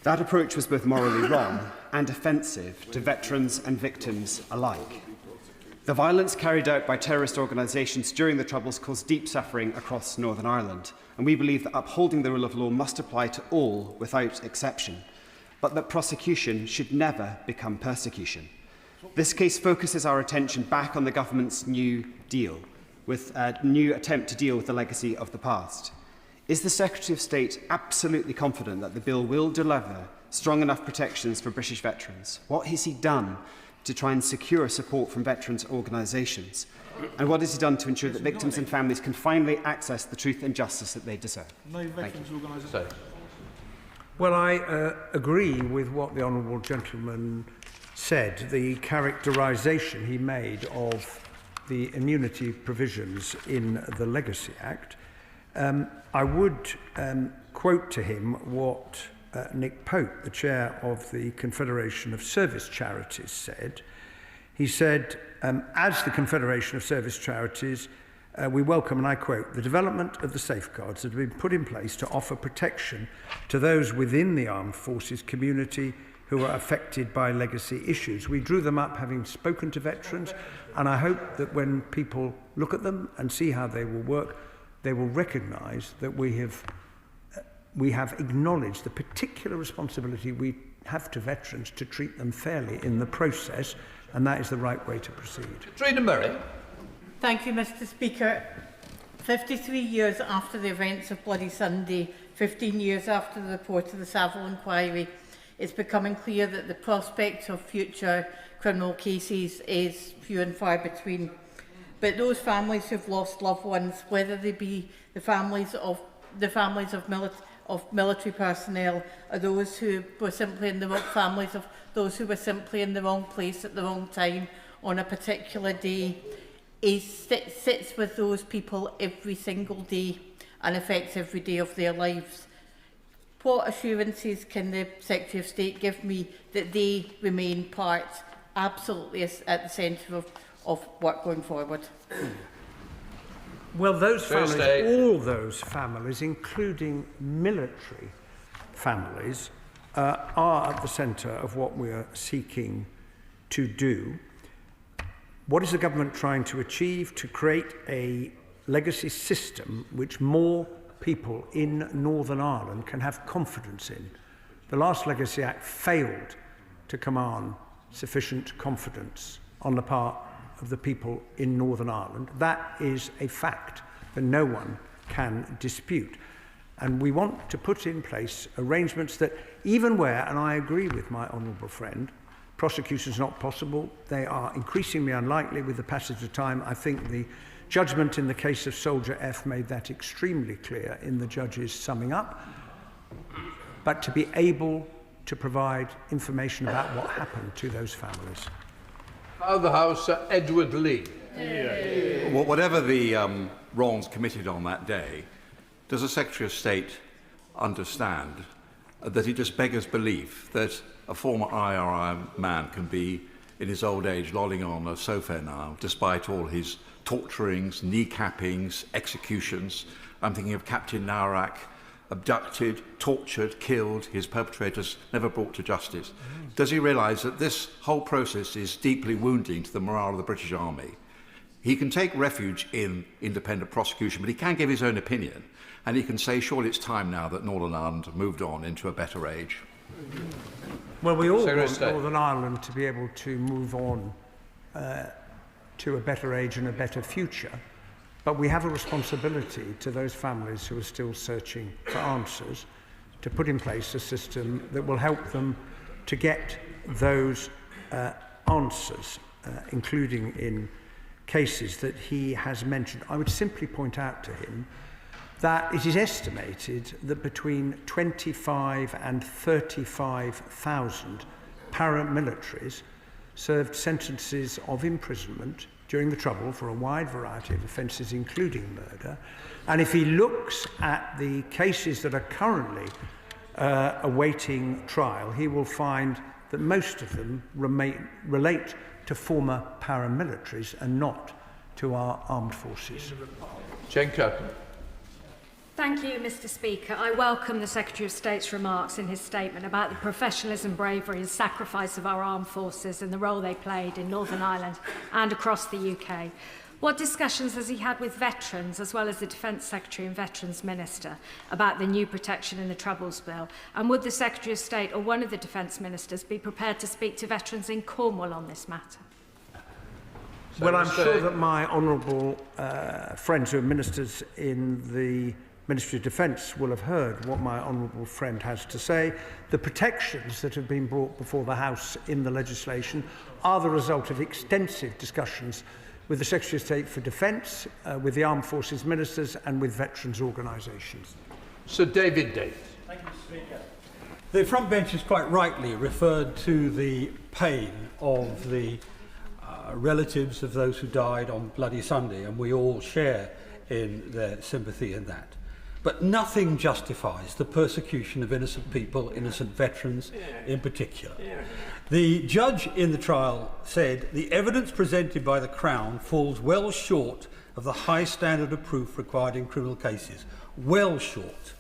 That approach was both morally wrong and offensive to veterans and victims alike. The violence carried out by terrorist organisations during the Troubles caused deep suffering across Northern Ireland, and we believe that upholding the rule of law must apply to all without exception, but that prosecution should never become persecution. This case focuses our attention back on the government's new deal, with a new attempt to deal with the legacy of the past. Is the Secretary of State absolutely confident that the bill will deliver strong enough protections for British veterans? What has he done to try and secure support from veterans organisations? And what has he done to ensure that victims and families can finally access the truth and justice that they deserve? Well, I agree with what the Honourable Gentleman said. The characterisation he made of the immunity provisions in the Legacy Act. I would quote to him what Nick Pope, the chair of the Confederation of Service Charities, said. He said, as the Confederation of Service Charities, we welcome, and I quote, the development of the safeguards that have been put in place to offer protection to those within the armed forces community who are affected by legacy issues. We drew them up having spoken to veterans, and I hope that when people look at them and see how they will work, they will recognise that we have acknowledged the particular responsibility we have to veterans to treat them fairly in the process, and that is the right way to proceed. Trina Murray. Thank you, Mr. Speaker. 53 years after the events of Bloody Sunday, 15 years after the report of the Savile inquiry, it's becoming clear that the prospect of future criminal cases is few and far between. But those families who've lost loved ones, whether they be the families of military personnel, or those who were simply in the wrong families of those who were simply in the wrong place at the wrong time on a particular day, sits with those people every single day and affects every day of their lives. What assurances can the Secretary of State give me that they remain part absolutely at the centre of work going forward? Well, those families, all those families, including military families, are at the centre of what we are seeking to do. What is the government trying to achieve? To create a legacy system which more people in Northern Ireland can have confidence in. The last Legacy Act failed to command sufficient confidence on the part of the people in Northern Ireland. That is a fact that no one can dispute. And we want to put in place arrangements that even where, and I agree with my honourable friend, prosecution is not possible, they are increasingly unlikely with the passage of time. I think the judgment in the case of Soldier F made that extremely clear in the judge's summing up. But to be able to provide information about what happened to those families. Of the House, Edward Lee. Well, whatever the wrongs committed on that day, does the Secretary of State understand that it just beggars belief that a former IRI man can be, in his old age, lolling on a sofa now, despite all his torturings, kneecappings, executions? I'm thinking of Captain Naurak, abducted, tortured, killed, his perpetrators never brought to justice. Does he realise that this whole process is deeply wounding to the morale of the British Army? He can take refuge in independent prosecution, but he can give his own opinion, and he can say, surely it's time now that Northern Ireland moved on into a better age. Well, we all want Northern Ireland to be able to move on to a better age and a better future. But we have a responsibility to those families who are still searching for answers to put in place a system that will help them to get those answers, including in cases that he has mentioned. I would simply point out to him that it is estimated that between 25 and 35,000 paramilitaries served sentences of imprisonment during the Trouble for a wide variety of offences, including murder. And if he looks at the cases that are currently awaiting trial, he will find that most of them relate to former paramilitaries and not to our armed forces. Jane Kirkham. Thank you, Mr. Speaker. I welcome the Secretary of State's remarks in his statement about the professionalism, bravery and sacrifice of our armed forces and the role they played in Northern Ireland and across the UK. What discussions has he had with veterans, as well as the Defence Secretary and Veterans Minister, about the new Protection in the Troubles Bill? And would the Secretary of State or one of the Defence Ministers be prepared to speak to veterans in Cornwall on this matter? Well, I'm sure that my honourable friends who are ministers in the Ministry of Defence will have heard what my honourable friend has to say. The protections that have been brought before the House in the legislation are the result of extensive discussions with the Secretary of State for Defence, with the Armed Forces Ministers and with veterans' organisations. Sir David Davis. Thank you, Mr. Speaker. The front bench has quite rightly referred to the pain of the relatives of those who died on Bloody Sunday, and we all share in their sympathy in that. But nothing justifies the persecution of innocent people, innocent veterans in particular. The judge in the trial said the evidence presented by the Crown falls well short of the high standard of proof required in criminal cases. Well short.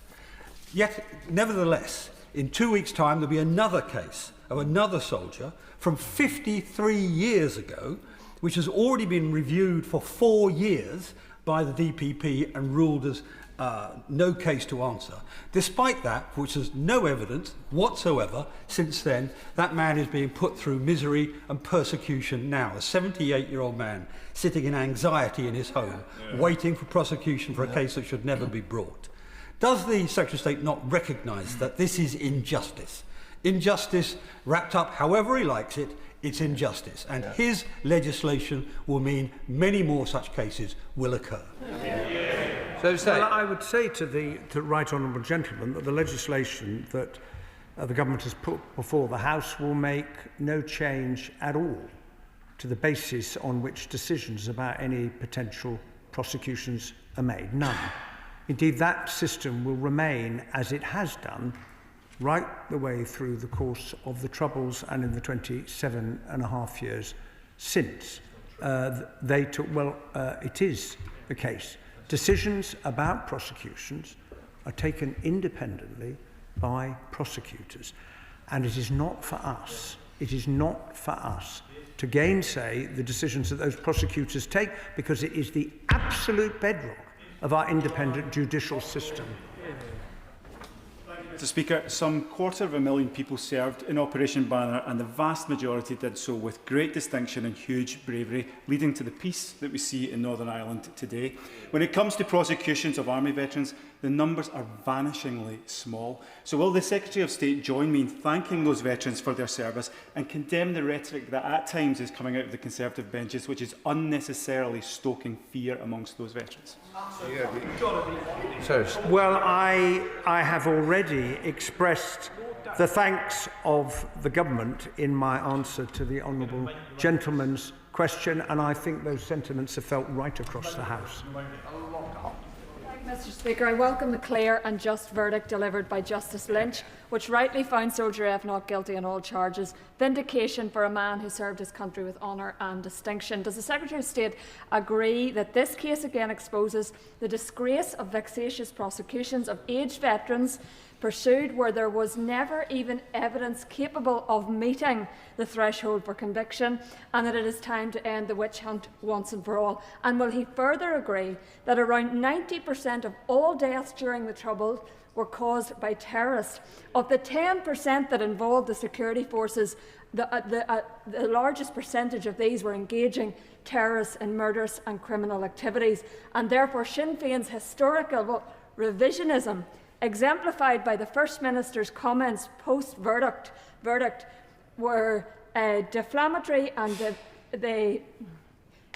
Yet, nevertheless, in 2 weeks' time there'll be another case of another soldier from 53 years ago, which has already been reviewed for 4 years by the DPP and ruled as no case to answer. Despite that, which has no evidence whatsoever since then, that man is being put through misery and persecution now. A 78-year-old man sitting in anxiety in his home, waiting for prosecution for a case that should never be brought. Does the Secretary of State not recognise that this is injustice? Injustice wrapped up however he likes it, it's injustice. And his legislation will mean many more such cases will occur. Well, I would say to the right honourable gentleman that the legislation that the government has put before the House will make no change at all to the basis on which decisions about any potential prosecutions are made. None. Indeed, that system will remain as it has done right the way through the course of the Troubles and in the 27.5 years since they took. It is the case. Decisions about prosecutions are taken independently by prosecutors. And it is not for us to gainsay the decisions that those prosecutors take, because it is the absolute bedrock of our independent judicial system. Mr. Speaker, some 250,000 people served in Operation Banner, and the vast majority did so with great distinction and huge bravery, leading to the peace that we see in Northern Ireland today. When it comes to prosecutions of Army veterans, the numbers are vanishingly small. So will the Secretary of State join me in thanking those veterans for their service and condemn the rhetoric that at times is coming out of the Conservative benches, which is unnecessarily stoking fear amongst those veterans? Well, I have already expressed the thanks of the government in my answer to the honourable gentleman's question, and I think those sentiments are felt right across the House. Mr. Speaker, I welcome the clear and just verdict delivered by Justice Lynch, which rightly found Soldier F not guilty on all charges. Vindication for a man who served his country with honour and distinction. Does the Secretary of State agree that this case again exposes the disgrace of vexatious prosecutions of aged veterans pursued where there was never even evidence capable of meeting the threshold for conviction, and that it is time to end the witch hunt once and for all? And will he further agree that around 90% of all deaths during the Troubles were caused by terrorists? Of the 10% that involved the security forces, the largest percentage of these were engaging terrorist and murderous and criminal activities, and therefore Sinn Féin's historical revisionism, exemplified by the First Minister's comments post-verdict, were deflammatory, and they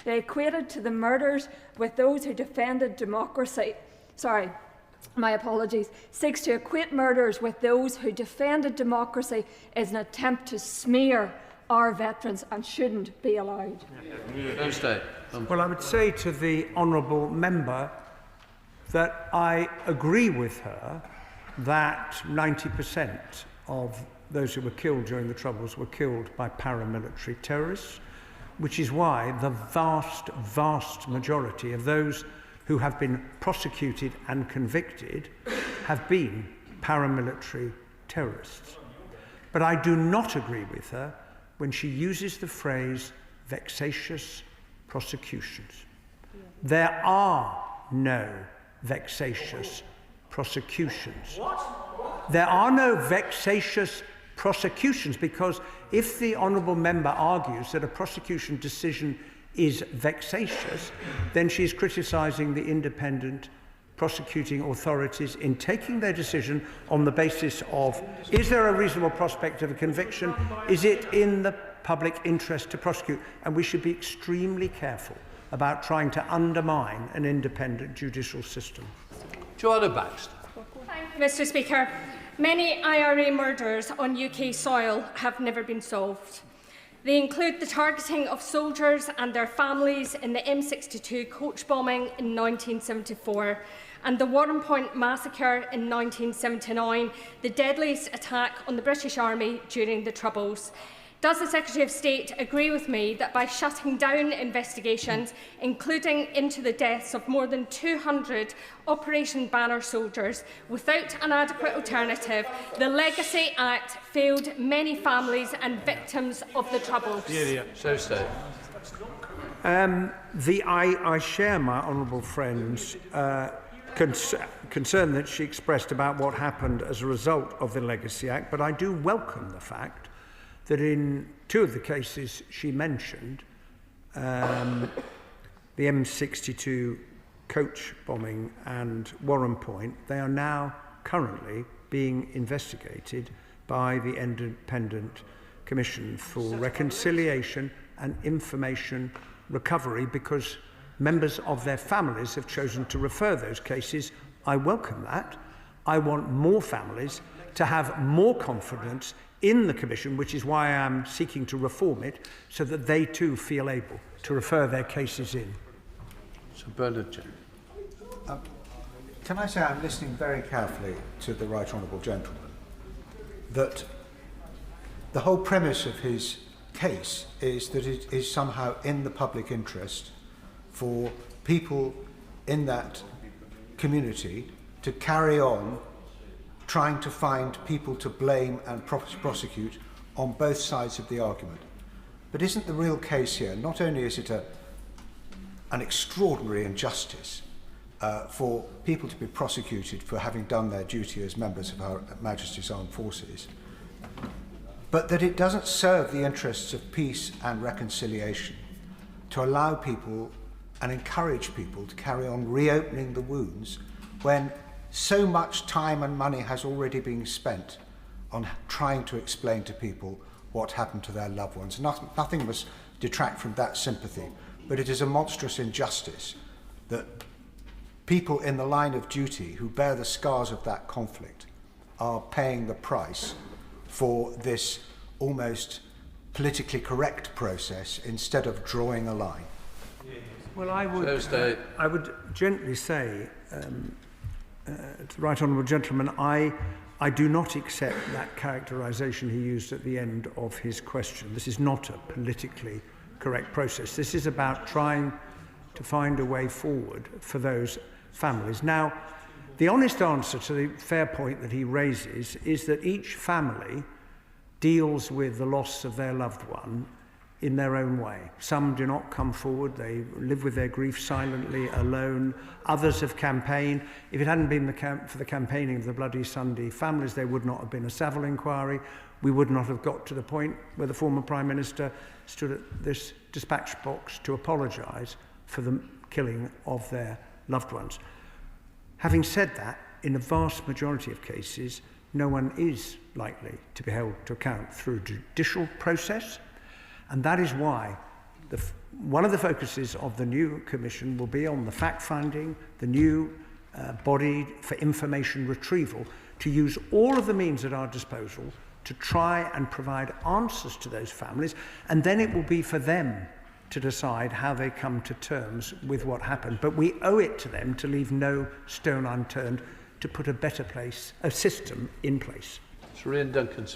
equated to the murders with those who defended democracy. Sorry, my apologies. Seeks to equate murders with those who defended democracy is an attempt to smear our veterans and shouldn't be allowed. Well, I would say to the honourable member that I agree with her that 90% of those who were killed during the Troubles were killed by paramilitary terrorists, which is why the vast majority of those who have been prosecuted and convicted have been paramilitary terrorists. But I do not agree with her when she uses the phrase vexatious prosecutions. There are no vexatious prosecutions. There are no vexatious prosecutions, because if the honourable member argues that a prosecution decision is vexatious, then she's criticising the independent prosecuting authorities in taking their decision on the basis of, is there a reasonable prospect of a conviction? Is it in the public interest to prosecute? And we should be extremely careful about trying to undermine an independent judicial system. Joanna Baxter. Thank you, Mr. Speaker. Many IRA murders on UK soil have never been solved. They include the targeting of soldiers and their families in the M62 coach bombing in 1974 and the Warren Point massacre in 1979, the deadliest attack on the British Army during the Troubles. Does the Secretary of State agree with me that by shutting down investigations, including into the deaths of more than 200 Operation Banner soldiers, without an adequate alternative, the Legacy Act failed many families and victims of the Troubles? I share my honourable friend's concern that she expressed about what happened as a result of the Legacy Act, but I do welcome the fact that in two of the cases she mentioned, the M62 coach bombing and Warren Point, they are now currently being investigated by the Independent Commission for Reconciliation and Information Recovery, because members of their families have chosen to refer those cases. I welcome that. I want more families to have more confidence in the Commission, which is why I am seeking to reform it, so that they too feel able to refer their cases in. Sir Bernard. Can I say I'm listening very carefully to the Right Honourable Gentleman, that the whole premise of his case is that it is somehow in the public interest for people in that community to carry on trying to find people to blame and prosecute on both sides of the argument. But isn't the real case here, not only is it an extraordinary injustice for people to be prosecuted for having done their duty as members of Her Majesty's Armed Forces, but that it doesn't serve the interests of peace and reconciliation to allow people and encourage people to carry on reopening the wounds when so much time and money has already been spent on trying to explain to people what happened to their loved ones. Nothing must detract from that sympathy, but it is a monstrous injustice that people in the line of duty who bear the scars of that conflict are paying the price for this almost politically correct process instead of drawing a line. Well, I would gently say, to the Right Honourable Gentleman, I do not accept that characterisation he used at the end of his question. This is not a politically correct process. This is about trying to find a way forward for those families. Now, the honest answer to the fair point that he raises is that each family deals with the loss of their loved one in their own way. Some do not come forward. They live with their grief silently, alone. Others have campaigned. If it hadn't been for the campaigning of the Bloody Sunday families, there would not have been a Savile inquiry. We would not have got to the point where the former Prime Minister stood at this dispatch box to apologise for the killing of their loved ones. Having said that, in a vast majority of cases, no one is likely to be held to account through a judicial process. And that is why one of the focuses of the new Commission will be on the fact-finding, the new body for information retrieval, to use all of the means at our disposal to try and provide answers to those families, and then it will be for them to decide how they come to terms with what happened. But we owe it to them to leave no stone unturned to put a system in place. Sir Ian Duncan.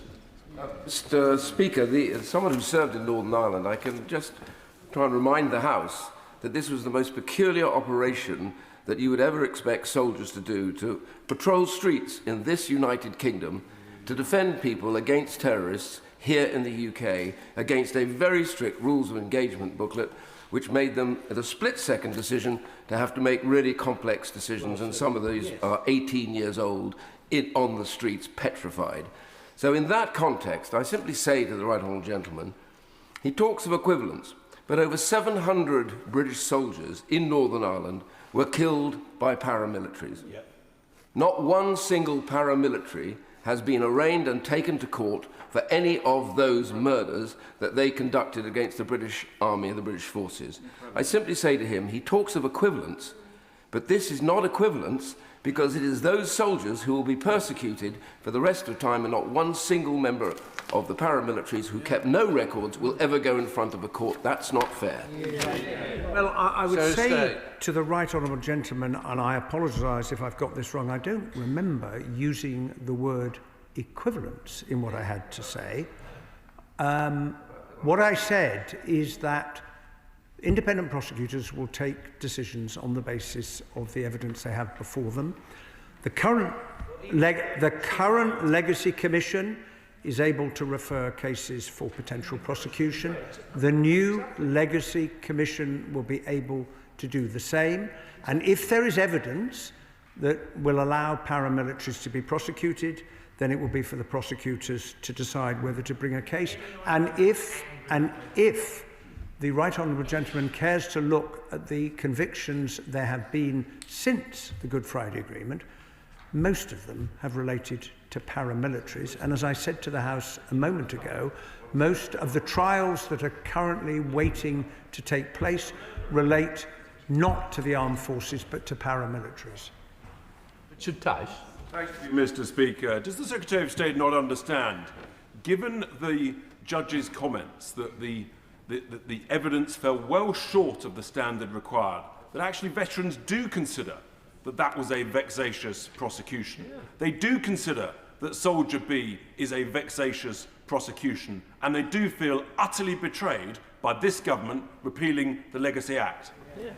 Mr. Speaker, as someone who served in Northern Ireland, I can just try and remind the House that this was the most peculiar operation that you would ever expect soldiers to do, to patrol streets in this United Kingdom, to defend people against terrorists here in the UK, against a very strict rules of engagement booklet, which made them, at a split-second decision, to have to make really complex decisions, and some of these are 18 years old, on the streets, petrified. So in that context, I simply say to the right honourable gentleman, he talks of equivalence, but over 700 British soldiers in Northern Ireland were killed by paramilitaries. Yep. Not one single paramilitary has been arraigned and taken to court for any of those murders that they conducted against the British Army and the British forces. I simply say to him, he talks of equivalence, but this is not equivalence, because it is those soldiers who will be persecuted for the rest of time, and not one single member of the paramilitaries who kept no records will ever go in front of a court. That's not fair. Well, I would say to the right honourable gentleman, and I apologise if I've got this wrong, I don't remember using the word equivalence in what I had to say. What I said is that independent prosecutors will take decisions on the basis of the evidence they have before them. The current Legacy Commission is able to refer cases for potential prosecution. The new Legacy Commission will be able to do the same. And if there is evidence that will allow paramilitaries to be prosecuted, then it will be for the prosecutors to decide whether to bring a case. And if the right honourable gentleman cares to look at the convictions there have been since the Good Friday Agreement, most of them have related to paramilitaries. And as I said to the House a moment ago, most of the trials that are currently waiting to take place relate not to the armed forces but to paramilitaries. Richard Tice. Thank you, Mr. Speaker. Does the Secretary of State not understand, given the judge's comments that the evidence fell well short of the standard required, that actually veterans do consider that that was a vexatious prosecution? Yeah. They do consider that Soldier B is a vexatious prosecution, and they do feel utterly betrayed by this government repealing the Legacy Act. Yeah.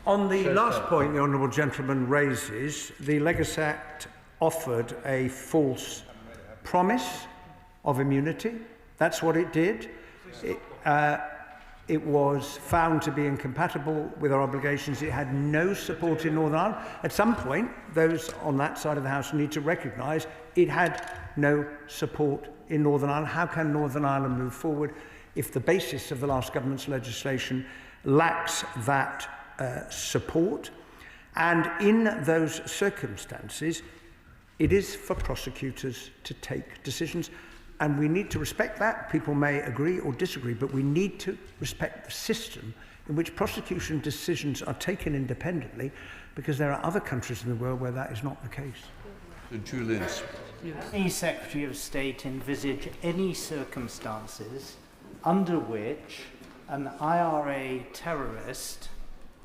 On the last point the honourable gentleman raises, the Legacy Act offered a false promise of immunity. That's what it did. It was found to be incompatible with our obligations. It had no support in Northern Ireland. At some point, those on that side of the House need to recognise it had no support in Northern Ireland. How can Northern Ireland move forward if the basis of the last government's legislation lacks that support? And in those circumstances, it is for prosecutors to take decisions. And we need to respect that. People may agree or disagree, but we need to respect the system in which prosecution decisions are taken independently, because there are other countries in the world where that is not the case. Julian. Any Secretary of State envisage any circumstances under which an IRA terrorist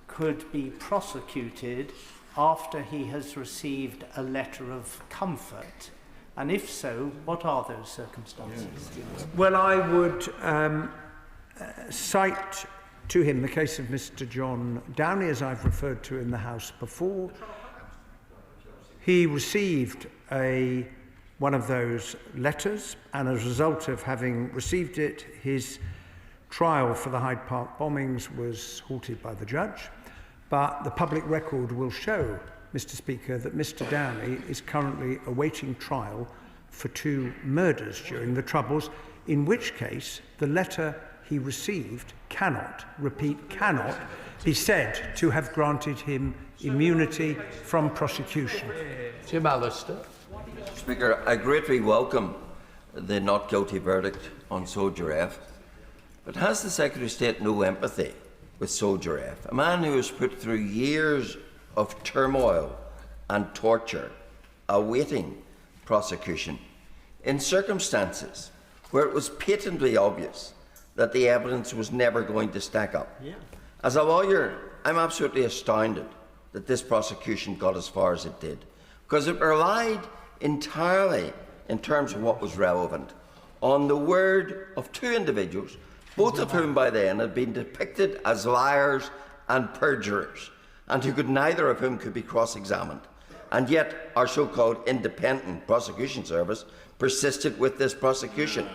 could be prosecuted after he has received a letter of comfort? And if so, what are those circumstances? Well, I would cite to him the case of Mr. John Downey, as I've referred to in the House before. He received one of those letters, and as a result of having received it, his trial for the Hyde Park bombings was halted by the judge, but the public record will show, Mr. Speaker, that Mr. Downey is currently awaiting trial for 2 murders during the Troubles, in which case the letter he received cannot be said to have granted him immunity from prosecution. Jim Allister. Speaker, I greatly welcome the not guilty verdict on Soldier F, but has the Secretary of State no empathy with Soldier F, a man who was put through years of turmoil and torture, awaiting prosecution, in circumstances where it was patently obvious that the evidence was never going to stack up? As a lawyer, I'm absolutely astounded that this prosecution got as far as it did, because it relied entirely, in terms of what was relevant, on the word of 2 individuals, both of whom by then had been depicted as liars and perjurers, and neither of whom could be cross-examined. And yet our so-called independent prosecution service persisted with this prosecution.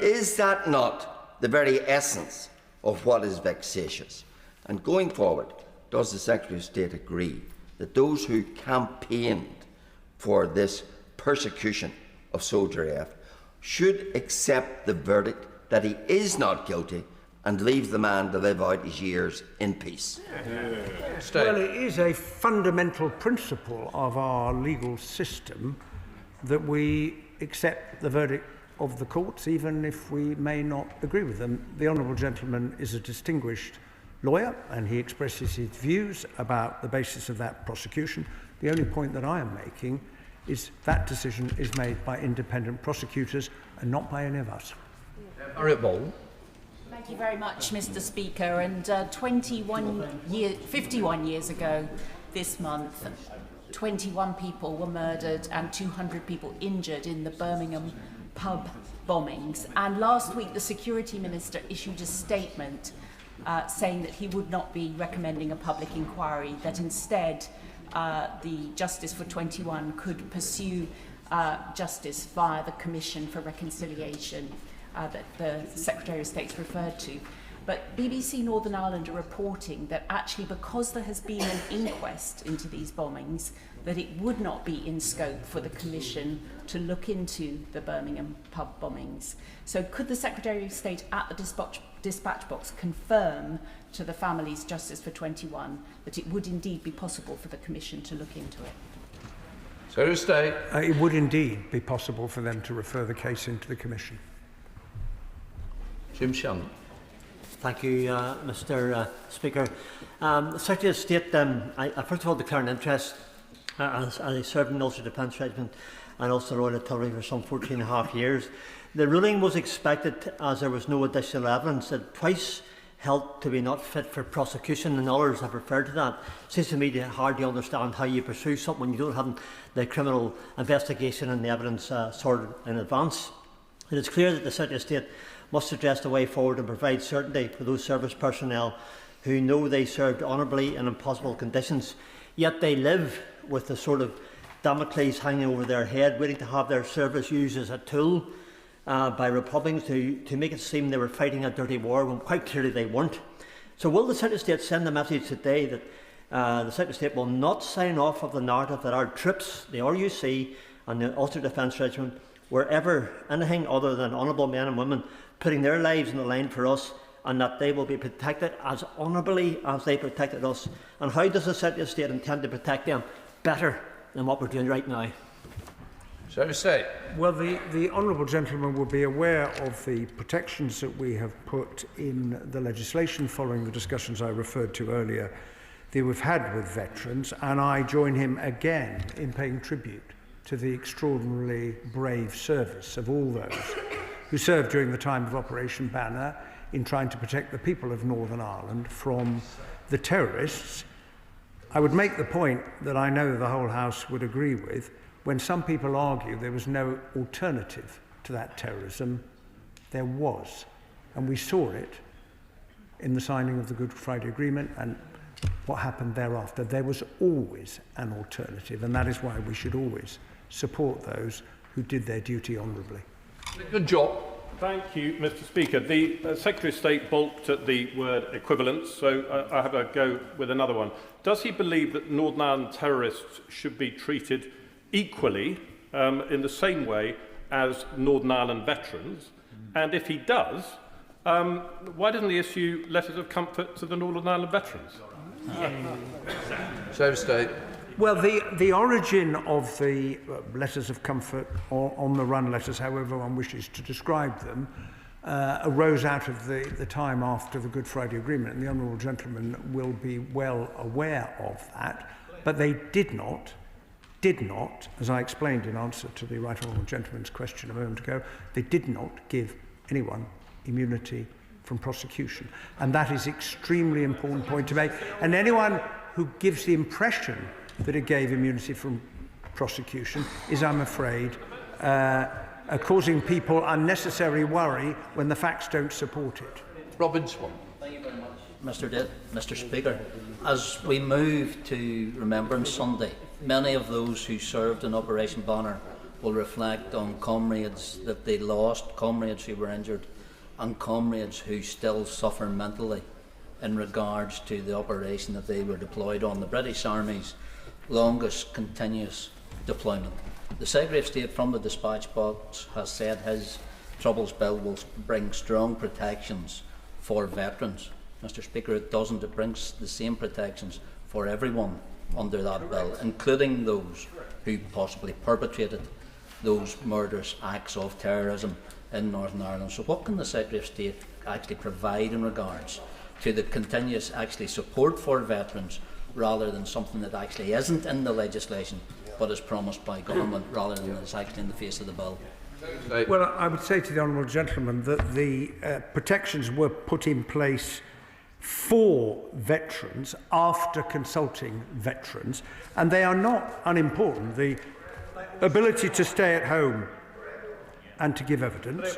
Is that not the very essence of what is vexatious? And going forward, does the Secretary of State agree that those who campaigned for this persecution of Soldier F should accept the verdict that he is not guilty and leave the man to live out his years in peace? Well, it is a fundamental principle of our legal system that we accept the verdict of the courts, even if we may not agree with them. The honourable gentleman is a distinguished lawyer, and he expresses his views about the basis of that prosecution. The only point that I am making is that decision is made by independent prosecutors and not by any of us. Thank you very much, Mr. Speaker. And 51 years ago this month, 21 people were murdered and 200 people injured in the Birmingham pub bombings. And last week, the Security Minister issued a statement saying that he would not be recommending a public inquiry, that instead the Justice for 21 could pursue justice via the Commission for Reconciliation that the Secretary of State's referred to. But BBC Northern Ireland are reporting that actually, because there has been an inquest into these bombings, that it would not be in scope for the Commission to look into the Birmingham pub bombings. So could the Secretary of State at the dispatch box confirm to the families Justice for 21 that it would indeed be possible for the Commission to look into it? Secretary of State. It would indeed be possible for them to refer the case into the Commission. Jim Shannon. Thank you, Mr. Speaker. The Secretary of State, I first of all declare an interest as I served in the Ulster Defence Regiment and also Royal Artillery for some 14.5 years. The ruling was expected as there was no additional evidence that Price held to be not fit for prosecution, and others have referred to that. It seems to me hard to understand how you pursue something when you don't have the criminal investigation and the evidence sorted in advance. It is clear that the Secretary of State must address the way forward and provide certainty for those service personnel who know they served honourably in impossible conditions, yet they live with the sort of Damocles hanging over their head, waiting to have their service used as a tool by Republicans to make it seem they were fighting a dirty war when quite clearly they weren't. So will the Secretary of State send a message today that the Secretary of State will not sign off of the narrative that our troops, the RUC and the Ulster Defence Regiment, were ever anything other than honourable men and women putting their lives on the line for us, and that they will be protected as honourably as they protected us? And how does the Secretary of State intend to protect them better than what we're doing right now? Secretary of State. Well, the honourable gentleman will be aware of the protections that we have put in the legislation following the discussions I referred to earlier that we've had with veterans, and I join him again in paying tribute to the extraordinarily brave service of all those who served during the time of Operation Banner in trying to protect the people of Northern Ireland from the terrorists. I would make the point that I know the whole House would agree with. When some people argue there was no alternative to that terrorism, there was. And we saw it in the signing of the Good Friday Agreement and what happened thereafter. There was always an alternative, and that is why we should always support those who did their duty honourably. Good job. Thank you, Mr. Speaker. The Secretary of State balked at the word equivalence, so I have a go with another one. Does he believe that Northern Ireland terrorists should be treated equally in the same way as Northern Ireland veterans? And if he does, why doesn't he issue letters of comfort to the Northern Ireland veterans? Secretary of State. Well, the origin of the letters of comfort, or on-the-run letters, however one wishes to describe them, arose out of the time after the Good Friday Agreement, and the honourable gentleman will be well aware of that. But they did not, as I explained in answer to the right honourable gentleman's question a moment ago, they did not give anyone immunity from prosecution. And that is an extremely important point to make. And anyone who gives the impression that it gave immunity from prosecution is, I'm afraid, causing people unnecessary worry when the facts don't support it. Robin Swan. Thank you very much, Mr. Speaker. As we move to Remembrance Sunday, many of those who served in Operation Banner will reflect on comrades that they lost, comrades who were injured, and comrades who still suffer mentally in regards to the operation that they were deployed on, the British Army's longest continuous deployment. The Secretary of State from the dispatch box has said his Troubles Bill will bring strong protections for veterans. Mr. Speaker, it doesn't. It brings the same protections for everyone under that bill, including those who possibly perpetrated those murderous acts of terrorism in Northern Ireland. So what can the Secretary of State actually provide in regards to the continuous support for veterans, rather than something that actually isn't in the legislation but is promised by government, rather than is actually in the face of the bill? Well, I would say to the honourable gentleman that the protections were put in place for veterans after consulting veterans, and they are not unimportant. The ability to stay at home and to give evidence,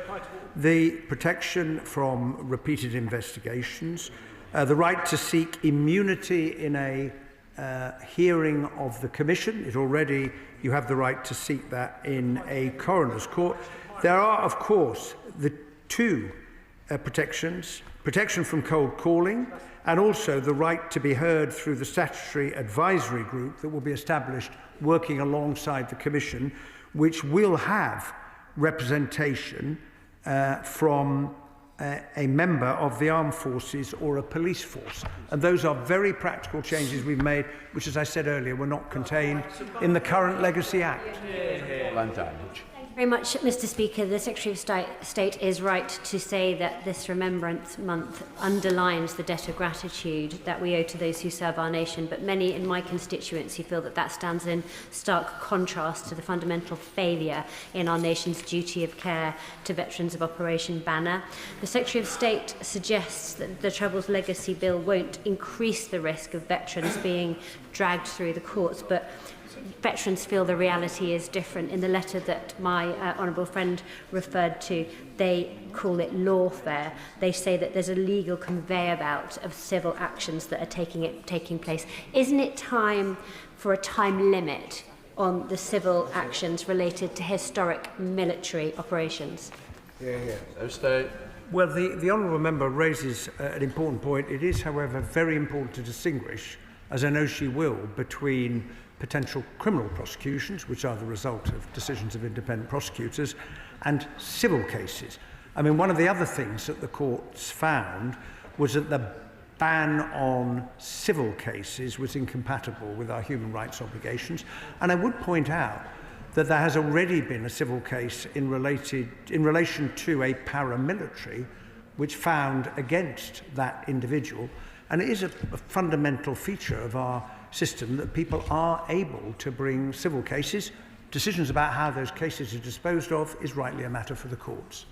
the protection from repeated investigations, the right to seek immunity in a hearing of the Commission. You have the right to seek that in a coroner's court. There are, of course, the two protections: protection from cold calling, and also the right to be heard through the statutory advisory group that will be established working alongside the Commission, which will have representation from a member of the armed forces or a police force. And those are very practical changes we've made, which, as I said earlier, were not contained in the current Legacy Act. Very much, Mr. Speaker. The Secretary of State is right to say that this Remembrance Month underlines the debt of gratitude that we owe to those who serve our nation, but many in my constituency feel that that stands in stark contrast to the fundamental failure in our nation's duty of care to veterans of Operation Banner. The Secretary of State suggests that the Troubles Legacy Bill won't increase the risk of veterans being dragged through the courts, but veterans feel the reality is different. In the letter that my honourable friend referred to, they call it lawfare. They say that there's a legal conveyor belt of civil actions that are taking place. Isn't it time for a time limit on the civil actions related to historic military operations? Well, the honourable member raises an important point. It is, however, very important to distinguish, as I know she will, between potential criminal prosecutions, which are the result of decisions of independent prosecutors, and civil cases. I mean, one of the other things that the courts found was that the ban on civil cases was incompatible with our human rights obligations. And I would point out that there has already been a civil case in relation to a paramilitary which found against that individual. And it is a fundamental feature of our system that people are able to bring civil cases. Decisions about how those cases are disposed of is rightly a matter for the courts.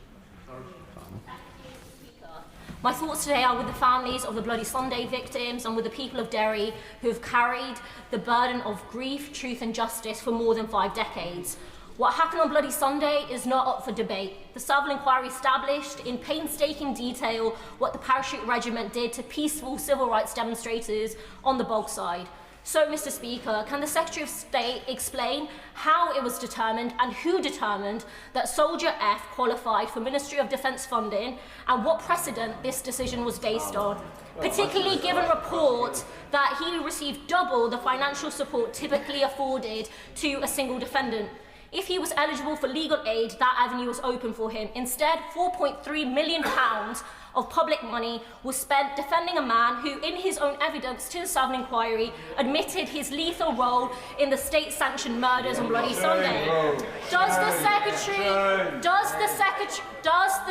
My thoughts today are with the families of the Bloody Sunday victims and with the people of Derry who have carried the burden of grief, truth and justice for more than 5 decades. What happened on Bloody Sunday is not up for debate. The Savile inquiry established in painstaking detail what the Parachute Regiment did to peaceful civil rights demonstrators on the Bogside. So, Mr. Speaker, can the Secretary of State explain how it was determined and who determined that Soldier F qualified for Ministry of Defence funding and what precedent this decision was based on, particularly given reports that he received double the financial support typically afforded to a single defendant? If he was eligible for legal aid, that avenue was open for him. Instead, £4.3 million of public money was spent defending a man who, in his own evidence to the Southern Inquiry, admitted his lethal role in the state-sanctioned murders on Bloody Sunday. Does the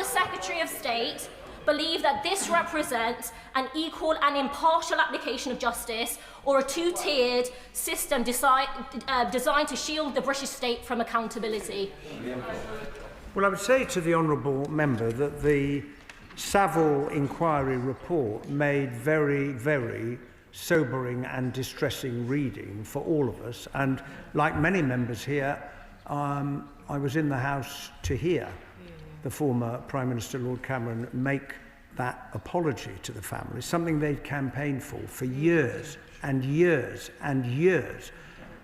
Secretary of State believe that this represents an equal and impartial application of justice, or a two-tiered system designed to shield the British state from accountability? Well, I would say to the honourable member that the Savile inquiry report made very, very sobering and distressing reading for all of us. And like many members here, I was in the House to hear the former Prime Minister Lord Cameron make that apology to the family, something they'd campaigned for years and years and years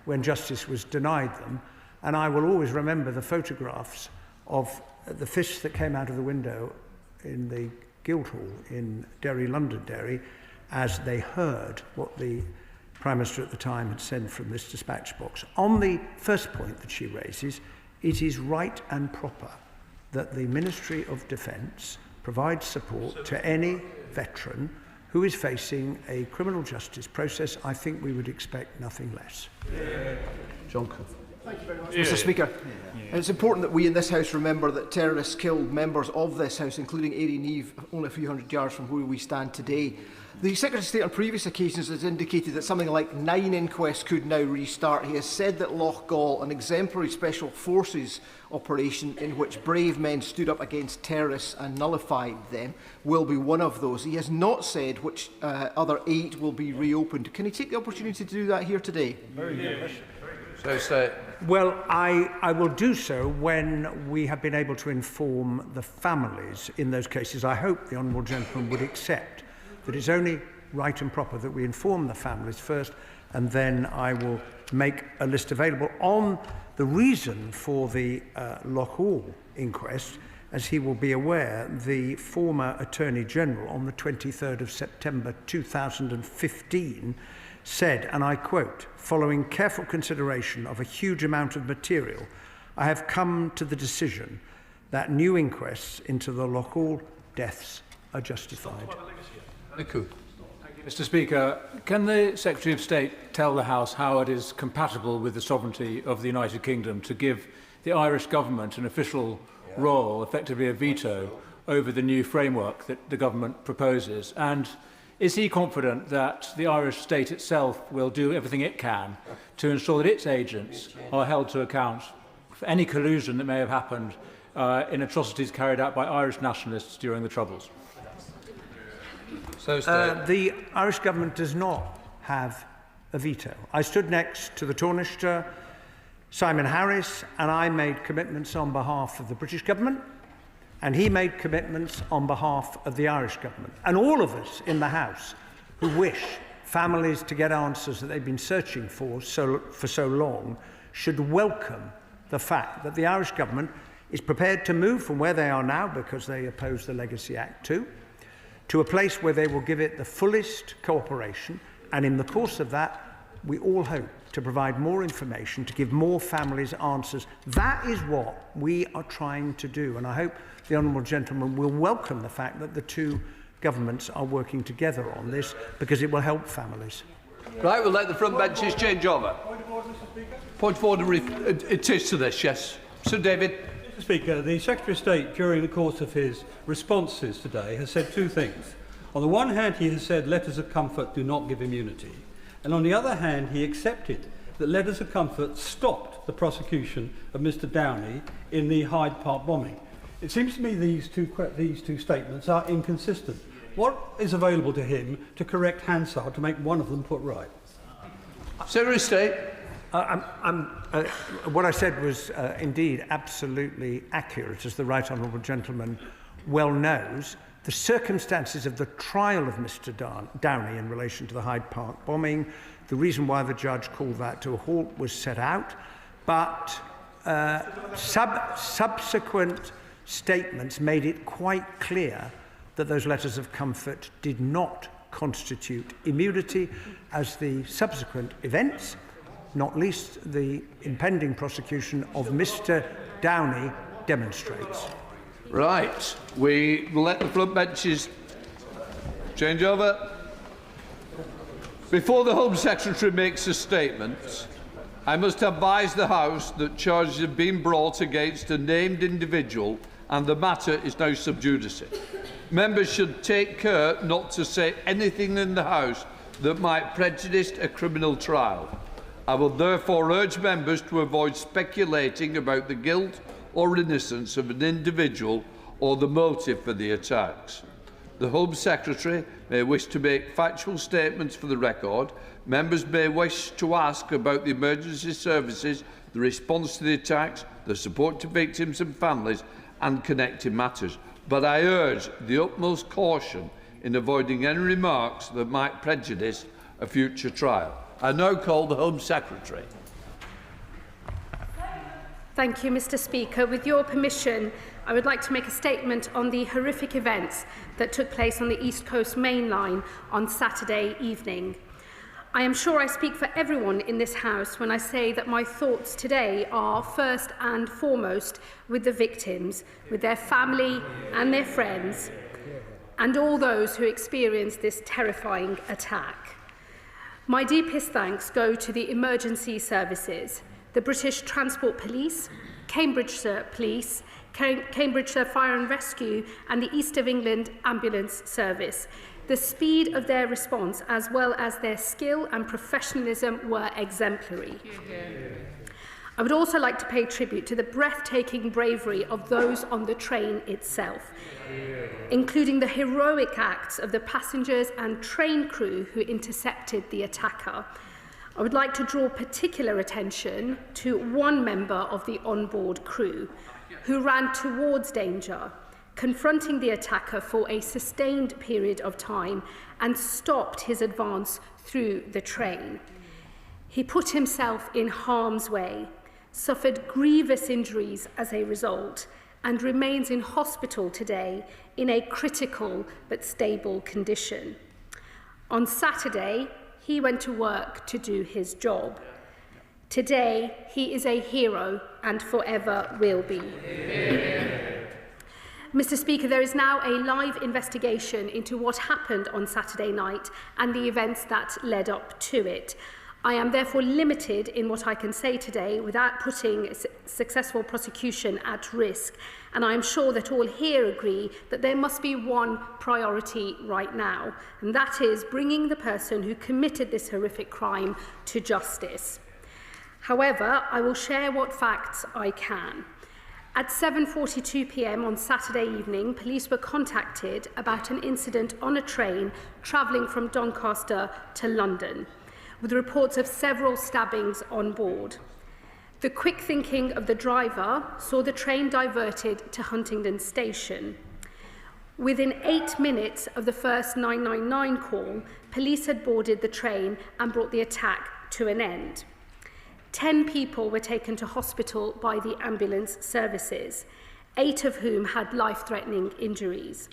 when justice was denied them. And I will always remember the photographs of the fish that came out of the window in the Guildhall in Derry, Londonderry, as they heard what the Prime Minister at the time had said from this dispatch box. On the first point that she raises, it is right and proper that the Ministry of Defence provides support to any veteran who is facing a criminal justice process. I think we would expect nothing less. John Cook. Thank you very much, Mr. Speaker. And it's important that we in this House remember that terrorists killed members of this House, including Airy Neve, only a few hundred yards from where we stand today. The Secretary of State on previous occasions has indicated that something like 9 inquests could now restart. He has said that Loughgall, an exemplary special forces operation in which brave men stood up against terrorists and nullified them, will be one of those. He has not said which other 8 will be reopened. Can he take the opportunity to do that here today? Very good. So, well, I will do so when we have been able to inform the families in those cases. I hope the honourable gentleman would accept that it's only right and proper that we inform the families first, and then I will make a list available. On the reason for the Loughgall inquest, as he will be aware, the former Attorney General on the 23rd of September 2015 said, and I quote, "Following careful consideration of a huge amount of material, I have come to the decision that new inquests into the Loughgall deaths are justified." Mr. Speaker, can the Secretary of State tell the House how it is compatible with the sovereignty of the United Kingdom to give the Irish government an official role, effectively a veto, over the new framework that the government proposes? And is he confident that the Irish state itself will do everything it can to ensure that its agents are held to account for any collusion that may have happened in atrocities carried out by Irish nationalists during the Troubles? The Irish government does not have a veto. I stood next to the Taoiseach, Simon Harris, and I made commitments on behalf of the British government, and he made commitments on behalf of the Irish government. And all of us in the House who wish families to get answers that they've been searching for so long should welcome the fact that the Irish government is prepared to move from where they are now, because they oppose the Legacy Act to a place where they will give it the fullest cooperation, and in the course of that, we all hope to provide more information, to give more families answers. That is what we are trying to do, and I hope the honourable gentleman will welcome the fact that the two governments are working together on this, because it will help families. Right, we'll let the front benches change over. Point of order, it is to this, yes. Sir David. Mr. Speaker, the Secretary of State, during the course of his responses today, has said 2 things. On the one hand, he has said letters of comfort do not give immunity. And on the other hand, he accepted that letters of comfort stopped the prosecution of Mr. Downey in the Hyde Park bombing. It seems to me these two statements are inconsistent. What is available to him to correct Hansard to make one of them put right? Secretary of State. What I said was indeed absolutely accurate, as the right honourable gentleman well knows. The circumstances of the trial of Mr. Downey in relation to the Hyde Park bombing, The reason why the judge called that to a halt was set out, but subsequent statements made it quite clear that those letters of comfort did not constitute immunity, as the subsequent events, not least the impending prosecution of Mr. Downey, demonstrates. Right, we will let the front benches change over. Before the Home Secretary makes a statement, I must advise the House that charges have been brought against a named individual and the matter is now sub judice. Members should take care not to say anything in the House that might prejudice a criminal trial. I will therefore urge members to avoid speculating about the guilt or innocence of an individual or the motive for the attacks. The Home Secretary may wish to make factual statements for the record. Members may wish to ask about the emergency services, the response to the attacks, the support to victims and families and connected matters. But I urge the utmost caution in avoiding any remarks that might prejudice a future trial. I now call the Home Secretary. Thank you, Mr. Speaker. With your permission, I would like to make a statement on the horrific events that took place on the East Coast Main Line on Saturday evening. I am sure I speak for everyone in this House when I say that my thoughts today are first and foremost with the victims, with their family and their friends, and all those who experienced this terrifying attack. My deepest thanks go to the emergency services, the British Transport Police, Cambridgeshire Police, Cambridgeshire Fire and Rescue and the East of England Ambulance Service. The speed of their response, as well as their skill and professionalism, were exemplary. I would also like to pay tribute to the breathtaking bravery of those on the train itself, including the heroic acts of the passengers and train crew who intercepted the attacker. I would like to draw particular attention to one member of the onboard crew who ran towards danger, confronting the attacker for a sustained period of time and stopped his advance through the train. He put himself in harm's way, suffered grievous injuries as a result, and remains in hospital today in a critical but stable condition. On Saturday, he went to work to do his job. Today, he is a hero and forever will be. Mr. Speaker, there is now a live investigation into what happened on Saturday night and the events that led up to it. I am therefore limited in what I can say today without putting successful prosecution at risk, and I am sure that all here agree that there must be one priority right now, and that is bringing the person who committed this horrific crime to justice. However, I will share what facts I can. At 7:42 p.m. on Saturday evening, police were contacted about an incident on a train travelling from Doncaster to London, with reports of several stabbings on board. The quick thinking of the driver saw the train diverted to Huntingdon station. Within 8 minutes of the first 999 call, police had boarded the train and brought the attack to an end. 10 people were taken to hospital by the ambulance services, 8 of whom had life-threatening injuries.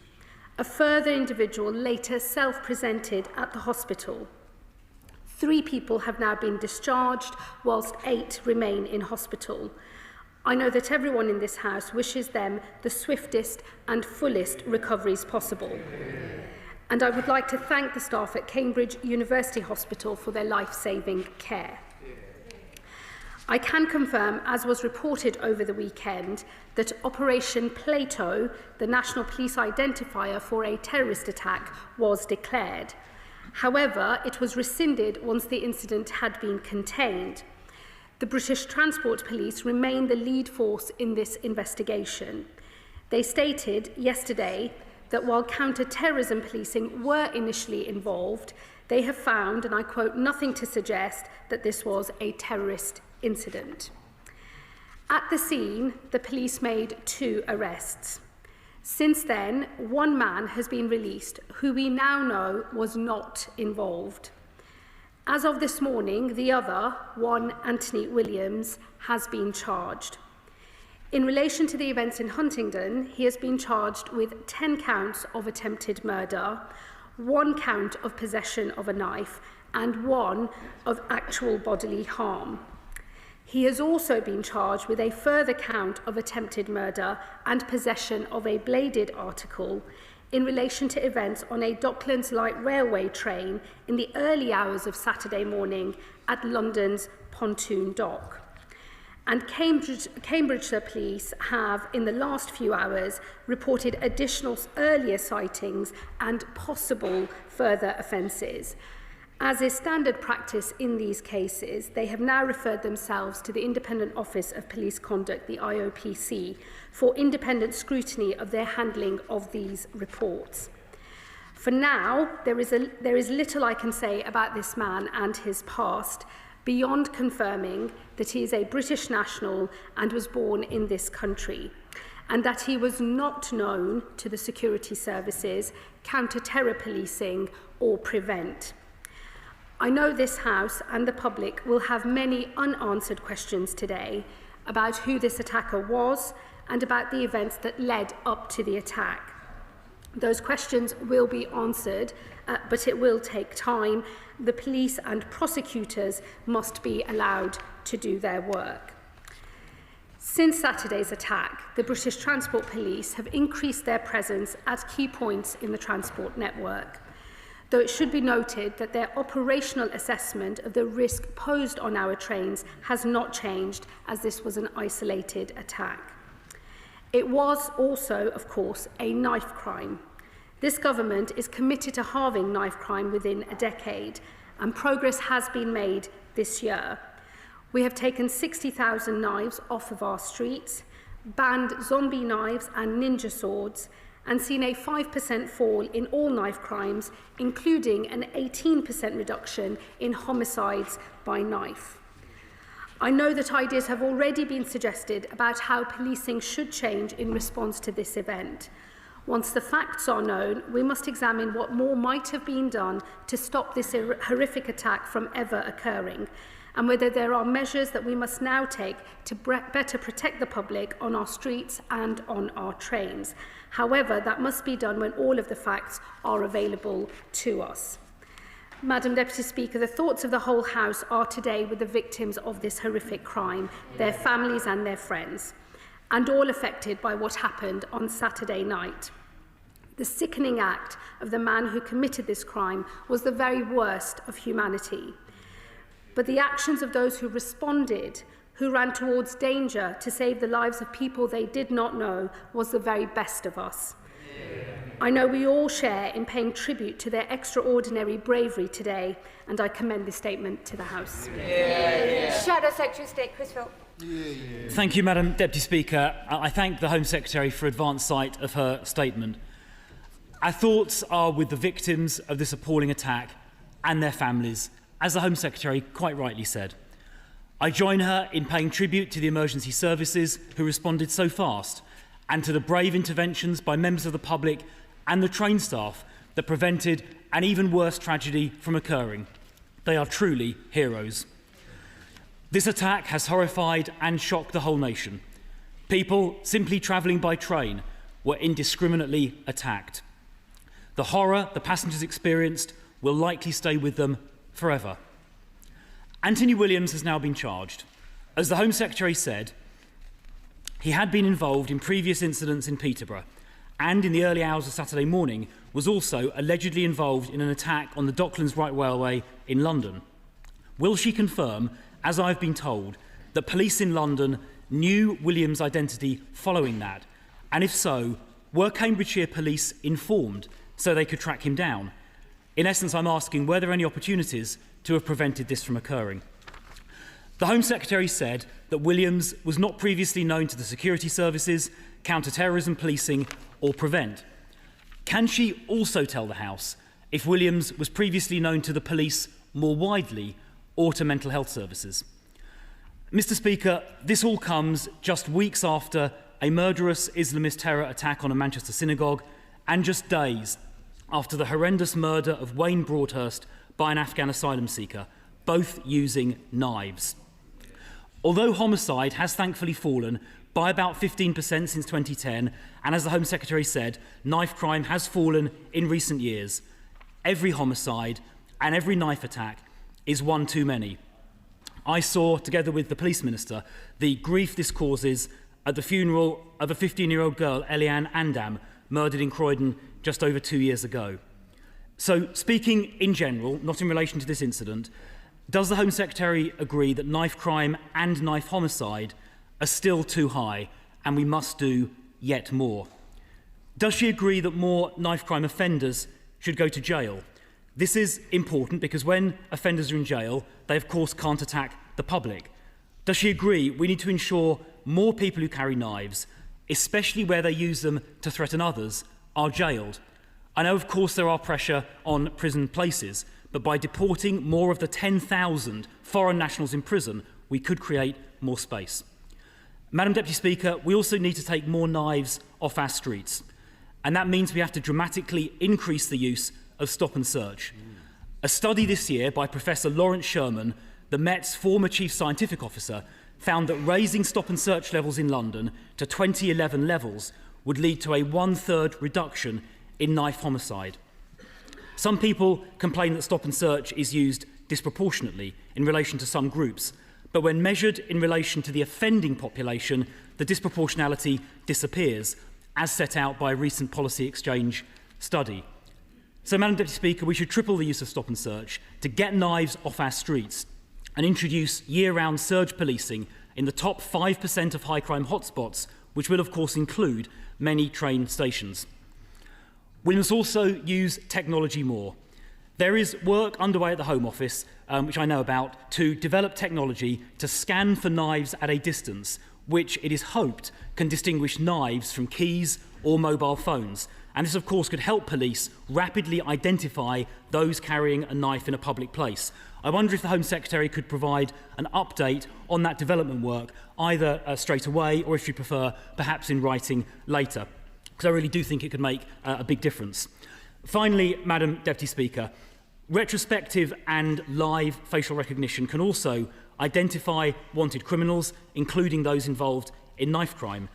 A further individual later self-presented at the hospital. 3 people have now been discharged, whilst 8 remain in hospital. I know that everyone in this House wishes them the swiftest and fullest recoveries possible. And I would like to thank the staff at Cambridge University Hospital for their life-saving care. I can confirm, as was reported over the weekend, that Operation Plato, the national police identifier for a terrorist attack, was declared. However, it was rescinded once the incident had been contained. The British Transport Police remain the lead force in this investigation. They stated yesterday that while counter-terrorism policing were initially involved, they have found, and I quote, nothing to suggest that this was a terrorist incident. At the scene, the police made 2 arrests. Since then, 1 man has been released who we now know was not involved. As of this morning, the other, one Anthony Williams, has been charged. In relation to the events in Huntingdon, he has been charged with 10 counts of attempted murder, 1 count of possession of a knife, and 1 of actual bodily harm. He has also been charged with a further count of attempted murder and possession of a bladed article in relation to events on a Docklands Light Railway train in the early hours of Saturday morning at London's Pontoon Dock. And Cambridgeshire Police have, in the last few hours, reported additional earlier sightings and possible further offences. As is standard practice in these cases, they have now referred themselves to the Independent Office of Police Conduct, the IOPC, for independent scrutiny of their handling of these reports. For now, there is little I can say about this man and his past, beyond confirming that he is a British national and was born in this country, and that he was not known to the security services, counter-terror policing, or prevent. I know this House and the public will have many unanswered questions today about who this attacker was and about the events that led up to the attack. Those questions will be answered, but it will take time. The police and prosecutors must be allowed to do their work. Since Saturday's attack, the British Transport Police have increased their presence at key points in the transport network, though it should be noted that their operational assessment of the risk posed on our trains has not changed, as this was an isolated attack. It was also, of course, a knife crime. This government is committed to halving knife crime within a decade, and progress has been made this year. We have taken 60,000 knives off of our streets, banned zombie knives and ninja swords, and seen a 5% fall in all knife crimes, including an 18% reduction in homicides by knife. I know that ideas have already been suggested about how policing should change in response to this event. Once the facts are known, we must examine what more might have been done to stop this horrific attack from ever occurring, and whether there are measures that we must now take to better protect the public on our streets and on our trains. However, that must be done when all of the facts are available to us. Madam Deputy Speaker, the thoughts of the whole House are today with the victims of this horrific crime, their families and their friends, and all affected by what happened on Saturday night. The sickening act of the man who committed this crime was the very worst of humanity. But the actions of those who responded, who ran towards danger to save the lives of people they did not know, was the very best of us. I know we all share in paying tribute to their extraordinary bravery today, and I commend this statement to the House. Shadow Secretary of State Chris Philp. Thank you, Madam Deputy Speaker. I thank the Home Secretary for advance sight of her statement. Our thoughts are with the victims of this appalling attack and their families, as the Home Secretary quite rightly said. I join her in paying tribute to the emergency services who responded so fast, and to the brave interventions by members of the public and the train staff that prevented an even worse tragedy from occurring. They are truly heroes. This attack has horrified and shocked the whole nation. People simply travelling by train were indiscriminately attacked. The horror the passengers experienced will likely stay with them forever. Anthony Williams has now been charged. As the Home Secretary said, he had been involved in previous incidents in Peterborough, and in the early hours of Saturday morning was also allegedly involved in an attack on the Docklands Light Railway in London. Will she confirm, as I've been told, that police in London knew Williams' identity following that? And if so, were Cambridgeshire police informed so they could track him down? In essence, I'm asking, were there any opportunities to have prevented this from occurring? The Home Secretary said that Williams was not previously known to the security services, counter-terrorism policing or Prevent. Can she also tell the House if Williams was previously known to the police more widely or to mental health services? Mr. Speaker, this all comes just weeks after a murderous Islamist terror attack on a Manchester synagogue and just days after the horrendous murder of Wayne Broadhurst by an Afghan asylum seeker, both using knives. Although homicide has thankfully fallen by about 15% since 2010, and as the Home Secretary said, knife crime has fallen in recent years, every homicide and every knife attack is one too many. I saw, together with the Police Minister, the grief this causes at the funeral of a 15-year-old girl, Eliane Andam, murdered in Croydon just over 2 years ago. So, speaking in general, not in relation to this incident, does the Home Secretary agree that knife crime and knife homicide are still too high and we must do yet more? Does she agree that more knife crime offenders should go to jail? This is important because when offenders are in jail, they of course can't attack the public. Does she agree we need to ensure more people who carry knives, especially where they use them to threaten others, are jailed? I know of course there are pressure on prison places, but by deporting more of the 10,000 foreign nationals in prison, we could create more space. Madam Deputy Speaker, we also need to take more knives off our streets, and that means we have to dramatically increase the use of stop and search. A study this year by Professor Lawrence Sherman, the Met's former Chief Scientific Officer, found that raising stop and search levels in London to 2011 levels would lead to a 1/3 reduction in knife homicide. Some people complain that stop and search is used disproportionately in relation to some groups, but when measured in relation to the offending population, the disproportionality disappears, as set out by a recent policy exchange study. So, Madam Deputy Speaker, we should triple the use of stop and search to get knives off our streets and introduce year-round surge policing in the top 5% of high crime hotspots, which will of course include many train stations. We must also use technology more. There is work underway at the Home Office, which I know about, to develop technology to scan for knives at a distance, which it is hoped can distinguish knives from keys or mobile phones. And this, of course, could help police rapidly identify those carrying a knife in a public place. I wonder if the Home Secretary could provide an update on that development work, either straight away or, if you prefer, perhaps in writing later, because I really do think it could make a big difference. Finally, Madam Deputy Speaker, retrospective and live facial recognition can also identify wanted criminals, including those involved in knife crime.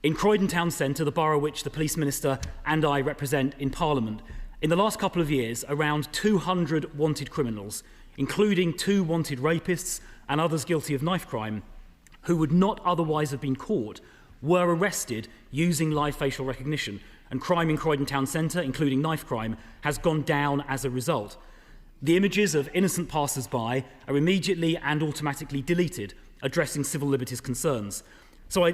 In Croydon Town Centre, the borough which the Police Minister and I represent in Parliament, in the last couple of years, around 200 wanted criminals, including 2 wanted rapists and others guilty of knife crime, who would not otherwise have been caught, were arrested using live facial recognition, and crime in Croydon Town Centre, including knife crime, has gone down as a result. The images of innocent passers-by are immediately and automatically deleted, addressing civil liberties concerns. So I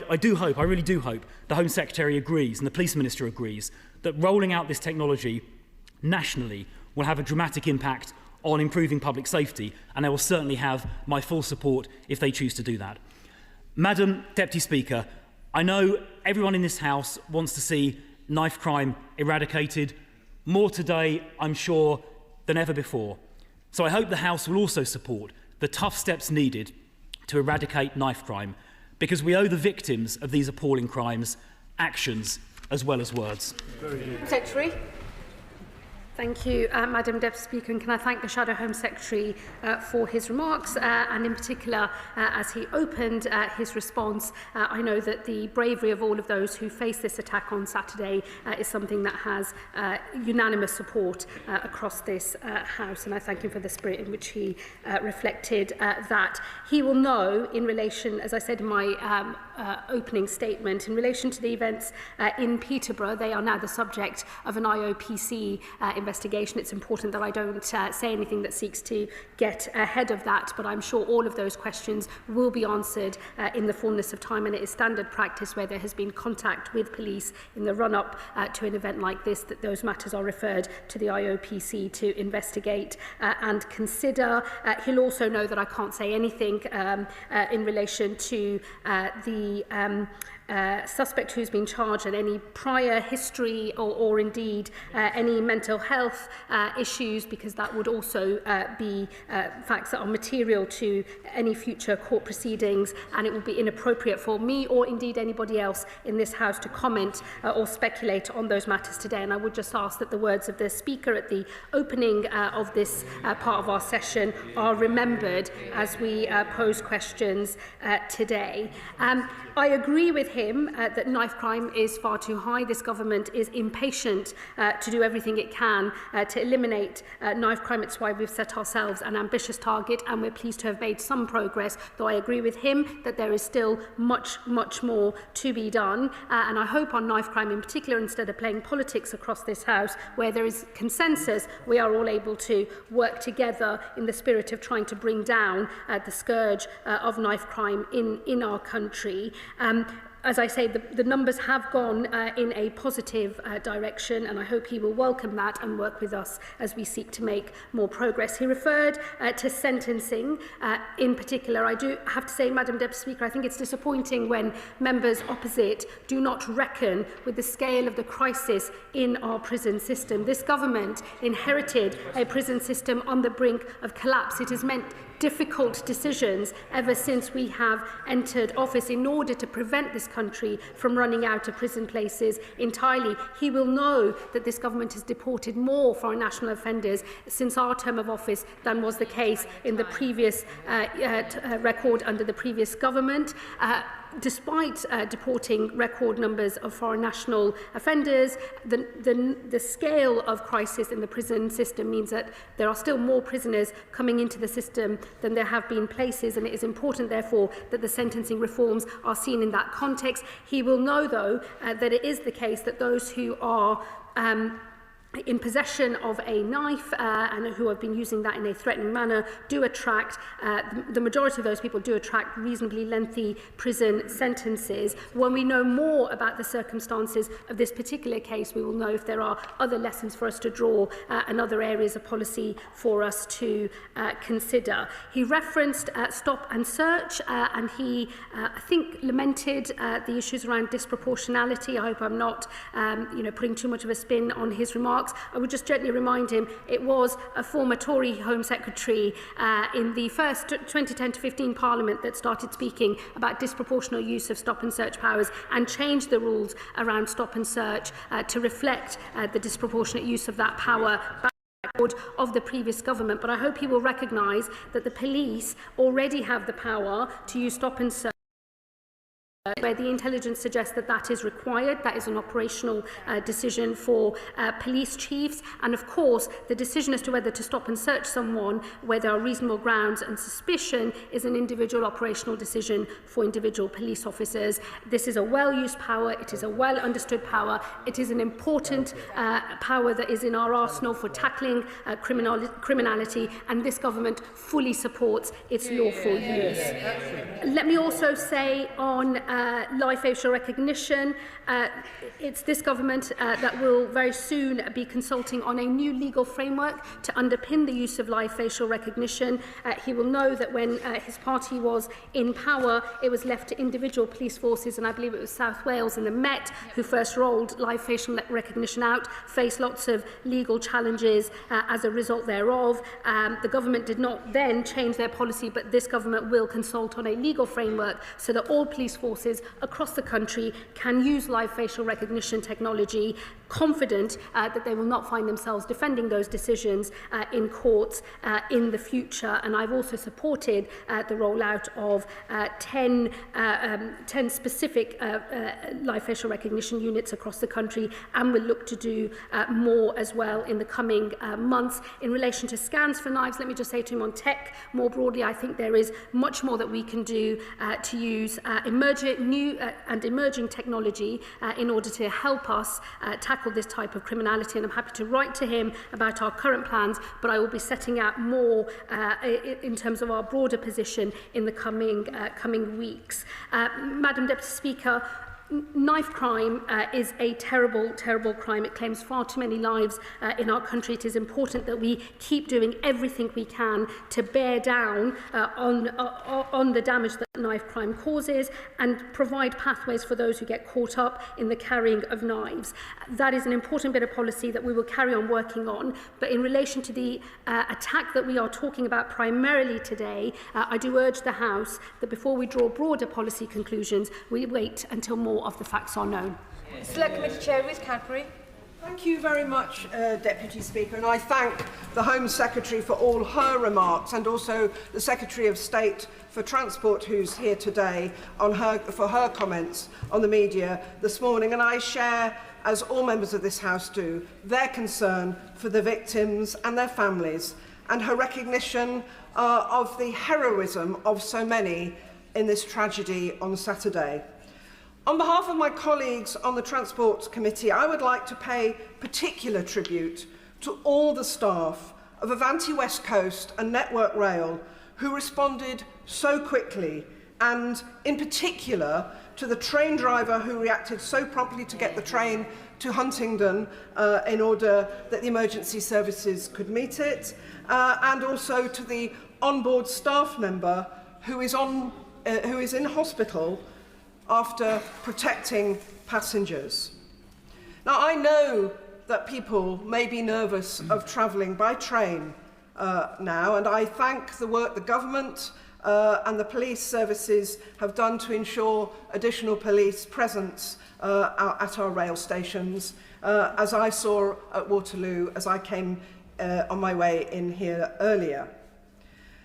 really do hope the Home Secretary agrees and the Police Minister agrees that rolling out this technology nationally will have a dramatic impact on improving public safety, and they will certainly have my full support if they choose to do that. Madam Deputy Speaker, I know everyone in this House wants to see knife crime eradicated, more today, I'm sure, than ever before. So I hope the House will also support the tough steps needed to eradicate knife crime, because we owe the victims of these appalling crimes actions as well as words. Secretary. Thank you, Madam Deputy Speaker, and can I thank the Shadow Home Secretary for his remarks, and in particular, as he opened his response, I know that the bravery of all of those who faced this attack on Saturday is something that has unanimous support across this House, and I thank him for the spirit in which he reflected that. He will know, in relation, as I said in my opening statement, in relation to the events in Peterborough, they are now the subject of an IOPC investigation. It's important that I don't say anything that seeks to get ahead of that, but I'm sure all of those questions will be answered in the fullness of time, and it is standard practice where there has been contact with police in the run-up to an event like this that those matters are referred to the IOPC to investigate and consider. He'll also know that I can't say anything in relation to the suspect who's been charged and any prior history or indeed any mental health health issues, because that would also be facts that are material to any future court proceedings, and it would be inappropriate for me or indeed anybody else in this House to comment or speculate on those matters today. And I would just ask that the words of the Speaker at the opening of this part of our session are remembered as we pose questions today. I agree with him that knife crime is far too high. This government is impatient to do everything it can to eliminate knife crime. It's why we've set ourselves an ambitious target, and we're pleased to have made some progress, though I agree with him that there is still much more to be done. And I hope on knife crime in particular, instead of playing politics across this House, where there is consensus, we are all able to work together in the spirit of trying to bring down the scourge of knife crime in our country. As I say, the numbers have gone in a positive direction, and I hope he will welcome that and work with us as we seek to make more progress. He referred to sentencing in particular. I do have to say, Madam Deputy Speaker, I think it's disappointing when members opposite do not reckon with the scale of the crisis in our prison system. This government inherited a prison system on the brink of collapse. It has meant difficult decisions ever since we have entered office in order to prevent this country from running out of prison places entirely. He will know that this government has deported more foreign national offenders since our term of office than was the case in the previous record under the previous government. Despite deporting record numbers of foreign national offenders, the scale of crisis in the prison system means that there are still more prisoners coming into the system than there have been places, and it is important, therefore, that the sentencing reforms are seen in that context. He will know, though, that it is the case that those who are in possession of a knife and who have been using that in a threatening manner do attract, the majority of those people do attract reasonably lengthy prison sentences. When we know more about the circumstances of this particular case, we will know if there are other lessons for us to draw and other areas of policy for us to consider. He referenced stop and search, and he, I think, lamented the issues around disproportionality. I hope I'm not putting too much of a spin on his remarks. I would just gently remind him it was a former Tory Home Secretary in the first 2010 to 15 Parliament that started speaking about disproportionate use of stop and search powers and changed the rules around stop and search to reflect the disproportionate use of that power of the previous government. But I hope he will recognise that the police already have the power to use stop and search where the intelligence suggests that that is required. That is an operational decision for police chiefs. And of course, the decision as to whether to stop and search someone where there are reasonable grounds and suspicion is an individual operational decision for individual police officers. This is a well-used power. It is a well-understood power. It is an important power that is in our arsenal for tackling criminality, and this government fully supports its lawful use. Let me also say on live facial recognition, it's this government that will very soon be consulting on a new legal framework to underpin the use of live facial recognition. He will know that when his party was in power, it was left to individual police forces, and I believe it was South Wales and the Met who first rolled live facial recognition out, faced lots of legal challenges as a result thereof. The government did not then change their policy, but this government will consult on a legal framework so that all police forces across the country can use live facial recognition technology, confident that they will not find themselves defending those decisions in courts in the future. And I've also supported the rollout of 10 specific live facial recognition units across the country, and will look to do more as well in the coming months. In relation to scans for knives, let me just say to him on tech more broadly, I think there is much more that we can do to use new and emerging technology in order to help us tackle this type of criminality. And I'm happy to write to him about our current plans, but I will be setting out more in terms of our broader position in the coming weeks. Madam Deputy Speaker, Knife crime is a terrible, terrible crime. It claims far too many lives in our country. It is important that we keep doing everything we can to bear down on the damage that knife crime causes and provide pathways for those who get caught up in the carrying of knives. That is an important bit of policy that we will carry on working on. But in relation to the attack that we are talking about primarily today, I do urge the House that before we draw broader policy conclusions, we wait until more of the facts are known. Select Committee Chair Ruth Cadbury. Thank you very much, Deputy Speaker, and I thank the Home Secretary for all her remarks and also the Secretary of State for Transport, who's here today, for her comments on the media this morning. And I share, as all members of this House do, their concern for the victims and their families and her recognition of the heroism of so many in this tragedy on Saturday. On behalf of my colleagues on the Transport Committee, I would like to pay particular tribute to all the staff of Avanti West Coast and Network Rail who responded so quickly, and in particular to the train driver who reacted so promptly to get the train to Huntingdon in order that the emergency services could meet it, and also to the onboard staff member who is in hospital after protecting passengers. Now, I know that people may be nervous of travelling by train now, and I thank the work the government and the police services have done to ensure additional police presence at our rail stations, as I saw at Waterloo as I came on my way in here earlier.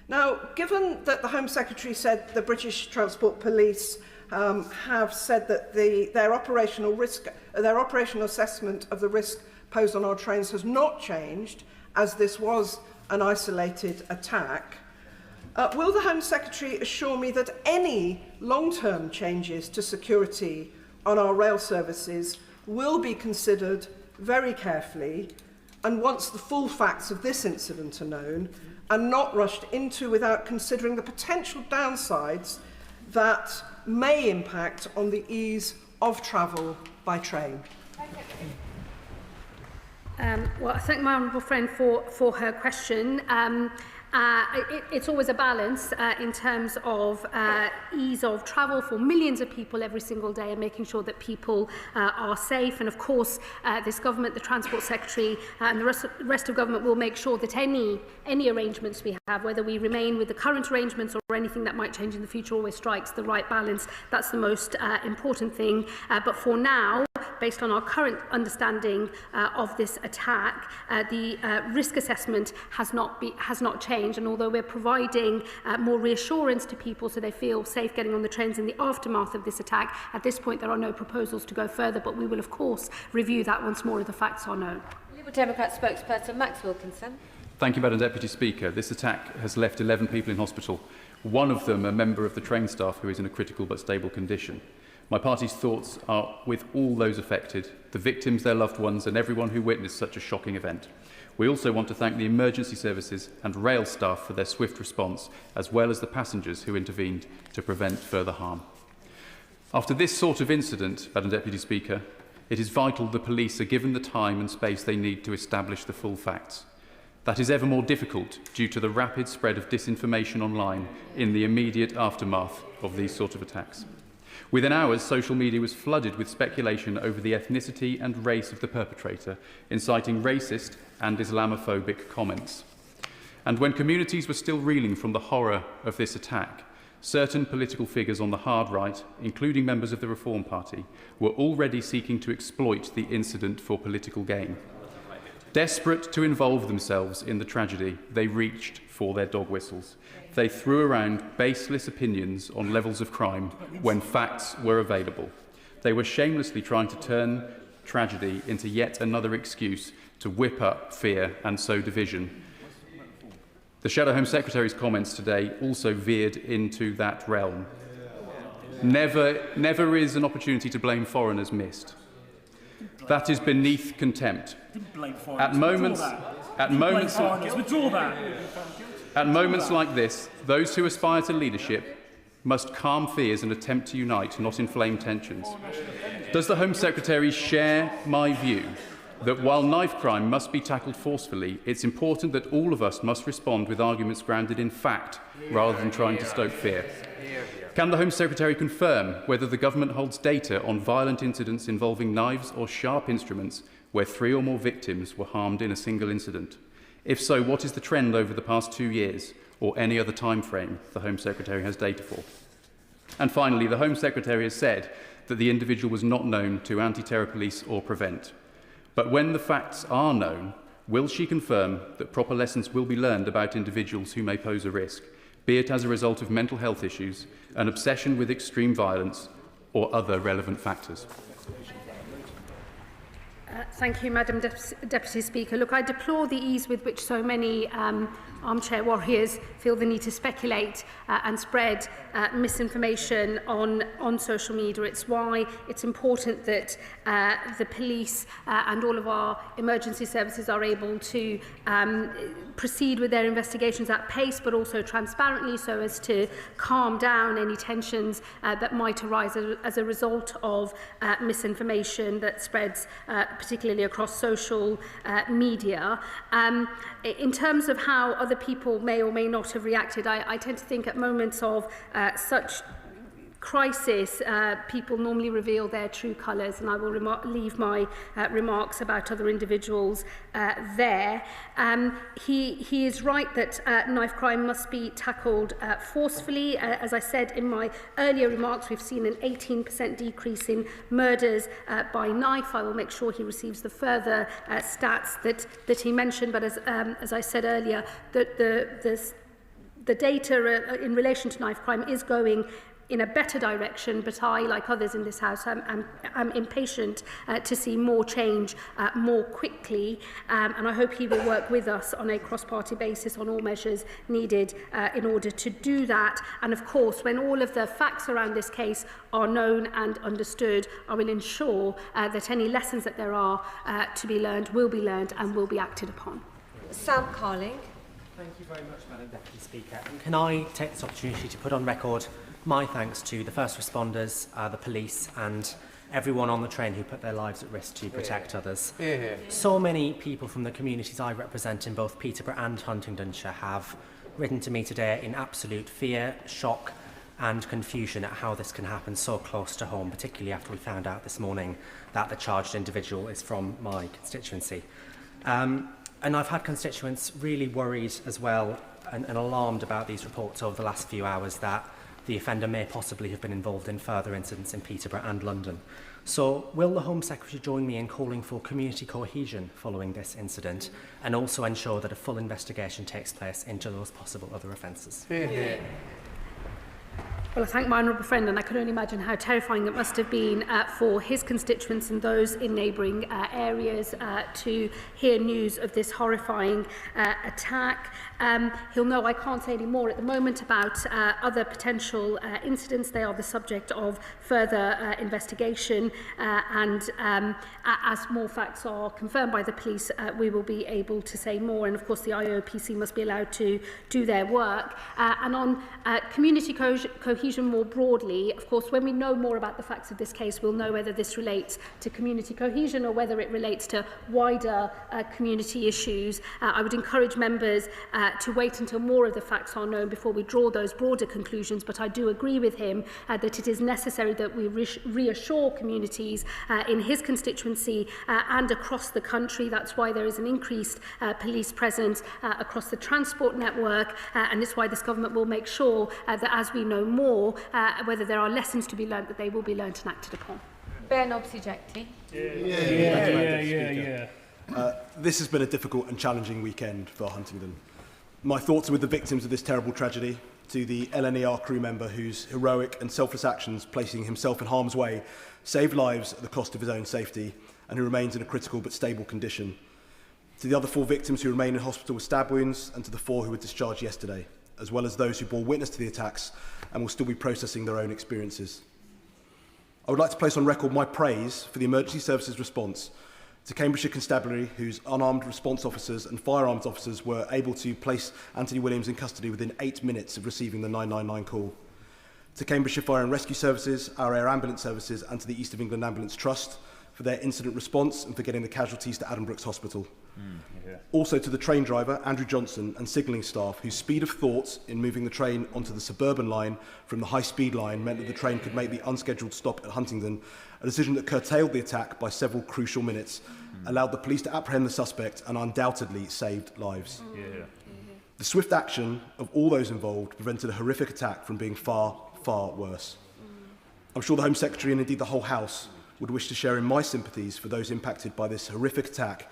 Now, given that the Home Secretary said the British Transport Police have said that their operational assessment of the risk posed on our trains has not changed, as this was an isolated attack, will the Home Secretary assure me that any long-term changes to security on our rail services will be considered very carefully, and once the full facts of this incident are known, and not rushed into without considering the potential downsides that may impact on the ease of travel by train? Well, I thank my honourable friend for her question. It's always a balance in terms of ease of travel for millions of people every single day and making sure that people are safe. And of course, this government, the Transport Secretary and the rest of government will make sure that any arrangements we have, whether we remain with the current arrangements or anything that might change in the future, always strikes the right balance. That's the most important thing. But for now, based on our current understanding of this attack, the risk assessment has not changed. And although we're providing more reassurance to people so they feel safe getting on the trains in the aftermath of this attack, at this point there are no proposals to go further, but we will of course review that once more of the facts are known. Liberal Democrat spokesperson Max Wilkinson. Thank you, Madam Deputy Speaker. This attack has left 11 people in hospital, one of them a member of the train staff who is in a critical but stable condition. My party's thoughts are with all those affected, the victims, their loved ones and everyone who witnessed such a shocking event. We also want to thank the emergency services and rail staff for their swift response, as well as the passengers who intervened to prevent further harm. After this sort of incident, Madam Deputy Speaker, it is vital the police are given the time and space they need to establish the full facts. That is ever more difficult due to the rapid spread of disinformation online in the immediate aftermath of these sort of attacks. Within hours, social media was flooded with speculation over the ethnicity and race of the perpetrator, inciting racist and Islamophobic comments. And when communities were still reeling from the horror of this attack, certain political figures on the hard right, including members of the Reform Party, were already seeking to exploit the incident for political gain. Desperate to involve themselves in the tragedy, they reached for their dog whistles. They threw around baseless opinions on levels of crime when facts were available. They were shamelessly trying to turn tragedy into yet another excuse to whip up fear and sow division. The Shadow Home Secretary's comments today also veered into that realm. Never is an opportunity to blame foreigners missed. That is beneath contempt. At moments like this, those who aspire to leadership must calm fears and attempt to unite, not inflame tensions. Does the Home Secretary share my view that while knife crime must be tackled forcefully, it's important that all of us must respond with arguments grounded in fact rather than trying to stoke fear? Can the Home Secretary confirm whether the government holds data on violent incidents involving knives or sharp instruments where 3 or more victims were harmed in a single incident? If so, what is the trend over the past 2 years or any other time frame the Home Secretary has data for? And finally, the Home Secretary has said that the individual was not known to anti-terror police or Prevent. But when the facts are known, will she confirm that proper lessons will be learned about individuals who may pose a risk, be it as a result of mental health issues, an obsession with extreme violence, or other relevant factors? Thank you, Madam Deputy Speaker. Look, I deplore the ease with which so many armchair warriors feel the need to speculate and spread misinformation on social media. It's why it's important that the police and all of our emergency services are able to proceed with their investigations at pace, but also transparently, so as to calm down any tensions that might arise as a result of misinformation that spreads particularly across social media. In terms of how other people may or may not have reacted, I tend to think at moments of such crisis, people normally reveal their true colours, and I will leave my remarks about other individuals there. He is right that knife crime must be tackled forcefully. As I said in my earlier remarks, we've seen an 18% decrease in murders by knife. I will make sure he receives the further stats that he mentioned, but as I said earlier, the data in relation to knife crime is going in a better direction, but I, like others in this House, I'm impatient to see more change more quickly, and I hope he will work with us on a cross-party basis on all measures needed in order to do that. And of course, when all of the facts around this case are known and understood, I will ensure that any lessons that there are to be learned will be learned and will be acted upon. Sam Carling. Thank you very much, Madam Deputy Speaker. And can I take this opportunity to put on record my thanks to the first responders, the police, and everyone on the train who put their lives at risk to protect others. So many people from the communities I represent in both Peterborough and Huntingdonshire have written to me today in absolute fear, shock and confusion at how this can happen so close to home, particularly after we found out this morning that the charged individual is from my constituency. And I've had constituents really worried as well and alarmed about these reports over the last few hours that the offender may possibly have been involved in further incidents in Peterborough and London. So will the Home Secretary join me in calling for community cohesion following this incident and also ensure that a full investigation takes place into those possible other offences? Well, I thank my honourable friend, and I can only imagine how terrifying it must have been for his constituents and those in neighbouring areas to hear news of this horrifying attack. He'll know I can't say any more at the moment about other potential incidents. They are the subject of further investigation, and as more facts are confirmed by the police, we will be able to say more. And of course, the IOPC must be allowed to do their work. And on community cohesion more broadly, of course, when we know more about the facts of this case, we'll know whether this relates to community cohesion or whether it relates to wider community issues. I would encourage members to wait until more of the facts are known before we draw those broader conclusions, but I do agree with him that it is necessary that we reassure communities in his constituency and across the country. That's why there is an increased police presence across the transport network, and it's why this government will make sure that as we know more, whether there are lessons to be learned, that they will be learned and acted upon. Ben Obsijekti. This has been a difficult and challenging weekend for Huntingdon. My thoughts are with the victims of this terrible tragedy, to the LNER crew member whose heroic and selfless actions, placing himself in harm's way, saved lives at the cost of his own safety, and who remains in a critical but stable condition. To the other 4 victims who remain in hospital with stab wounds, and to the 4 who were discharged yesterday, as well as those who bore witness to the attacks and will still be processing their own experiences. I would like to place on record my praise for the emergency services response to Cambridgeshire Constabulary, whose unarmed response officers and firearms officers were able to place Anthony Williams in custody within 8 minutes of receiving the 999 call. to Cambridgeshire Fire and Rescue Services, our Air Ambulance Services and to the East of England Ambulance Trust for their incident response and for getting the casualties to Addenbrooke's Hospital. Also to the train driver, Andrew Johnson, and signalling staff whose speed of thought in moving the train onto the suburban line from the high-speed line meant that the train could make the unscheduled stop at Huntingdon, a decision that curtailed the attack by several crucial minutes, allowed the police to apprehend the suspect and undoubtedly saved lives. The swift action of all those involved prevented a horrific attack from being far, far worse. I'm sure the Home Secretary and indeed the whole House would wish to share in my sympathies for those impacted by this horrific attack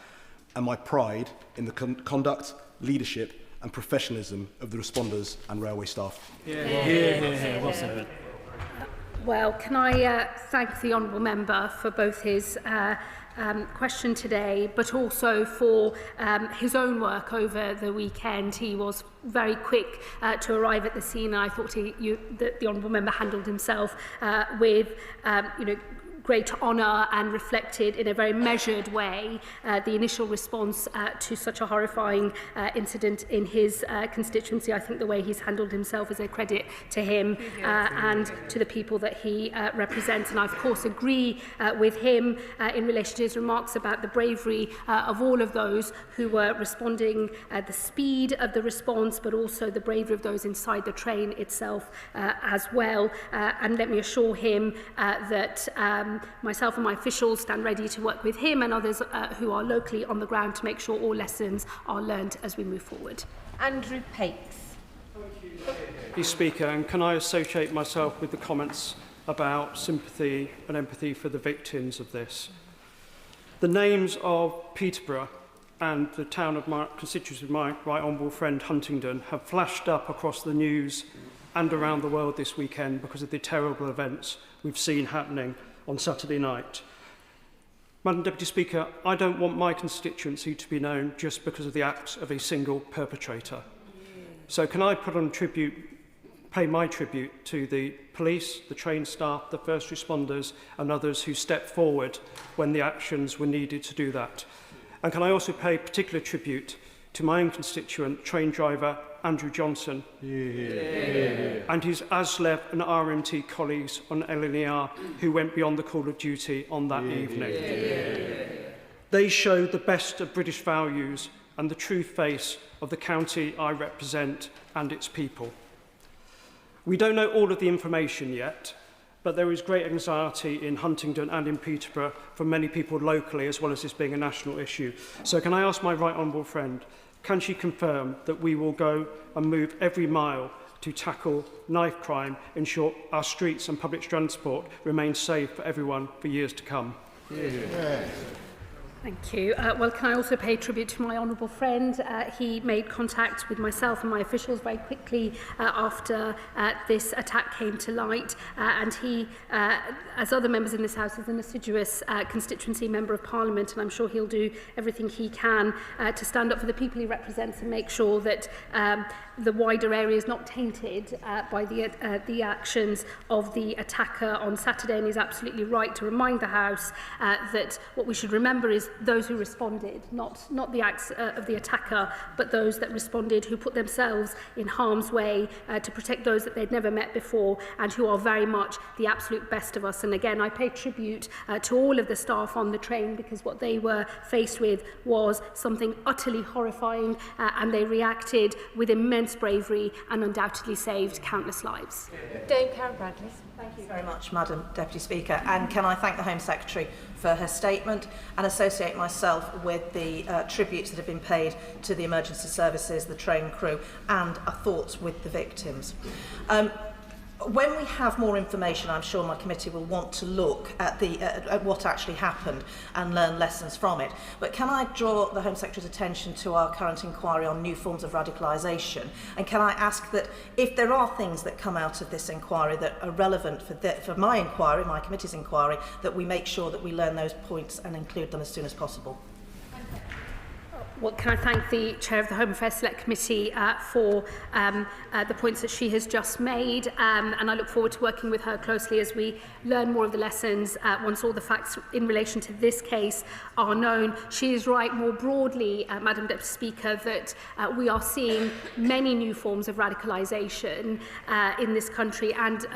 and my pride in the conduct, leadership and professionalism of the responders and railway staff. Well said. Well, can I thank the Honourable Member for both his question today, but also for his own work over the weekend. He was very quick to arrive at the scene, and I thought the Honourable Member handled himself with great honour and reflected in a very measured way the initial response to such a horrifying incident in his constituency. I think the way he's handled himself is a credit to him and to the people that he represents. And I, of course, agree with him in relation to his remarks about the bravery of all of those who were responding, the speed of the response, but also the bravery of those inside the train itself as well. And let me assure him that myself and my officials stand ready to work with him and others who are locally on the ground to make sure all lessons are learned as we move forward. Andrew Pakes. Thank you, Speaker. And can I associate myself with the comments about sympathy and empathy for the victims of this? The names of Peterborough and the town of my constituency of my right honourable friend Huntingdon have flashed up across the news and around the world this weekend because of the terrible events we've seen happening on Saturday night. Madam Deputy Speaker, I don't want my constituency to be known just because of the acts of a single perpetrator. So can I pay my tribute to the police, the train staff, the first responders and others who stepped forward when the actions were needed to do that. And can I also pay particular tribute to my own constituent, train driver Andrew Johnson, and his ASLEV and RMT colleagues on LNER who went beyond the call of duty on that evening. They showed the best of British values and the true face of the county I represent and its people. We don't know all of the information yet, but there is great anxiety in Huntingdon and in Peterborough from many people locally, as well as this being a national issue. So can I ask my right honourable friend, can she confirm that we will go and move every mile to tackle knife crime, ensure our streets and public transport remain safe for everyone for years to come? Thank you. Well, can I also pay tribute to my honourable friend? He made contact with myself and my officials very quickly after this attack came to light. And he, as other members in this House, is an assiduous constituency member of Parliament, and I'm sure he'll do everything he can to stand up for the people he represents and make sure that the wider area is not tainted by the actions of the attacker on Saturday. And he's absolutely right to remind the House that what we should remember is those who responded, not the acts of the attacker, but those that responded, who put themselves in harm's way to protect those that they'd never met before and who are very much the absolute best of us. And again, I pay tribute to all of the staff on the train, because what they were faced with was something utterly horrifying, and they reacted with immense bravery and undoubtedly saved countless lives. Dame Karen Bradley. Thank you very much, Madam Deputy Speaker. And can I thank the Home Secretary for her statement and associate myself with the tributes that have been paid to the emergency services, the train crew, and our thoughts with the victims. When we have more information, I'm sure my committee will want to look at what actually happened and learn lessons from it. But can I draw the Home Secretary's attention to our current inquiry on new forms of radicalisation? And can I ask that if there are things that come out of this inquiry that are relevant for my inquiry, my committee's inquiry, that we make sure that we learn those points and include them as soon as possible? Well, can I thank the Chair of the Home Affairs Select Committee for the points that she has just made, and I look forward to working with her closely as we learn more of the lessons once all the facts in relation to this case are known. She is right more broadly, Madam Deputy Speaker, that we are seeing many new forms of radicalisation in this country and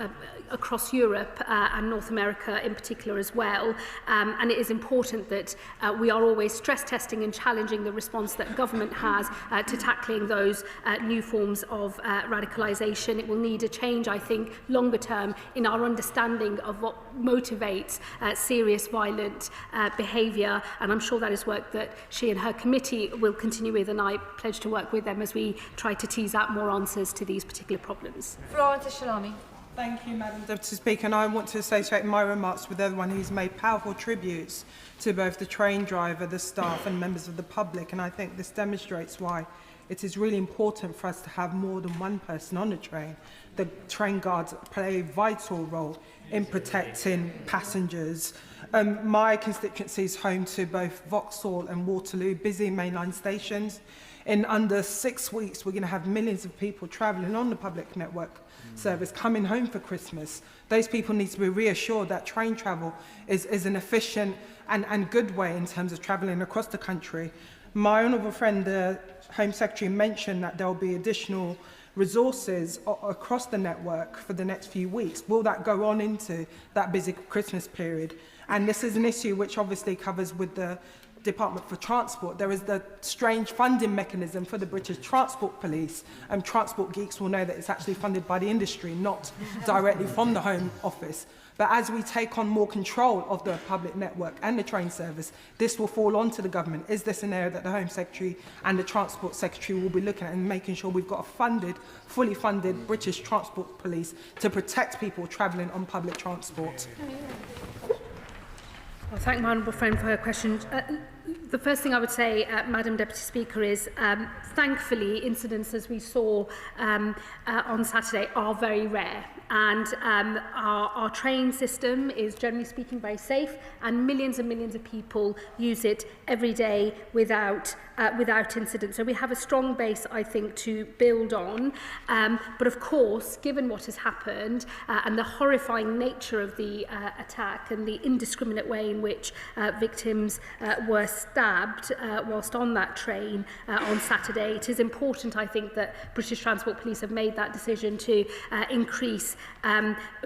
across Europe and North America in particular as well. And it is important that we are always stress testing and challenging the response that government has to tackling those new forms of radicalisation. It will need a change, I think, longer term in our understanding of what motivates serious violent behaviour, and I'm sure that is work that she and her committee will continue with, and I pledge to work with them as we try to tease out more answers to these particular problems. Florence Shalami. Thank you, Madam Deputy Speaker, and I want to associate my remarks with everyone who's made powerful tributes to both the train driver, the staff and members of the public, and I think this demonstrates why it is really important for us to have more than one person on the train. The train guards play a vital role in protecting passengers. My constituency is home to both Vauxhall and Waterloo, busy mainline stations. In under 6 weeks, we're going to have millions of people travelling on the public network service coming home for Christmas. Those people need to be reassured that train travel is an efficient and good way in terms of travelling across the country. My honourable friend, the Home Secretary, mentioned that there will be additional resources across the network for the next few weeks. Will that go on into that busy Christmas period? And this is an issue which obviously covers with the Department for Transport. There is the strange funding mechanism for the British Transport Police, and transport geeks will know that it's actually funded by the industry, not directly from the Home Office. But as we take on more control of the public network and the train service, this will fall onto the government. Is this an area that the Home Secretary and the Transport Secretary will be looking at and making sure we've got a funded, fully funded British Transport Police to protect people travelling on public transport? Well, thank my honourable friend for her question. The first thing I would say, Madam Deputy Speaker, is thankfully incidents as we saw on Saturday are very rare, and our train system is generally speaking very safe, and millions of people use it every day without incident. So we have a strong base, I think, to build on. But of course, given what has happened and the horrifying nature of the attack and the indiscriminate way in which victims were stabbed whilst on that train on Saturday, it is important, I think, that British Transport Police have made that decision to increase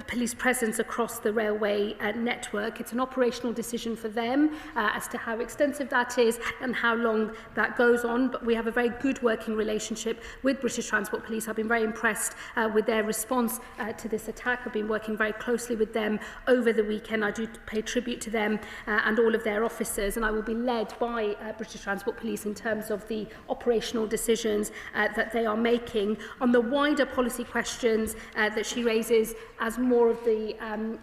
police presence across the railway network. It's an operational decision for them as to how extensive that is and how long that goes on, but we have a very good working relationship with British Transport Police. I've been very impressed with their response to this attack. I've been working very closely with them over the weekend. I do pay tribute to them and all of their officers, and I will be led by British Transport Police in terms of the operational decisions that they are making. On the wider policy questions that she raises, as more of the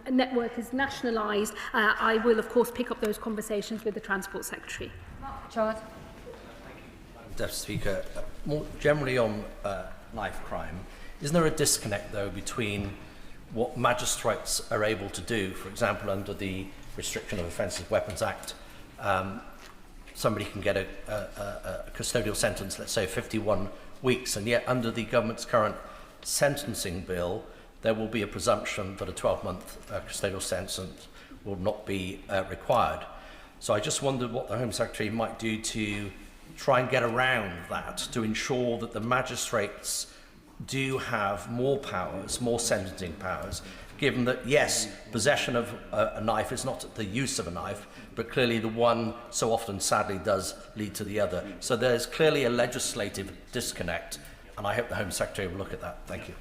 network is nationalised, I will of course pick up those conversations with the Transport Secretary. Charles. Deputy Speaker, more generally on knife crime, isn't there a disconnect though between what magistrates are able to do? For example, under the Restriction of Offensive Weapons Act, somebody can get a custodial sentence, let's say 51 weeks, and yet under the government's current sentencing bill, there will be a presumption that a 12-month custodial sentence will not be required. So I just wondered what the Home Secretary might do to try and get around that, to ensure that the magistrates do have more powers, more sentencing powers, given that, yes, possession of a knife is not the use of a knife, but clearly the one so often sadly does lead to the other. So there's clearly a legislative disconnect, and I hope the Home Secretary will look at that. Thank you.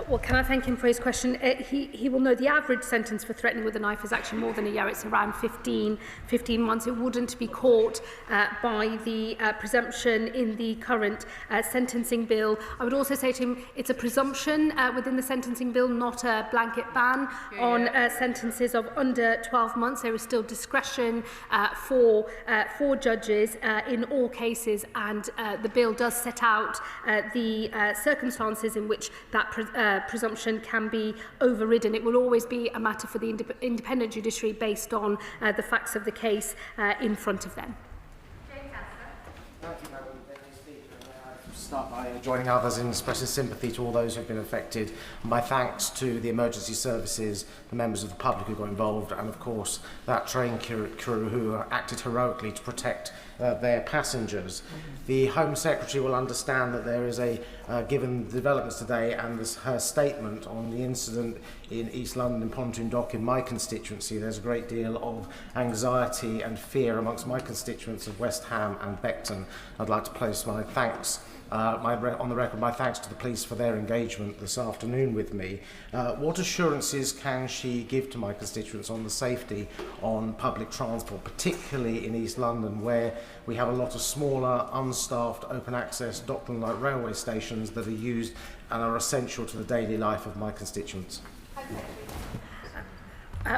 Well, can I thank him for his question? He will know the average sentence for threatening with a knife is actually more than a year. It's around 15 months. It wouldn't be caught by the presumption in the current sentencing bill. I would also say to him, it's a presumption within the sentencing bill, not a blanket ban on sentences of under 12 months. There is still discretion for judges in all cases, and the bill does set out the circumstances in which that presumption can be overridden. It will always be a matter for the independent judiciary based on the facts of the case in front of them. start by joining others in expressing sympathy to all those who have been affected. My thanks to the emergency services, the members of the public who got involved, and of course that train crew who acted heroically to protect their passengers. The Home Secretary will understand that there is given the developments today and her statement on the incident in East London in Pontoon Dock in my constituency, there's a great deal of anxiety and fear amongst my constituents of West Ham and Beckton. I'd like to place my thanks on the record my thanks to the police for their engagement this afternoon with me. What assurances can she give to my constituents on the safety on public transport, particularly in East London, where we have a lot of smaller, unstaffed, open access, Dockland-like railway stations that are used and are essential to the daily life of my constituents?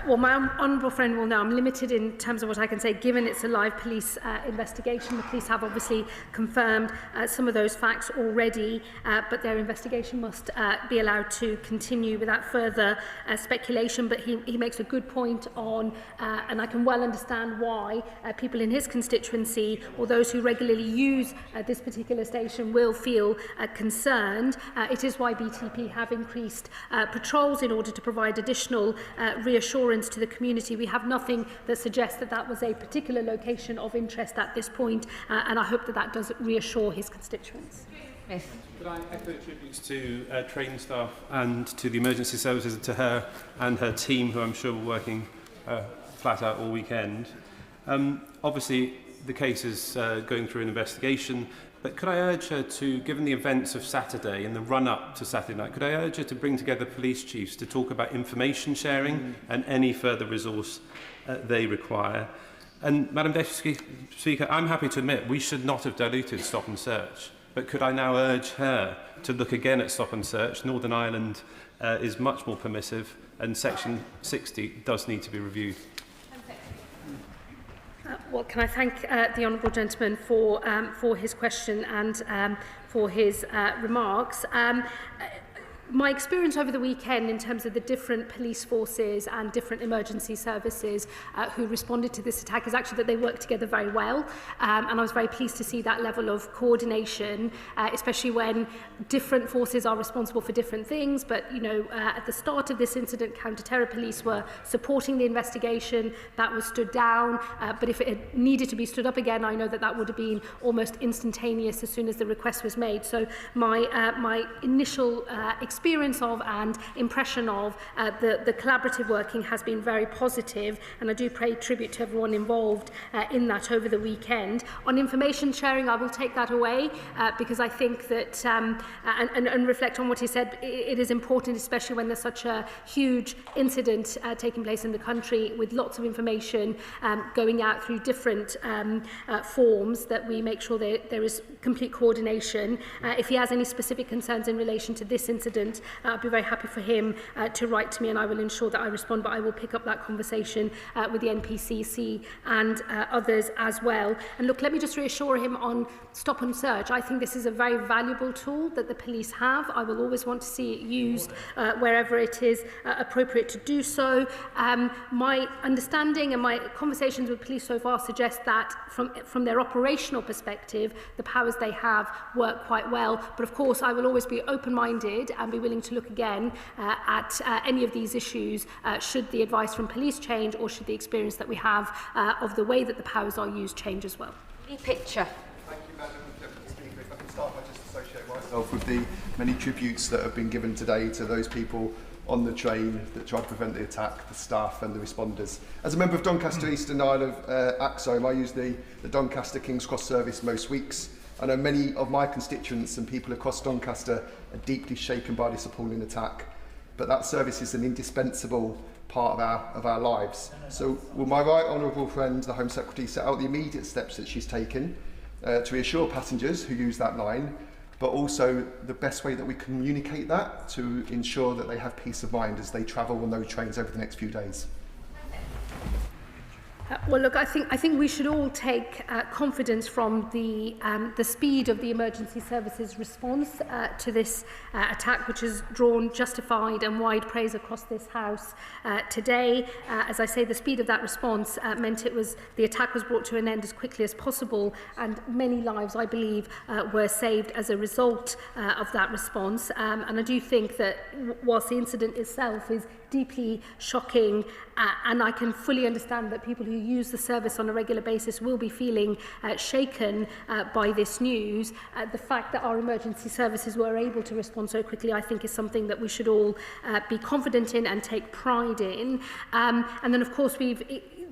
Well, my honourable friend will know I'm limited in terms of what I can say, given it's a live police investigation. The police have obviously confirmed some of those facts already, but their investigation must be allowed to continue without further speculation. But he makes a good point on, and I can well understand why people in his constituency or those who regularly use this particular station will feel concerned. It is why BTP have increased patrols in order to provide additional reassurance to the community. We have nothing that suggests that that was a particular location of interest at this point, and I hope that that does reassure his constituents. Could I echo tributes to train staff and to the emergency services, to her and her team, who I'm sure were working flat out all weekend. Obviously, the case is going through an investigation, but could I urge her to, given the events of Saturday and the run-up to Saturday night, could I urge her to bring together police chiefs to talk about information sharing and any further resource they require? And Madam Deputy Speaker, I'm happy to admit we should not have diluted stop and search, but could I now urge her to look again at stop and search? Northern Ireland is much more permissive, and Section 60 does need to be reviewed. Well, can I thank the honourable gentleman for his question and for his remarks. My experience over the weekend in terms of the different police forces and different emergency services who responded to this attack is actually that they work together very well, and I was very pleased to see that level of coordination, especially when different forces are responsible for different things. But you know, at the start of this incident, counter-terror police were supporting the investigation. That was stood down, but if it had needed to be stood up again, I know that that would have been almost instantaneous as soon as the request was made. So my initial experience of and impression of the collaborative working has been very positive, and I do pay tribute to everyone involved in that over the weekend. On information sharing, I will take that away because I think that, and reflect on what he said, it is important, especially when there's such a huge incident taking place in the country with lots of information going out through different forms, that we make sure there is complete coordination. If he has any specific concerns in relation to this incident, I'll be very happy for him to write to me, and I will ensure that I respond, but I will pick up that conversation with the NPCC and others as well. And look, let me just reassure him on stop and search. I think this is a very valuable tool that the police have. I will always want to see it used wherever it is appropriate to do so. My understanding and my conversations with police so far suggest that from their operational perspective, the powers they have work quite well. But of course, I will always be open-minded and be willing to look again at any of these issues should the advice from police change, or should the experience that we have of the way that the powers are used change as well. Picture. Thank you, Madam Deputy Speaker. If I can start by just associating myself with the many tributes that have been given today to those people on the train that tried to prevent the attack, the staff and the responders. As a member of Doncaster Eastern Isle of Axome, I use the Doncaster King's Cross service most weeks. I know many of my constituents and people across Doncaster are deeply shaken by this appalling attack, but that service is an indispensable part of our lives. So will my right honourable friend, the Home Secretary, set out the immediate steps that she's taken to reassure passengers who use that line, but also the best way that we communicate that to ensure that they have peace of mind as they travel on those trains over the next few days? Well, look, I think we should all take confidence from the speed of the emergency services response to this attack, which has drawn justified and wide praise across this House today. As I say, the speed of that response meant the attack was brought to an end as quickly as possible, and many lives, I believe, were saved as a result of that response. And I do think that whilst the incident itself is deeply shocking, and I can fully understand that people who use the service on a regular basis will be feeling shaken by this news. The fact that our emergency services were able to respond so quickly, I think, is something that we should all be confident in and take pride in. And then, of course,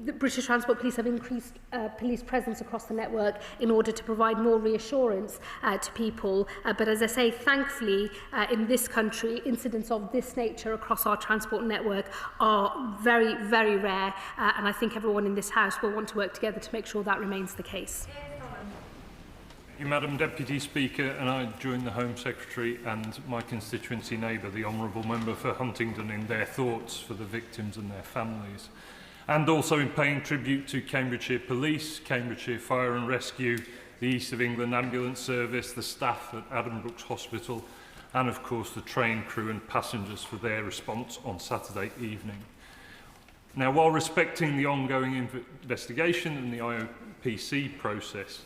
the British Transport Police have increased police presence across the network in order to provide more reassurance to people. But as I say, thankfully, in this country, incidents of this nature across our transport network are very, very rare. And I think everyone in this House will want to work together to make sure that remains the case. Thank you, Madam Deputy Speaker, and I join the Home Secretary and my constituency neighbour, the Honourable Member for Huntingdon, in their thoughts for the victims and their families, and also in paying tribute to Cambridgeshire Police, Cambridgeshire Fire and Rescue, the East of England Ambulance Service, the staff at Addenbrooke's Hospital, and of course the train crew and passengers for their response on Saturday evening. Now, while respecting the ongoing investigation and the IOPC process,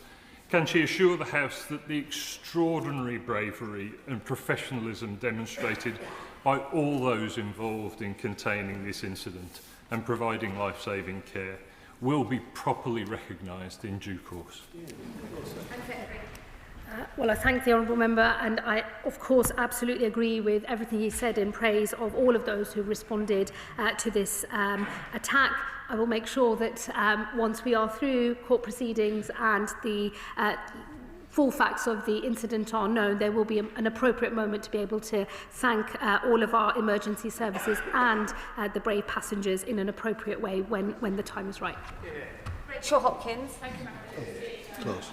can she assure the House that the extraordinary bravery and professionalism demonstrated by all those involved in containing this incident and providing life-saving care will be properly recognised in due course? Well, I thank the Honourable Member, and I, of course, absolutely agree with everything he said in praise of all of those who responded to this attack. I will make sure that once we are through court proceedings and the full facts of the incident are known, there will be an appropriate moment to be able to thank all of our emergency services and the brave passengers in an appropriate way when the time is right. Rachel Hopkins. Thank you, Close.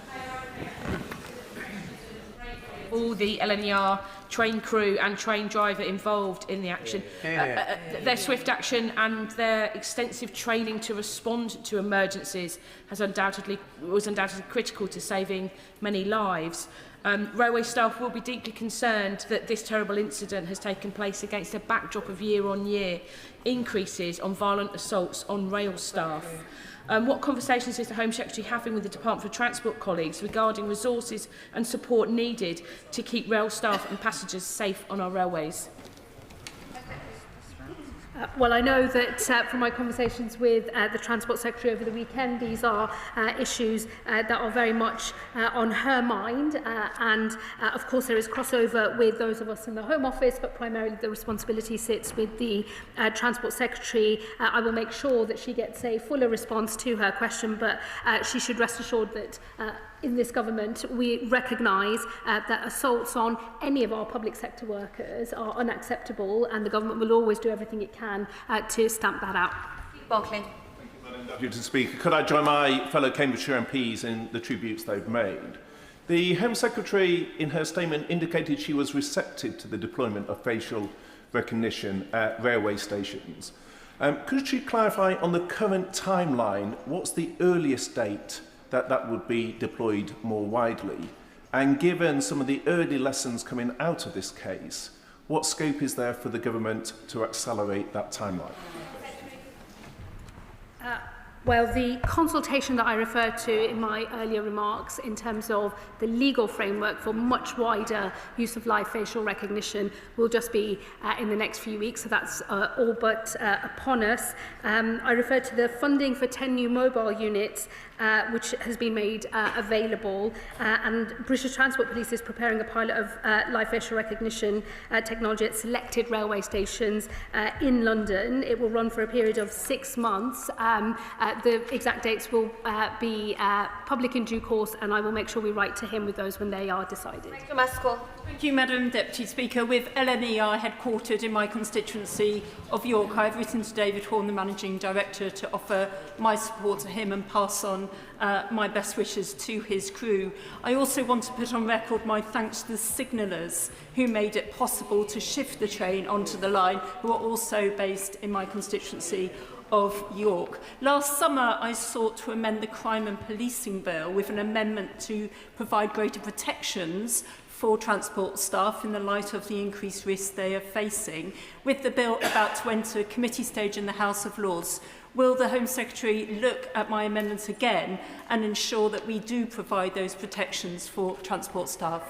All the LNER train crew and train driver involved in the action. Their swift action and their extensive training to respond to emergencies was undoubtedly critical to saving many lives. Railway staff will be deeply concerned that this terrible incident has taken place against a backdrop of year-on-year increases on violent assaults on rail staff. What conversations is the Home Secretary having with the Department for Transport colleagues regarding resources and support needed to keep rail staff and passengers safe on our railways? Well, I know that from my conversations with the Transport Secretary over the weekend, these are issues that are very much on her mind. And of course, there is crossover with those of us in the Home Office, but primarily the responsibility sits with the Transport Secretary. I will make sure that she gets a fuller response to her question, but she should rest assured that in this government, we recognise that assaults on any of our public sector workers are unacceptable, and the government will always do everything it can to stamp that out. Barclay. Madam Deputy Speaker, could I join my fellow Cambridgeshire MPs in the tributes they've made? The Home Secretary, in her statement, indicated she was receptive to the deployment of facial recognition at railway stations. Could she clarify on the current timeline, what's the earliest date that would be deployed more widely? And given some of the early lessons coming out of this case, what scope is there for the government to accelerate that timeline? Well, the consultation that I referred to in my earlier remarks in terms of the legal framework for much wider use of live facial recognition will just be in the next few weeks, so that's all but upon us. I referred to the funding for 10 new mobile units which has been made available, and British Transport Police is preparing a pilot of live facial recognition technology at selected railway stations in London. It will run for a period of 6 months. The exact dates will be public in due course, and I will make sure we write to him with those when they are decided. Thank you, Madam Deputy Speaker. With LNER headquartered in my constituency of York, I have written to David Horn, the Managing Director, to offer my support to him and pass on my best wishes to his crew. I also want to put on record my thanks to the signallers who made it possible to shift the train onto the line, who are also based in my constituency of York. Last summer, I sought to amend the Crime and Policing Bill with an amendment to provide greater protections for transport staff in the light of the increased risks they are facing. With the bill about to enter committee stage in the House of Lords, will the Home Secretary look at my amendments again and ensure that we do provide those protections for transport staff?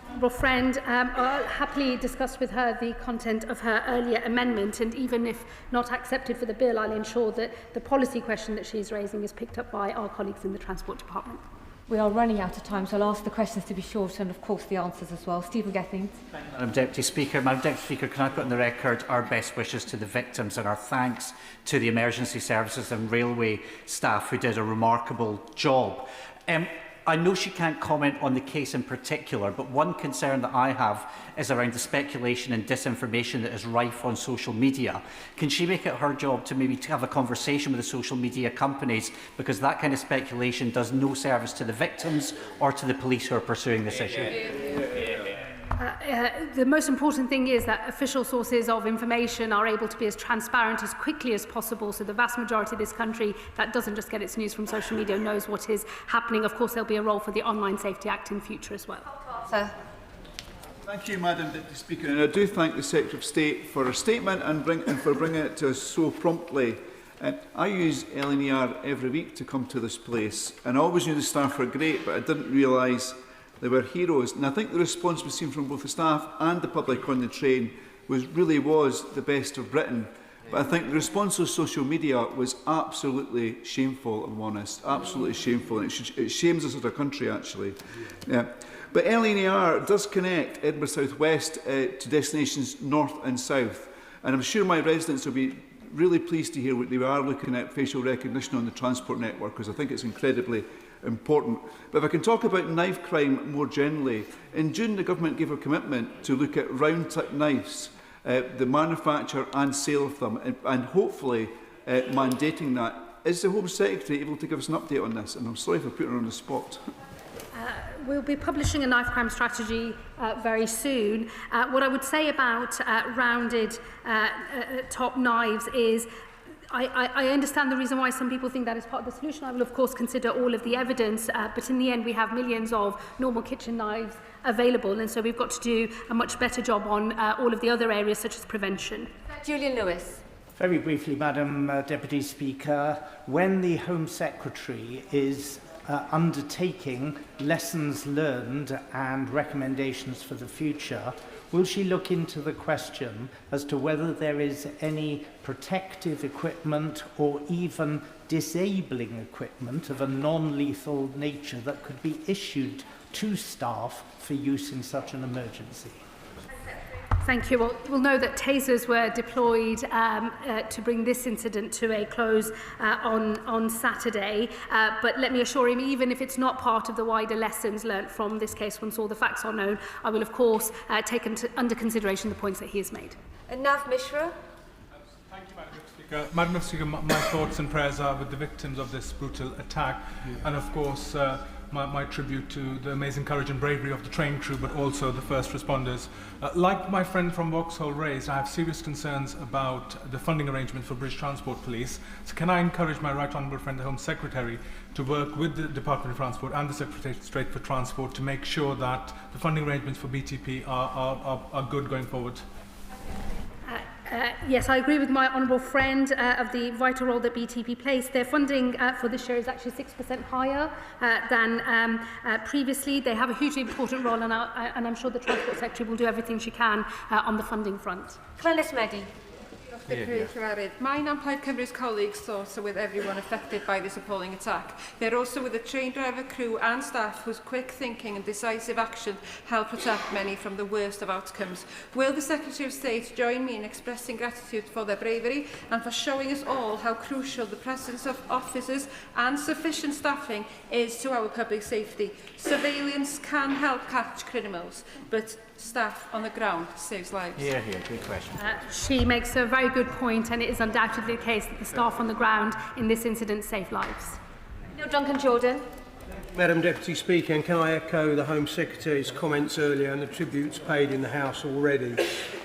Honourable friend, I'll happily discuss with her the content of her earlier amendment, and even if not accepted for the bill, I'll ensure that the policy question that she's raising is picked up by our colleagues in the Transport Department. We are running out of time, so I'll ask the questions to be short and, of course, the answers as well. Stephen Gethings. Madam Deputy Speaker, can I put on the record our best wishes to the victims and our thanks to the emergency services and railway staff who did a remarkable job. I know she can't comment on the case in particular, but one concern that I have is around the speculation and disinformation that is rife on social media. Can she make it her job to maybe have a conversation with the social media companies, because that kind of speculation does no service to the victims or to the police who are pursuing this issue? The most important thing is that official sources of information are able to be as transparent as quickly as possible, so the vast majority of this country that doesn't just get its news from social media knows what is happening. Of course, there'll be a role for the Online Safety Act in future as well. Sir. Thank you, Madam Deputy Speaker, and I do thank the Secretary of State for her statement and for bringing it to us so promptly. I use LNER every week to come to this place, and I always knew the staff were great, but I didn't realise they were heroes. And I think the response we've seen from both the staff and the public on the train really was the best of Britain. But I think the response of social media was absolutely shameful, I'm honest, absolutely shameful. And it shames us as a country, actually. Yeah. But LNER does connect Edinburgh South West to destinations north and south. And I'm sure my residents will be really pleased to hear what they are looking at facial recognition on the transport network, because I think it's incredibly important. But if I can talk about knife crime more generally, in June the government gave a commitment to look at round-tip knives, the manufacture and sale of them, and hopefully mandating that. Is the Home Secretary able to give us an update on this? And I'm sorry for putting her on the spot. We'll be publishing a knife crime strategy very soon. What I would say about rounded top knives is I understand the reason why some people think that is part of the solution. I will, of course, consider all of the evidence, but in the end, we have millions of normal kitchen knives available, and so we've got to do a much better job on all of the other areas, such as prevention. Julian Lewis. Very briefly, Madam Deputy Speaker, when the Home Secretary is undertaking lessons learned and recommendations for the future, will she look into the question as to whether there is any protective equipment or even disabling equipment of a non-lethal nature that could be issued to staff for use in such an emergency? Thank you. Well, we'll know that tasers were deployed to bring this incident to a close on Saturday. But let me assure him, even if it's not part of the wider lessons learnt from this case, once all the facts are known, I will, of course, take under consideration the points that he has made. Nav Mishra. Thank you, Madam Speaker. Madam Speaker, my thoughts and prayers are with the victims of this brutal attack, and of course my tribute to the amazing courage and bravery of the train crew, but also the first responders. Like my friend from Vauxhall raised, I have serious concerns about the funding arrangement for British Transport Police. So can I encourage my right honourable friend, the Home Secretary, to work with the Department of Transport and the Secretary of State for Transport to make sure that the funding arrangements for BTP are good going forward? Yes, I agree with my honourable friend of the vital role that BTP plays. Their funding for this year is actually 6% higher than previously. They have a hugely important role, and I'm sure the Transport Secretary will do everything she can on the funding front. Clynnes Medi. Mine and Plaid Cymru's colleagues thoughts are with everyone affected by this appalling attack. They're also with the train driver, crew and staff whose quick thinking and decisive action helped protect many from the worst of outcomes. Will the Secretary of State join me in expressing gratitude for their bravery and for showing us all how crucial the presence of officers and sufficient staffing is to our public safety? Surveillance can help catch criminals, but staff on the ground saves lives. Here, good question. She makes a very good point, and it is undoubtedly the case that the staff on the ground in this incident saved lives. Neil Duncan-Jordan. Madam Deputy Speaker, and can I echo the Home Secretary's comments earlier and the tributes paid in the House already?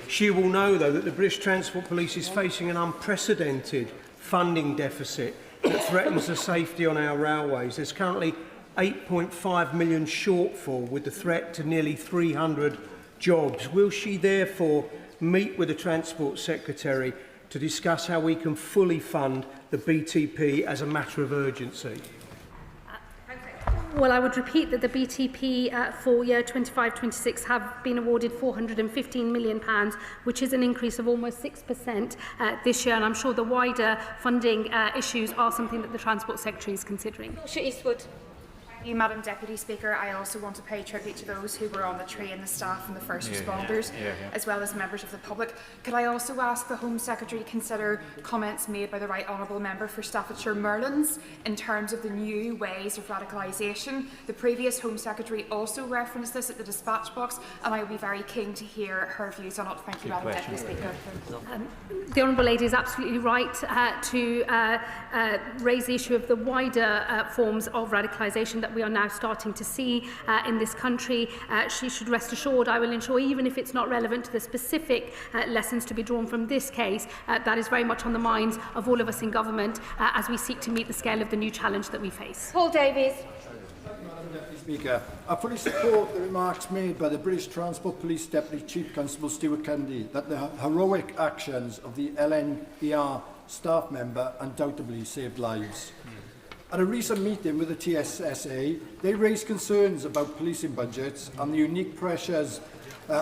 She will know, though, that the British Transport Police is facing an unprecedented funding deficit that threatens the safety on our railways. There's currently 8.5 million shortfall, with the threat to nearly 300 jobs. Will she therefore meet with the Transport Secretary to discuss how we can fully fund the BTP as a matter of urgency? Well, I would repeat that the BTP for year 25-26 have been awarded £415 million, which is an increase of almost 6% this year, and I'm sure the wider funding issues are something that the Transport Secretary is considering. Eastwood. Thank you, Madam Deputy Speaker. I also want to pay tribute to those who were on the train, the staff and the first responders, as well as members of the public. Could I also ask the Home Secretary to consider comments made by the Right Honourable Member for Staffordshire Merlins in terms of the new ways of radicalisation? The previous Home Secretary also referenced this at the dispatch box, and I will be very keen to hear her views on it. Thank you, Madam Deputy Speaker. The Honourable Lady is absolutely right to raise the issue of the wider forms of radicalisation that we are now starting to see in this country. She should rest assured I will ensure, even if it's not relevant to the specific lessons to be drawn from this case, that is very much on the minds of all of us in government as we seek to meet the scale of the new challenge that we face. Paul Davies. Madam Deputy Speaker, I fully support the remarks made by the British Transport Police Deputy Chief Constable Stuart Kennedy that the heroic actions of the LNER staff member undoubtedly saved lives. At a recent meeting with the TSSA, they raised concerns about policing budgets and the unique pressures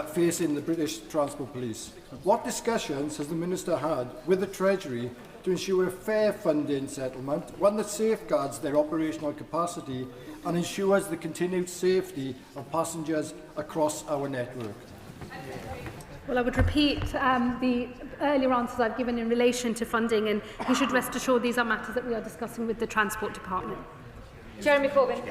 facing the British Transport Police. What discussions has the Minister had with the Treasury to ensure a fair funding settlement, one that safeguards their operational capacity and ensures the continued safety of passengers across our network? Well, I would repeat the earlier answers I've given in relation to funding, and you should rest assured these are matters that we are discussing with the Transport Department. Jeremy Corbyn.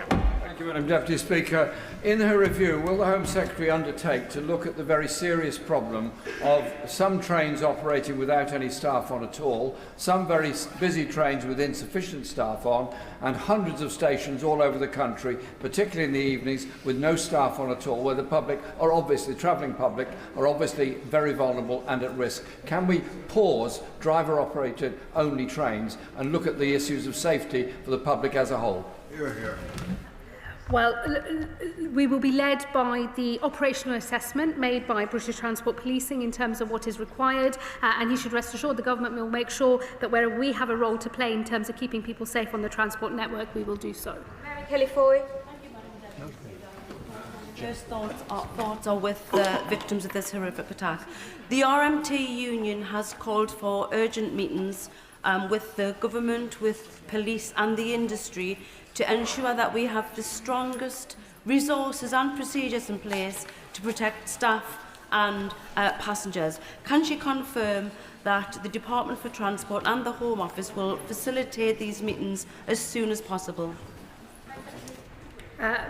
Thank you, Madam Deputy Speaker. In her review, will the Home Secretary undertake to look at the very serious problem of some trains operating without any staff on at all, some very busy trains with insufficient staff on, and hundreds of stations all over the country, particularly in the evenings, with no staff on at all, where the public are obviously, the travelling public, are obviously very vulnerable and at risk? Can we pause driver-operated only trains and look at the issues of safety for the public as a whole? Well, we will be led by the operational assessment made by British Transport Policing in terms of what is required, and he should rest assured the government will make sure that where we have a role to play in terms of keeping people safe on the transport network, we will do so. Mary Kelly-Foy. Just thoughts are with the victims of this horrific attack. The RMT union has called for urgent meetings with the government, with police and the industry to ensure that we have the strongest resources and procedures in place to protect staff and passengers. Can she confirm that the Department for Transport and the Home Office will facilitate these meetings as soon as possible?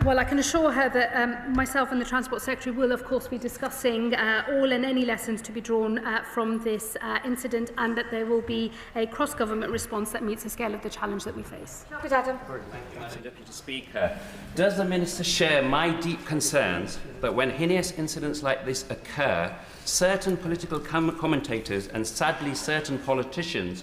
Well, I can assure her that myself and the Transport Secretary will, of course, be discussing all and any lessons to be drawn from this incident, and that there will be a cross-government response that meets the scale of the challenge that we face. Adam. Madam Deputy Speaker, does the Minister share my deep concerns that when heinous incidents like this occur, certain political commentators and sadly certain politicians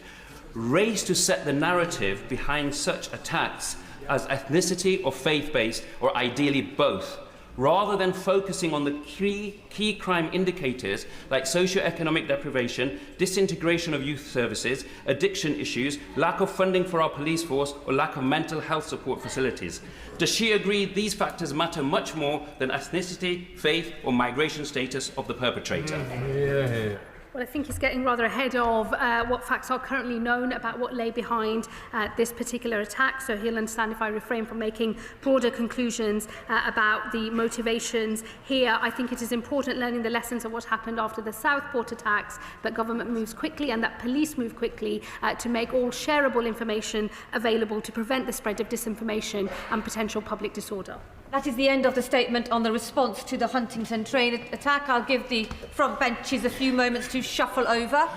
race to set the narrative behind such attacks as ethnicity or faith-based, or ideally both, rather than focusing on the key crime indicators like socio-economic deprivation, disintegration of youth services, addiction issues, lack of funding for our police force, or lack of mental health support facilities. Does she agree these factors matter much more than ethnicity, faith, or migration status of the perpetrator? Well, I think he's getting rather ahead of what facts are currently known about what lay behind this particular attack, so he'll understand if I refrain from making broader conclusions about the motivations here. I think it is important, learning the lessons of what happened after the Southport attacks, that government moves quickly and that police move quickly to make all shareable information available to prevent the spread of disinformation and potential public disorder. That is the end of the statement on the response to the Huntingdon train attack. I'll give the front benches a few moments to shuffle over.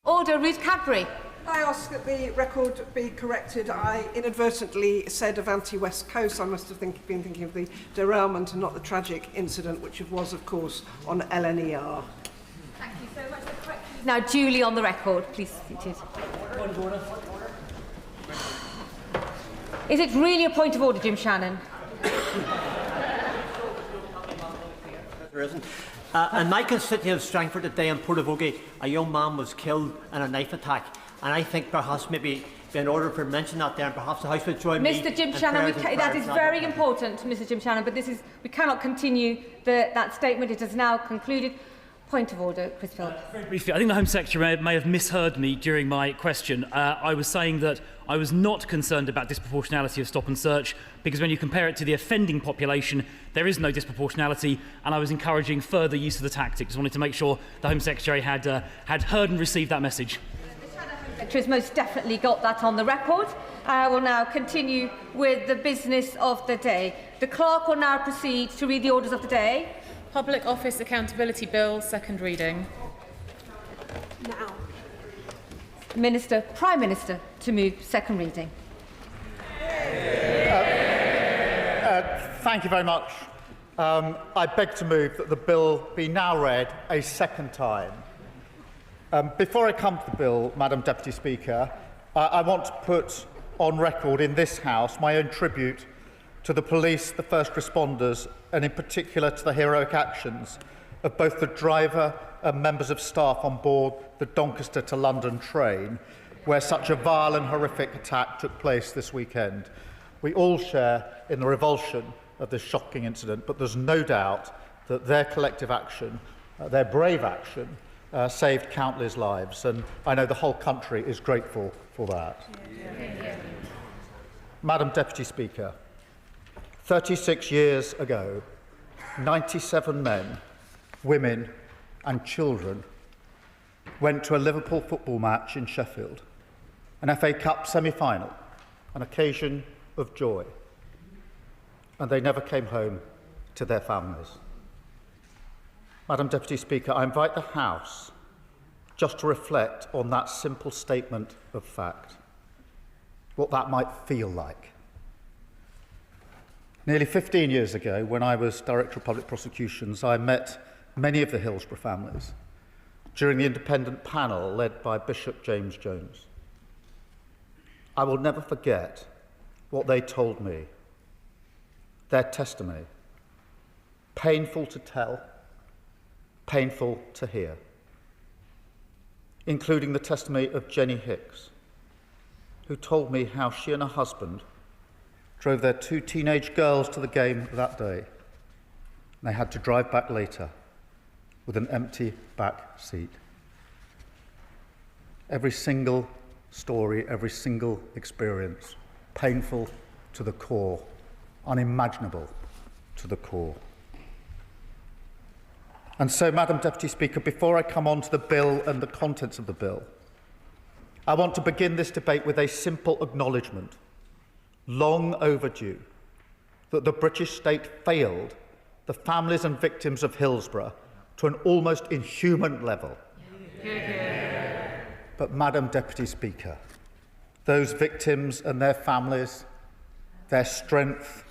Order, Ruth Cadbury. I ask that the record be corrected? I inadvertently said Avanti West Coast. I must have been thinking of the derailment and not the tragic incident, which was, of course, on LNER. Thank you so much for the correction. Now duly on the record. Please seated. Point of order. Is it really a point of order, Jim Shannon? There isn't. In my constituency of Strangford today in Portavogie, a young man was killed in a knife attack, and I think perhaps maybe in order for mention that there, and perhaps the House would join me. Mr. Jim Shannon, that is very important, Mr. Jim Shannon, but we cannot continue that statement. It is now concluded. Point of order, Chris Phillips. Very briefly, I think the Home Secretary may have misheard me during my question. I was saying that I was not concerned about disproportionality of stop and search because when you compare it to the offending population, there is no disproportionality, and I was encouraging further use of the tactic. Just wanted to make sure the Home Secretary had heard and received that message. The Home Secretary has most definitely got that on the record. I will now continue with the business of the day. The clerk will now proceed to read the orders of the day. Public Office Accountability Bill, second reading. Now. Prime Minister, to move second reading. Thank you very much. I beg to move that the bill be now read a second time. Before I come to the bill, Madam Deputy Speaker, I want to put on record in this House my own tribute to the police, the first responders, and in particular to the heroic actions of both the driver and members of staff on board the Doncaster to London train, where such a vile and horrific attack took place this weekend. We all share in the revulsion of this shocking incident, but there's no doubt that their collective action, their brave action, saved countless lives, and I know the whole country is grateful for that. Madam Deputy Speaker, 36 years ago, 97 men, women and children went to a Liverpool football match in Sheffield, an FA Cup semi-final, an occasion of joy, and they never came home to their families. Madam Deputy Speaker, I invite the House just to reflect on that simple statement of fact, what that might feel like. Nearly 15 years ago, when I was Director of Public Prosecutions, I met many of the Hillsborough families during the independent panel led by Bishop James Jones. I will never forget what they told me, their testimony, painful to tell, painful to hear, including the testimony of Jenny Hicks, who told me how she and her husband drove their 2 teenage girls to the game that day. They had to drive back later with an empty back seat. Every single story, every single experience, painful to the core, unimaginable to the core. And so, Madam Deputy Speaker, before I come on to the bill and the contents of the bill, I want to begin this debate with a simple acknowledgement, long overdue, that the British state failed the families and victims of Hillsborough to an almost inhuman level. But, Madam Deputy Speaker, those victims and their families, their strength,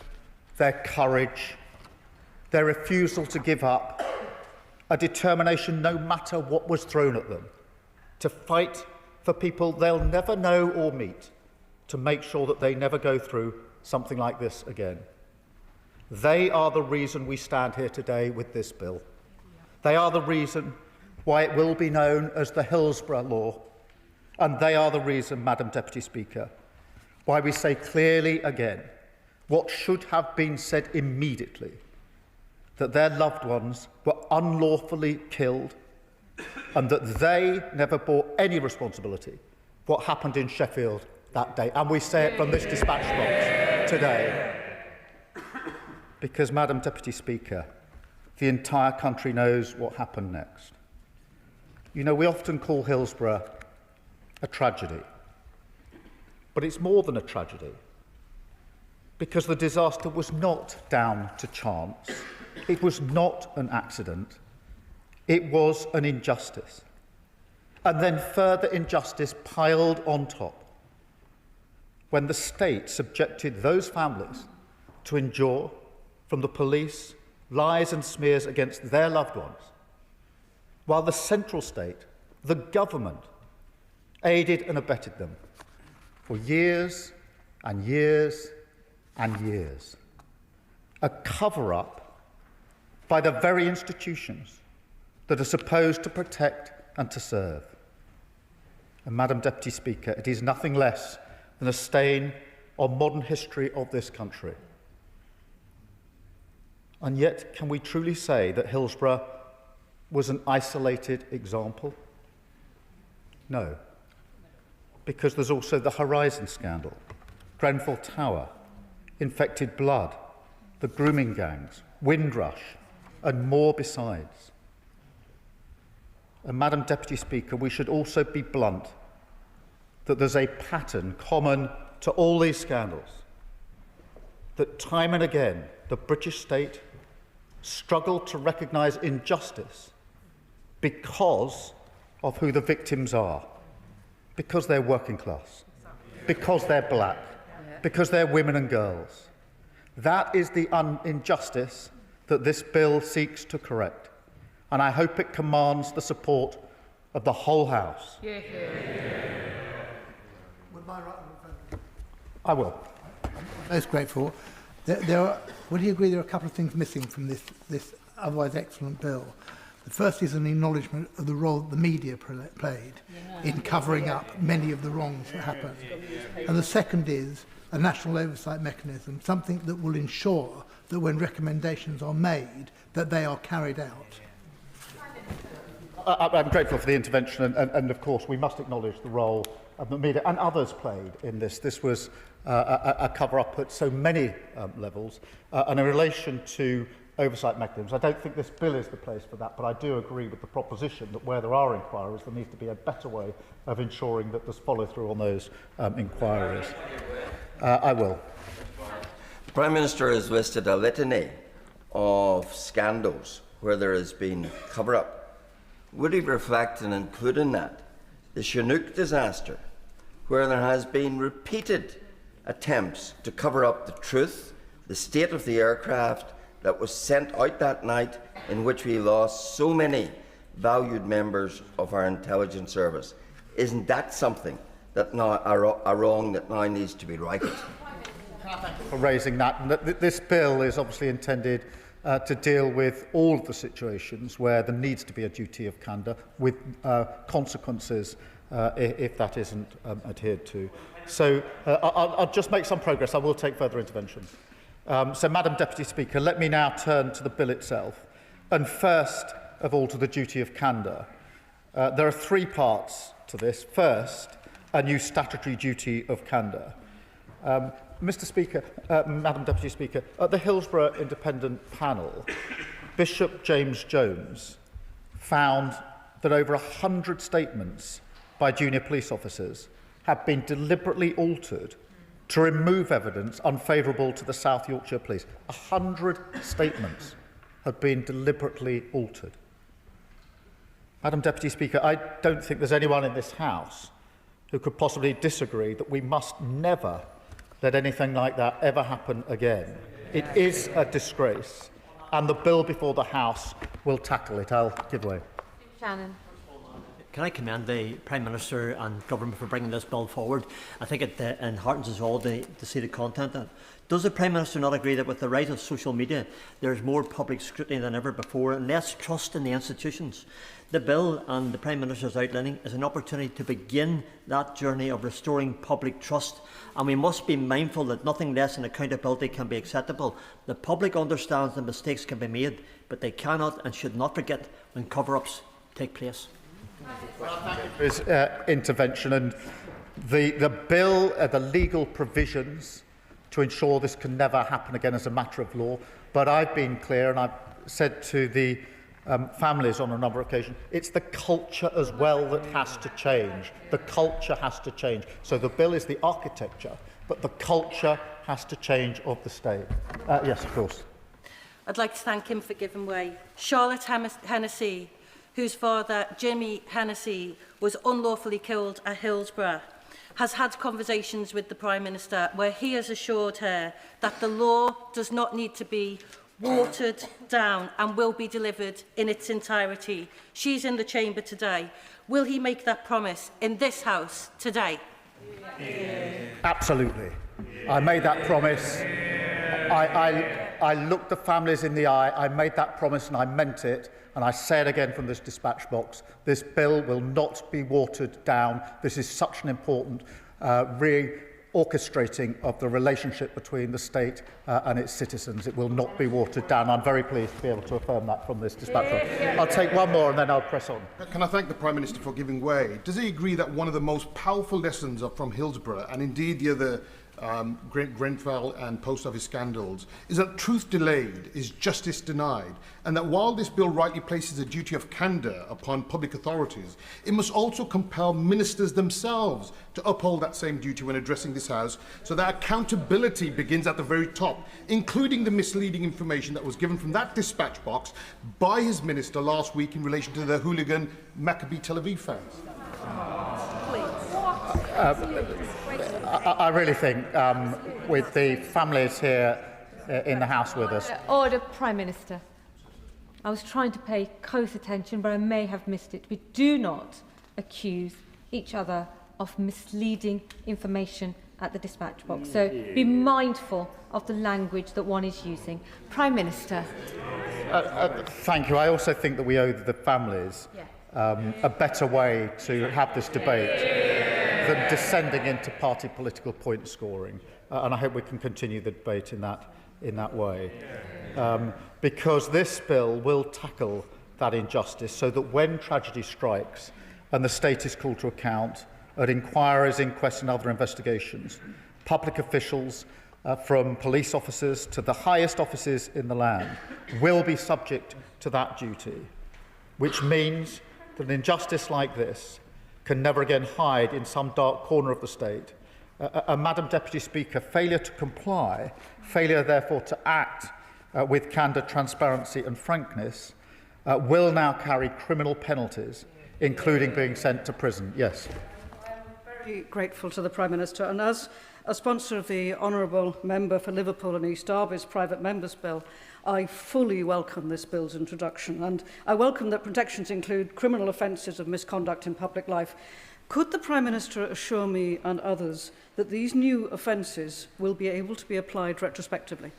their courage, their refusal to give up, a determination no matter what was thrown at them, to fight for people they'll never know or meet, to make sure that they never go through something like this again. They are the reason we stand here today with this bill. They are the reason why it will be known as the Hillsborough Law, and they are the reason, Madam Deputy Speaker, why we say clearly again what should have been said immediately, that their loved ones were unlawfully killed and that they never bore any responsibility for what happened in Sheffield that day. And we say it from this dispatch box today. Because, Madam Deputy Speaker, the entire country knows what happened next. You know, we often call Hillsborough a tragedy. But it's more than a tragedy, because the disaster was not down to chance. It was not an accident. It was an injustice. and then further injustice piled on top, when the state subjected those families to endure from the police lies and smears against their loved ones, while the central state, the government, aided and abetted them for years and years and years. A cover-up by the very institutions that are supposed to protect and to serve. And Madam Deputy Speaker, it is nothing less than a stain on modern history of this country. And yet, can we truly say that Hillsborough was an isolated example? No. Because there's also the Horizon scandal, Grenfell Tower, infected blood, the grooming gangs, Windrush, and more besides. And Madam Deputy Speaker, we should also be blunt that there's a pattern common to all these scandals, that time and again the British state struggled to recognise injustice because of who the victims are, because they're working class, because they're black, because they're women and girls. That is the injustice that this bill seeks to correct, and I hope it commands the support of the whole House. Yeah. I will. Most grateful. Would you agree there are a couple of things missing from this otherwise excellent bill? The first is an acknowledgement of the role that the media played in covering up many of the wrongs that happened. And the second is a national oversight mechanism, something that will ensure that when recommendations are made, that they are carried out. I'm grateful for the intervention, and of course we must acknowledge the role of the media and others played in this. This was a cover-up at so many levels. And in relation to oversight mechanisms, I don't think this bill is the place for that, but I do agree with the proposition that where there are inquiries, there needs to be a better way of ensuring that there's follow-through on those inquiries. I will. The Prime Minister has listed a litany of scandals where there has been cover-up. Would he reflect and include in that the Chinook disaster, where there has been repeated attempts to cover up the truth, the state of the aircraft that was sent out that night, in which we lost so many valued members of our intelligence service? Isn't that something that now a wrong that now needs to be righted? For raising that. This bill is obviously intended to deal with all of the situations where there needs to be a duty of candour, with consequences if that isn't adhered to. So I'll just make some progress. I will take further interventions. So, Madam Deputy Speaker, let me now turn to the bill itself, and first of all to the duty of candour. There are three parts to this. First, a new statutory duty of candour. Mr. Speaker, Madam Deputy Speaker, at the Hillsborough Independent Panel, Bishop James Jones found that over 100 statements by junior police officers have been deliberately altered to remove evidence unfavourable to the South Yorkshire Police. 100 statements have been deliberately altered. Madam Deputy Speaker, I don't think there's anyone in this House who could possibly disagree that we must never let anything like that ever happen again. It is a disgrace, and the bill before the House will tackle it. I'll give way. Shannon. Can I commend the Prime Minister and Government for bringing this bill forward? I think it enheartens us all to see the content of it. Does the Prime Minister not agree that with the rise of social media, there is more public scrutiny than ever before and less trust in the institutions? The bill and the Prime Minister's outlining is an opportunity to begin that journey of restoring public trust, and we must be mindful that nothing less than accountability can be acceptable. The public understands that mistakes can be made, but they cannot and should not forget when cover-ups take place. His intervention, and the bill, the legal provisions to ensure this can never happen again as a matter of law. But I've been clear, and I've said to the families on a number of occasions, it's the culture as well that has to change. The culture has to change. So the bill is the architecture, but the culture has to change of the state. Yes, of course. I'd like to thank him for giving way. Charlotte Hennessy, whose father, Jimmy Hennessy, was unlawfully killed at Hillsborough, has had conversations with the Prime Minister where he has assured her that the law does not need to be watered down and will be delivered in its entirety. She's in the chamber today. Will he make that promise in this House today? Absolutely. I made that promise. I looked the families in the eye. I made that promise and I meant it. And I say it again from this dispatch box. This bill will not be watered down. This is such an important re-orchestrating of the relationship between the state and its citizens. It will not be watered down. I'm very pleased to be able to affirm that from this dispatch box. I'll take one more and then I'll press on. Can I thank the Prime Minister for giving way? Does he agree that one of the most powerful lessons from Hillsborough, and indeed the other Grenfell and post office scandals, is that truth delayed is justice denied, and that while this bill rightly places a duty of candour upon public authorities, it must also compel ministers themselves to uphold that same duty when addressing this House, so that accountability begins at the very top, including the misleading information that was given from that dispatch box by his minister last week in relation to the hooligan Maccabi Tel Aviv fans. I really think, with the families here in the House with us... Order, Prime Minister. I was trying to pay close attention, but I may have missed it. We do not accuse each other of misleading information at the dispatch box. So be mindful of the language that one is using. Prime Minister. Thank you. I also think that we owe the families a better way to have this debate than descending into party political point scoring, and I hope we can continue the debate in that way, because this bill will tackle that injustice, so that when tragedy strikes and the state is called to account at inquiries, inquests, and other investigations, public officials, from police officers to the highest offices in the land, will be subject to that duty, which means that an injustice like this can never again hide in some dark corner of the state. Madam Deputy Speaker, failure to comply, failure therefore to act with candour, transparency and frankness, will now carry criminal penalties, including being sent to prison. Yes. I am very grateful to the Prime Minister, and as a sponsor of the Honourable Member for Liverpool and East Derby's Private Members Bill, I fully welcome this bill's introduction, and I welcome that protections include criminal offences of misconduct in public life. Could the Prime Minister assure me and others that these new offences will be able to be applied retrospectively?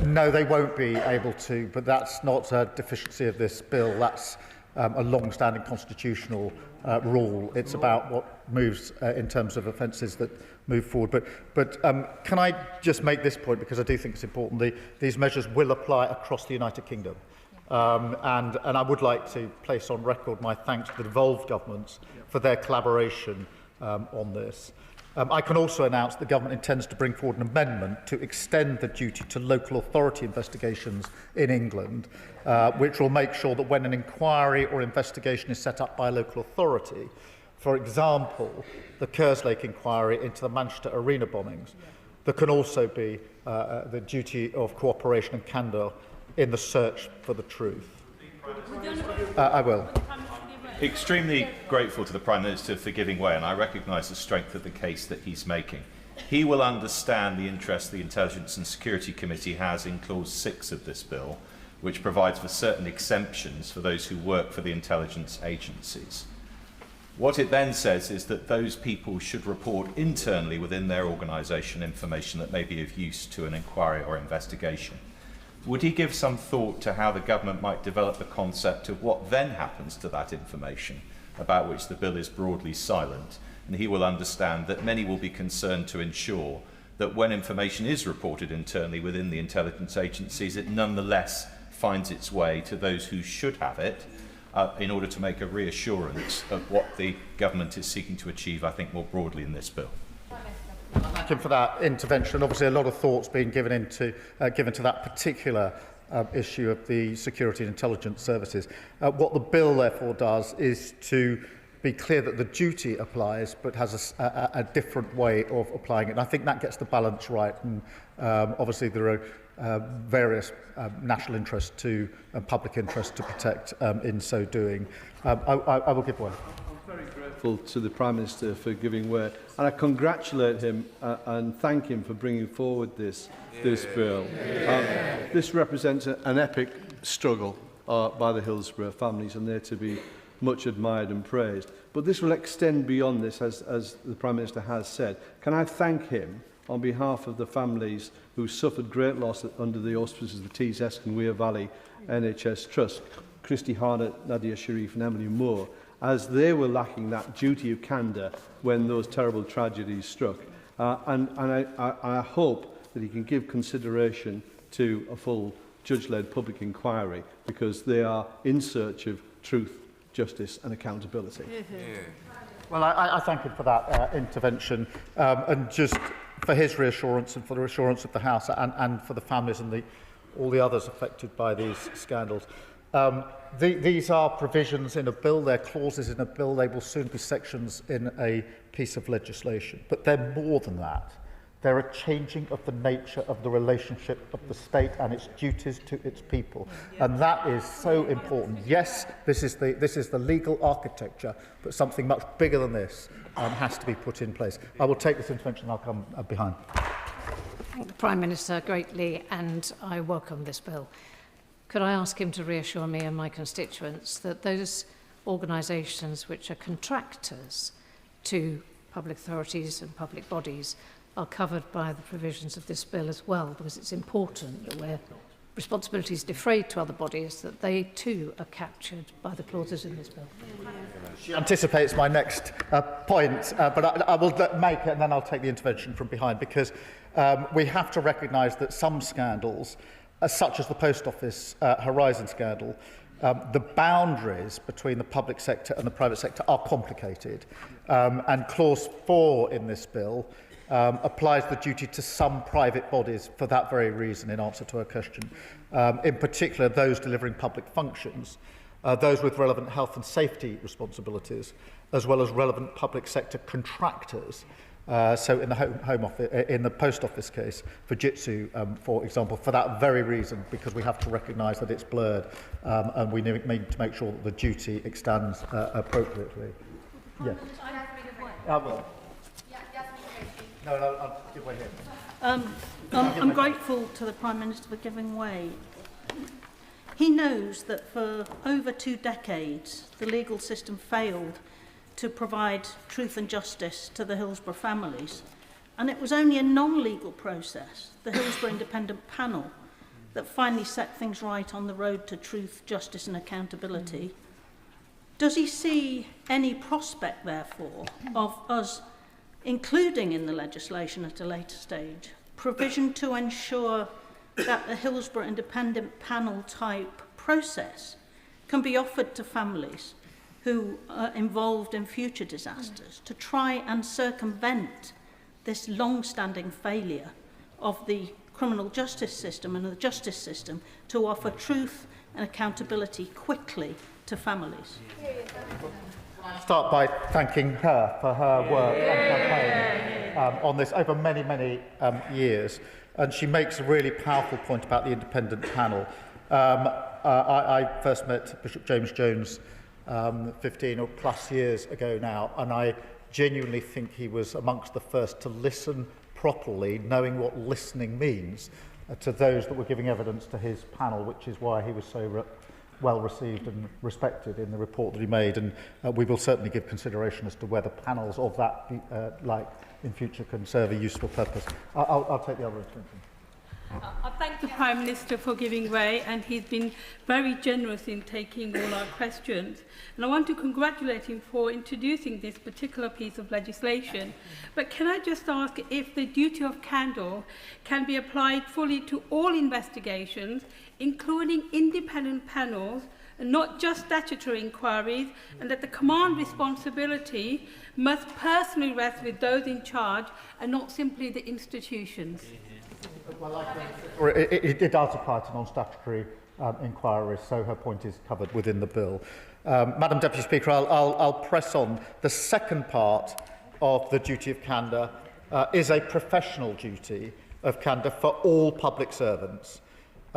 No, they won't be able to, but that's not a deficiency of this bill. That's a long-standing constitutional rule. It's about what moves in terms of offences that move forward. But can I just make this point, because I do think it's important. These measures will apply across the United Kingdom. And I would like to place on record my thanks to the devolved governments for their collaboration on this. I can also announce the government intends to bring forward an amendment to extend the duty to local authority investigations in England, which will make sure that when an inquiry or investigation is set up by a local authority, for example, the Kerslake inquiry into the Manchester Arena bombings, there can also be the duty of cooperation and candour in the search for the truth. I will. Extremely grateful to the Prime Minister for giving way, and I recognise the strength of the case that he's making. He will understand the interest the Intelligence and Security Committee has in Clause 6 of this bill, which provides for certain exemptions for those who work for the intelligence agencies. What it then says is that those people should report internally within their organisation information that may be of use to an inquiry or investigation. Would he give some thought to how the government might develop the concept of what then happens to that information, about which the bill is broadly silent? And he will understand that many will be concerned to ensure that when information is reported internally within the intelligence agencies, it nonetheless finds its way to those who should have it, in order to make a reassurance of what the government is seeking to achieve, I think, more broadly in this bill. Thank you for that intervention. Obviously, a lot of thought's been given to that particular issue of the security and intelligence services. What the bill, therefore, does is to be clear that the duty applies, but has a different way of applying it. And I think that gets the balance right. And obviously, there are various national interests to public interests to protect in so doing. I will give way. I'm very grateful to the Prime Minister for giving way, and I congratulate him and thank him for bringing forward this bill. This represents an epic struggle by the Hillsborough families, and they're to be much admired and praised. But this will extend beyond this, as the Prime Minister has said. Can I thank him on behalf of the families who suffered great loss under the auspices of the Tees Eskin Weir Valley NHS Trust, Christy Harnett, Nadia Sharif and Emily Moore, as they were lacking that duty of candour when those terrible tragedies struck. And I hope that he can give consideration to a full judge-led public inquiry, because they are in search of truth, justice and accountability. Well, I thank him for that intervention, and just for his reassurance and for the reassurance of the House and for the families and all the others affected by these scandals. These are provisions in a bill, they're clauses in a bill, they will soon be sections in a piece of legislation. But they're more than that. They're a changing of the nature of the relationship of the state and its duties to its people. And that is so important. Yes, this is the legal architecture, but something much bigger than this has to be put in place. I will take this intervention and I'll come behind. I thank the Prime Minister greatly, and I welcome this bill. Could I ask him to reassure me and my constituents that those organisations which are contractors to public authorities and public bodies are covered by the provisions of this bill as well, because it's important that where responsibilities defrayed to other bodies, that they too are captured by the clauses in this bill. She anticipates my next point, but I will make it and then I'll take the intervention from behind, because we have to recognise that some scandals, such as the Post Office Horizon scandal, the boundaries between the public sector and the private sector are complicated. And Clause 4 in this bill applies the duty to some private bodies for that very reason, in answer to her question. In particular, those delivering public functions, those with relevant health and safety responsibilities, as well as relevant public sector contractors. So in the Home Office, in the Post Office case, Fujitsu, for example, for that very reason, because we have to recognise that it's blurred, and we need to make sure that the duty extends appropriately. Yes. I will. No, I'll give way here. I'm grateful to the Prime Minister for giving way. He knows that for over 2 decades, the legal system failed to provide truth and justice to the Hillsborough families. And it was only a non-legal process, the Hillsborough Independent Panel, that finally set things right on the road to truth, justice and accountability. Does he see any prospect, therefore, of us including in the legislation at a later stage provision to ensure that the Hillsborough Independent Panel type process can be offered to families who are involved in future disasters to try and circumvent this long-standing failure of the criminal justice system and the justice system to offer truth and accountability quickly to families? I'll start by thanking her for her work and campaign on this over many, many years. And she makes a really powerful point about the independent panel. I first met Bishop James Jones 15 or plus years ago now, and I genuinely think he was amongst the first to listen properly, knowing what listening means, to those that were giving evidence to his panel, which is why he was so well received and respected in the report that he made, and we will certainly give consideration as to whether panels of that like in future can serve a useful purpose. I'll take the other attention. I thank the Prime Minister for giving way, and he's been very generous in taking all our questions. And I want to congratulate him for introducing this particular piece of legislation. But can I just ask if the duty of candour can be applied fully to all investigations, including independent panels, and not just statutory inquiries, and that the command responsibility must personally rest with those in charge and not simply the institutions? It does apply to non-statutory inquiries, so her point is covered within the bill. Madam Deputy Speaker, I'll press on. The second part of the duty of candour is a professional duty, of candour for all public servants,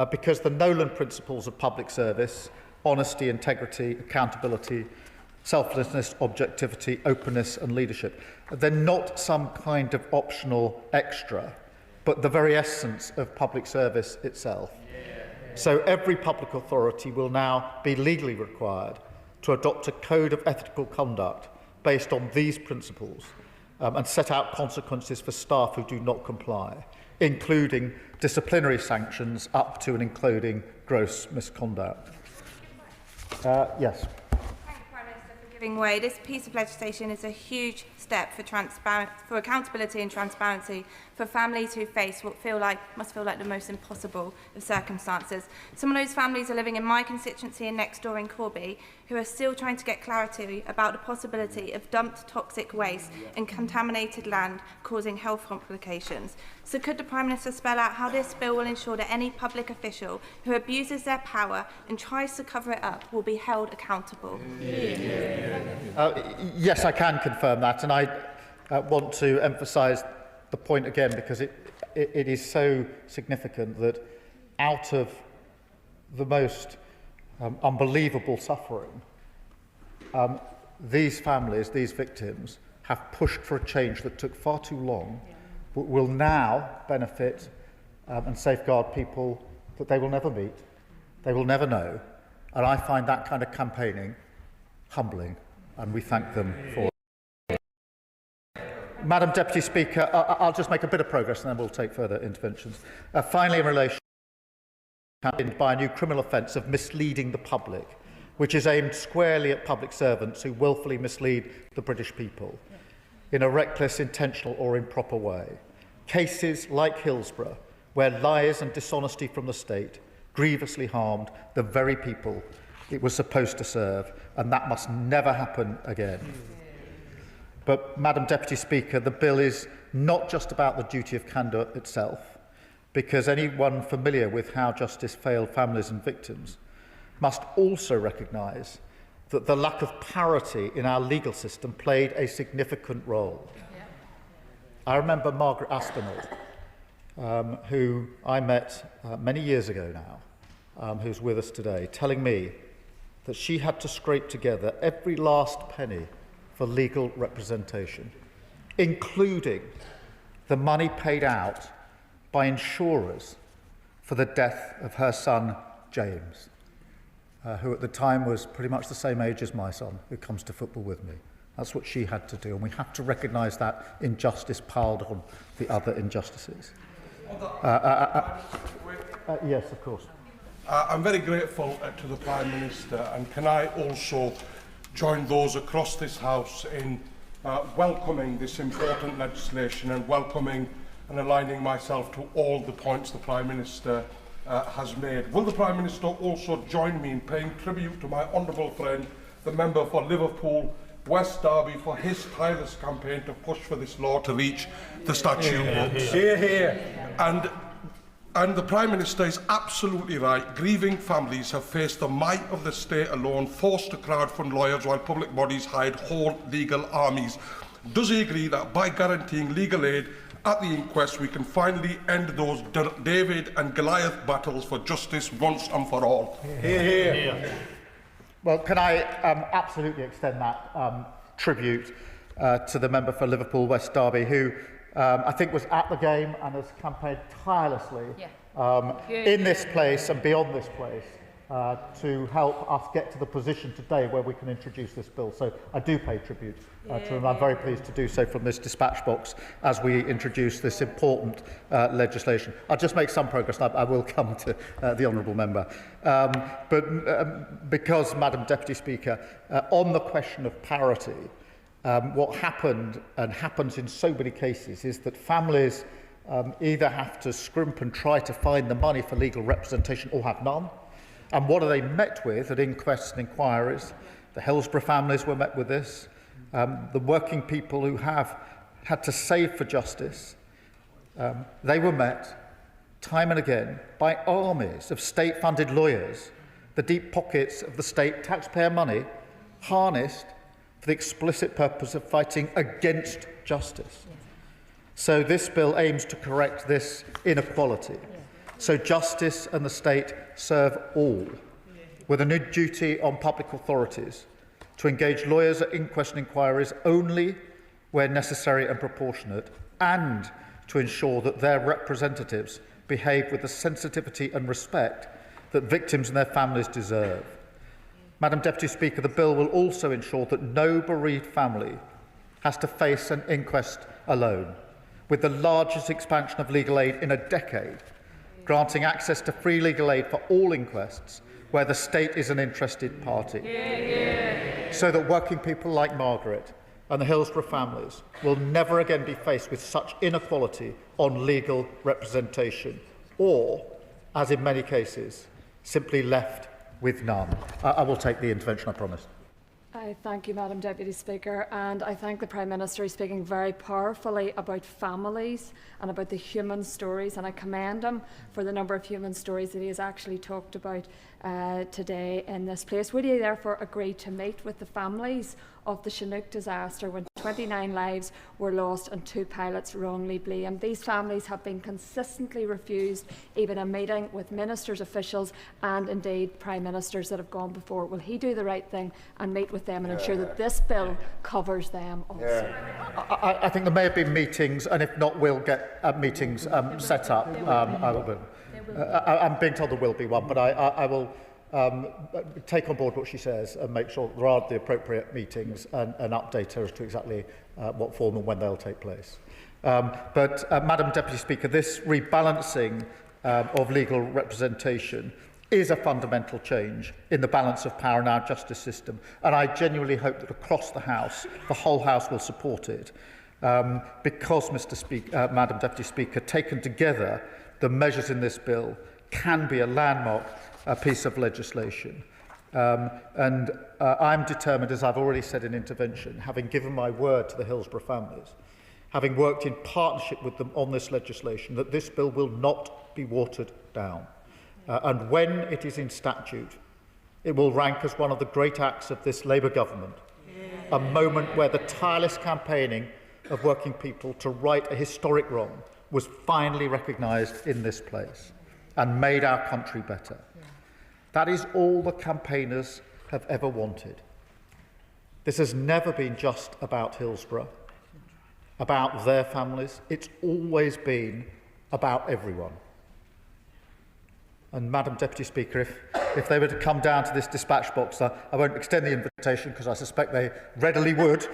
because the Nolan principles of public service, honesty, integrity, accountability, selflessness, objectivity, openness and leadership, they're not some kind of optional extra, but the very essence of public service itself. So every public authority will now be legally required to adopt a code of ethical conduct based on these principles and set out consequences for staff who do not comply, including disciplinary sanctions up to and including gross misconduct. Yes. Giving way. This piece of legislation is a huge step for accountability and transparency for families who must feel like the most impossible of circumstances. Some of those families are living in my constituency and next door in Corby, who are still trying to get clarity about the possibility of dumped toxic waste and contaminated land causing health complications. So could the Prime Minister spell out how this bill will ensure that any public official who abuses their power and tries to cover it up will be held accountable? Yes, I can confirm that, and I want to emphasise the point again because it is so significant that out of the most unbelievable suffering, these families, these victims, have pushed for a change that took far too long, but will now benefit and safeguard people that they will never meet, they will never know, and I find that kind of campaigning humbling, and we thank them for it. Madam Deputy Speaker, I'll just make a bit of progress and then we'll take further interventions. Finally, in relation by a new criminal offence of misleading the public, which is aimed squarely at public servants who willfully mislead the British people in a reckless, intentional or improper way. Cases like Hillsborough, where lies and dishonesty from the state grievously harmed the very people it was supposed to serve, and that must never happen again. But, Madam Deputy Speaker, the bill is not just about the duty of candour itself, because anyone familiar with how justice failed families and victims must also recognise that the lack of parity in our legal system played a significant role. I remember Margaret Aspinall, who I met many years ago now, who's with us today, telling me that she had to scrape together every last penny for legal representation, including the money paid out by insurers for the death of her son, James, who at the time was pretty much the same age as my son, who comes to football with me. That's what she had to do, and we have to recognise that injustice piled on the other injustices. Yes, of course. I'm very grateful to the Prime Minister, and can I also join those across this House in welcoming this important legislation and welcoming and aligning myself to all the points the Prime Minister has made. Will the Prime Minister also join me in paying tribute to my honourable friend, the member for Liverpool West Derby, for his tireless campaign to push for this law to reach the statute books? Hear, hear. And the Prime Minister is absolutely right. Grieving families have faced the might of the state alone, forced to crowdfund lawyers while public bodies hired whole legal armies. Does he agree that by guaranteeing legal aid at the inquest we can finally end those David and Goliath battles for justice once and for all? Hear, hear. Well, can I absolutely extend that tribute to the member for Liverpool West Derby, who I think was at the game and has campaigned tirelessly in this place and beyond this place to help us get to the position today where we can introduce this bill. So I do pay tribute to him. I'm very pleased to do so from this dispatch box as we introduce this important legislation. I'll just make some progress and I will come to the honourable member. Because, Madam Deputy Speaker, on the question of parity, what happened and happens in so many cases is that families either have to scrimp and try to find the money for legal representation or have none. And what are they met with at inquests and inquiries? The Hillsborough families were met with this. The working people who have had to save for justice, they were met time and again by armies of state-funded lawyers, the deep pockets of the state taxpayer money harnessed for the explicit purpose of fighting against justice. So this bill aims to correct this inequality, so justice and the state serve all, with a new duty on public authorities to engage lawyers at inquest and inquiries only where necessary and proportionate, and to ensure that their representatives behave with the sensitivity and respect that victims and their families deserve. Madam Deputy Speaker, the bill will also ensure that no bereaved family has to face an inquest alone, with the largest expansion of legal aid in a decade, granting access to free legal aid for all inquests where the state is an interested party, so that working people like Margaret and the Hillsborough families will never again be faced with such inequality on legal representation, or, as in many cases, simply left with none. I will take the intervention, I promise. I thank you, Madam Deputy Speaker, and I thank the Prime Minister speaking very powerfully about families and about the human stories, and I commend him for the number of human stories that he has actually talked about today in this place. Would he therefore agree to meet with the families of the Chinook disaster when 29 lives were lost and 2 pilots wrongly blamed? These families have been consistently refused even a meeting with ministers, officials and indeed Prime Ministers that have gone before. Will he do the right thing and meet with them and ensure that this bill covers them also? I think there may have been meetings, and if not, we'll get meetings set up. I'm being told there will be one, but I will take on board what she says and make sure that there are the appropriate meetings and update her as to exactly what form and when they'll take place. Madam Deputy Speaker, this rebalancing of legal representation is a fundamental change in the balance of power in our justice system, and I genuinely hope that across the House, the whole House will support it, because, Madam Deputy Speaker, taken together, the measures in this bill can be a landmark piece of legislation. I'm determined, as I've already said in intervention, having given my word to the Hillsborough families, having worked in partnership with them on this legislation, that this bill will not be watered down. And when it is in statute, it will rank as one of the great acts of this Labour government, a moment where the tireless campaigning of working people to right a historic wrong was finally recognised in this place and made our country better. That is all the campaigners have ever wanted. This has never been just about Hillsborough, about their families. It's always been about everyone. And Madam Deputy Speaker, if they were to come down to this dispatch box, I won't extend the invitation because I suspect they readily would.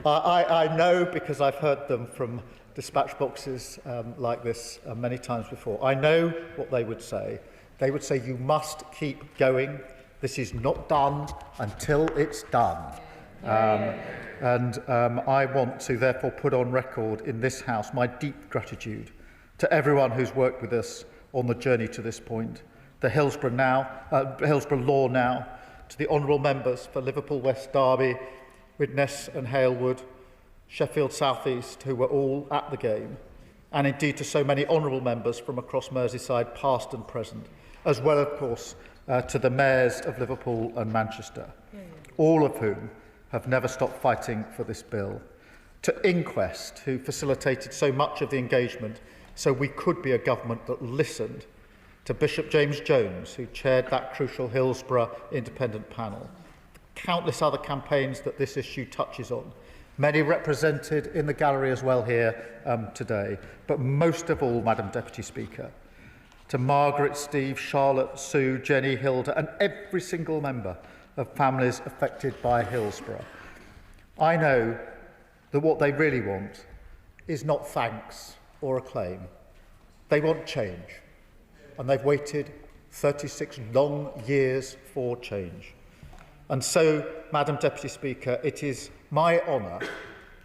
I know, because I've heard them from dispatch boxes like this many times before. I know what they would say. They would say, you must keep going. This is not done until it's done. I want to therefore put on record in this House my deep gratitude to everyone who's worked with us on the journey to this point, the Hillsborough Law now, to the honourable members for Liverpool West Derby, Widnes and Halewood, Sheffield South East, who were all at the game, and indeed to so many honourable members from across Merseyside, past and present, as well, of course, to the mayors of Liverpool and Manchester, all of whom have never stopped fighting for this bill, to Inquest, who facilitated so much of the engagement so we could be a government that listened, to Bishop James Jones, who chaired that crucial Hillsborough independent panel, countless other campaigns that this issue touches on, many represented in the gallery as well here today, but most of all, Madam Deputy Speaker, to Margaret, Steve, Charlotte, Sue, Jenny, Hilda, and every single member of families affected by Hillsborough. I know that what they really want is not thanks or acclaim. They want change, and they've waited 36 long years for change. And so, Madam Deputy Speaker, it is my honour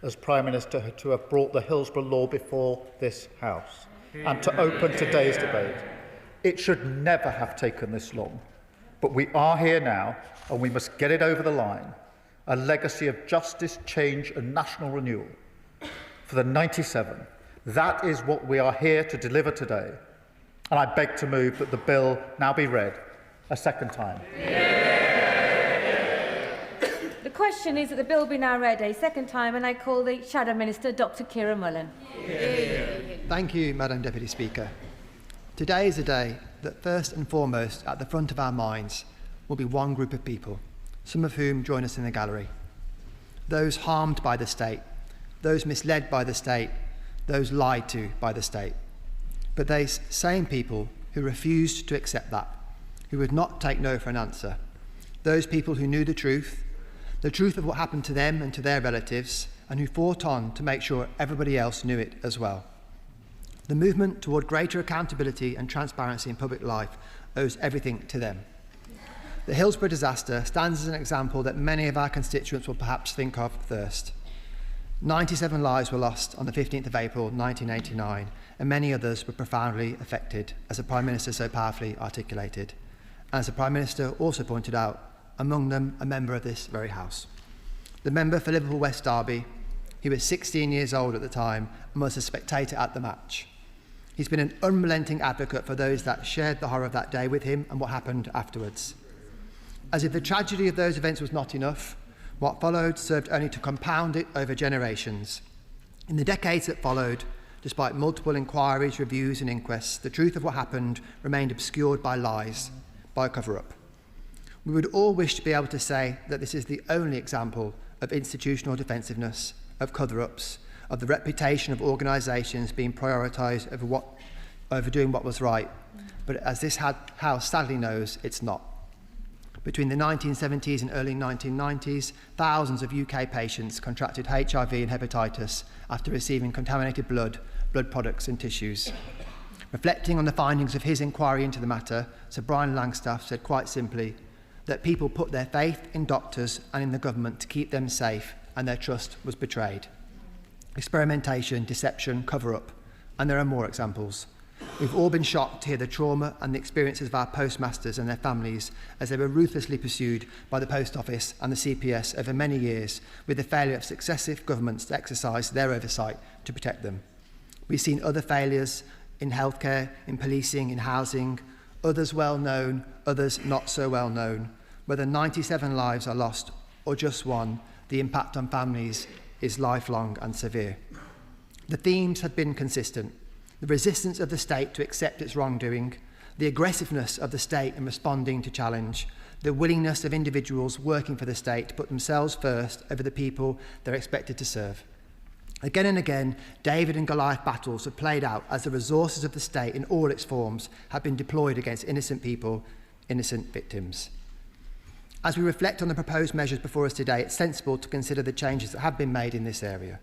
as Prime Minister to have brought the Hillsborough Law before this House and to open today's debate. It should never have taken this long, but we are here now and we must get it over the line, a legacy of justice, change and national renewal for the 97. That is what we are here to deliver today, and I beg to move that the bill now be read a second time. The The question is that the bill be now read a second time, and I call the Shadow Minister, Dr Ciara Mullen. Thank you, Madam Deputy Speaker. Today is a day that first and foremost at the front of our minds will be one group of people, some of whom join us in the gallery. Those harmed by the state, those misled by the state, those lied to by the state. But those same people who refused to accept that, who would not take no for an answer, those people who knew the truth of what happened to them and to their relatives, and who fought on to make sure everybody else knew it as well. The movement toward greater accountability and transparency in public life owes everything to them. The Hillsborough disaster stands as an example that many of our constituents will perhaps think of first. 97 lives were lost on the 15th of April 1989, and many others were profoundly affected, as the Prime Minister so powerfully articulated. As the Prime Minister also pointed out, among them a member of this very House. The member for Liverpool West Derby, he was 16 years old at the time and was a spectator at the match. He's been an unrelenting advocate for those that shared the horror of that day with him and what happened afterwards. As if the tragedy of those events was not enough, what followed served only to compound it over generations. In the decades that followed, despite multiple inquiries, reviews and inquests, the truth of what happened remained obscured by lies, by cover-up. We would all wish to be able to say that this is the only example of institutional defensiveness, of cover-ups, of the reputation of organisations being prioritised over doing what was right. But as this House sadly knows, it's not. Between the 1970s and early 1990s, thousands of UK patients contracted HIV and hepatitis after receiving contaminated blood products and tissues. Reflecting on the findings of his inquiry into the matter, Sir Brian Langstaff said quite simply that people put their faith in doctors and in the government to keep them safe, and their trust was betrayed. Experimentation, deception, cover-up, and there are more examples. We've all been shocked to hear the trauma and the experiences of our postmasters and their families as they were ruthlessly pursued by the Post Office and the CPS over many years, with the failure of successive governments to exercise their oversight to protect them. We've seen other failures in healthcare, in policing, in housing, others well known, others not so well known. Whether 97 lives are lost or just one, the impact on families is lifelong and severe. The themes have been consistent. The resistance of the state to accept its wrongdoing, the aggressiveness of the state in responding to challenge, the willingness of individuals working for the state to put themselves first over the people they're expected to serve. Again and again, David and Goliath battles have played out as the resources of the state in all its forms have been deployed against innocent people, innocent victims. As we reflect on the proposed measures before us today, it's sensible to consider the changes that have been made in this area.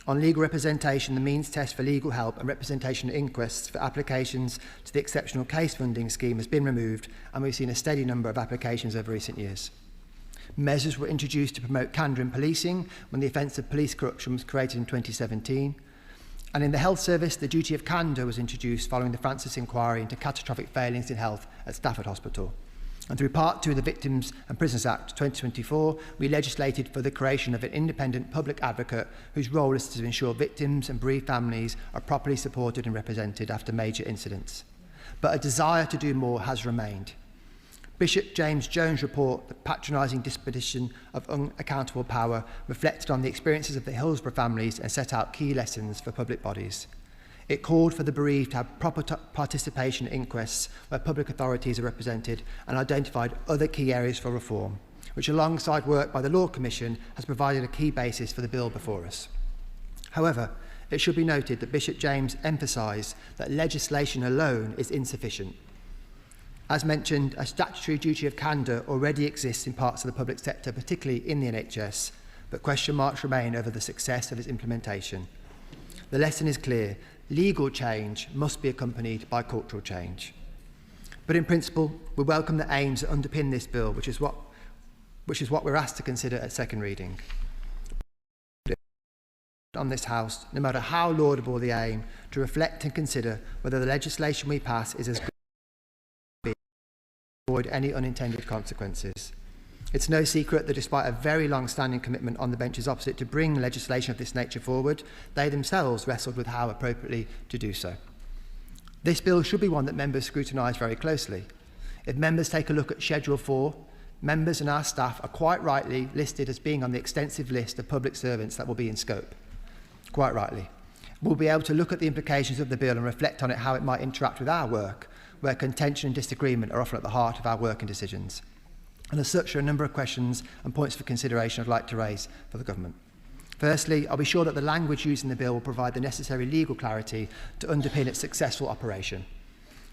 On legal representation, the means test for legal help and representation at inquests for applications to the Exceptional Case Funding Scheme has been removed, and we've seen a steady number of applications over recent years. Measures were introduced to promote candour in policing when the offence of police corruption was created in 2017. And in the health service, the duty of candour was introduced following the Francis inquiry into catastrophic failings in health at Stafford Hospital. And through Part 2 of the Victims and Prisoners Act 2024, we legislated for the creation of an independent public advocate whose role is to ensure victims and bereaved families are properly supported and represented after major incidents. But a desire to do more has remained. Bishop James Jones' report, The Patronising Disposition of Unaccountable Power, reflected on the experiences of the Hillsborough families and set out key lessons for public bodies. It called for the bereaved to have proper participation in inquests where public authorities are represented, and identified other key areas for reform, which alongside work by the Law Commission has provided a key basis for the bill before us. However, it should be noted that Bishop James emphasised that legislation alone is insufficient. As mentioned, a statutory duty of candour already exists in parts of the public sector, particularly in the NHS, but question marks remain over the success of its implementation. The lesson is clear. Legal change must be accompanied by cultural change. But in principle, we welcome the aims that underpin this bill, which is what we're asked to consider at second reading. On this House, no matter how laudable the aim, to reflect and consider whether the legislation we pass is as good as to avoid any unintended consequences. It's no secret that despite a very long-standing commitment on the benches opposite to bring legislation of this nature forward, they themselves wrestled with how appropriately to do so. This bill should be one that members scrutinise very closely. If members take a look at Schedule 4, members and our staff are quite rightly listed as being on the extensive list of public servants that will be in scope. Quite rightly. We'll be able to look at the implications of the bill and reflect on it, how it might interact with our work, where contention and disagreement are often at the heart of our working decisions. And as such, there are a number of questions and points for consideration I'd like to raise for the government. Firstly, I'll be sure that the language used in the bill will provide the necessary legal clarity to underpin its successful operation.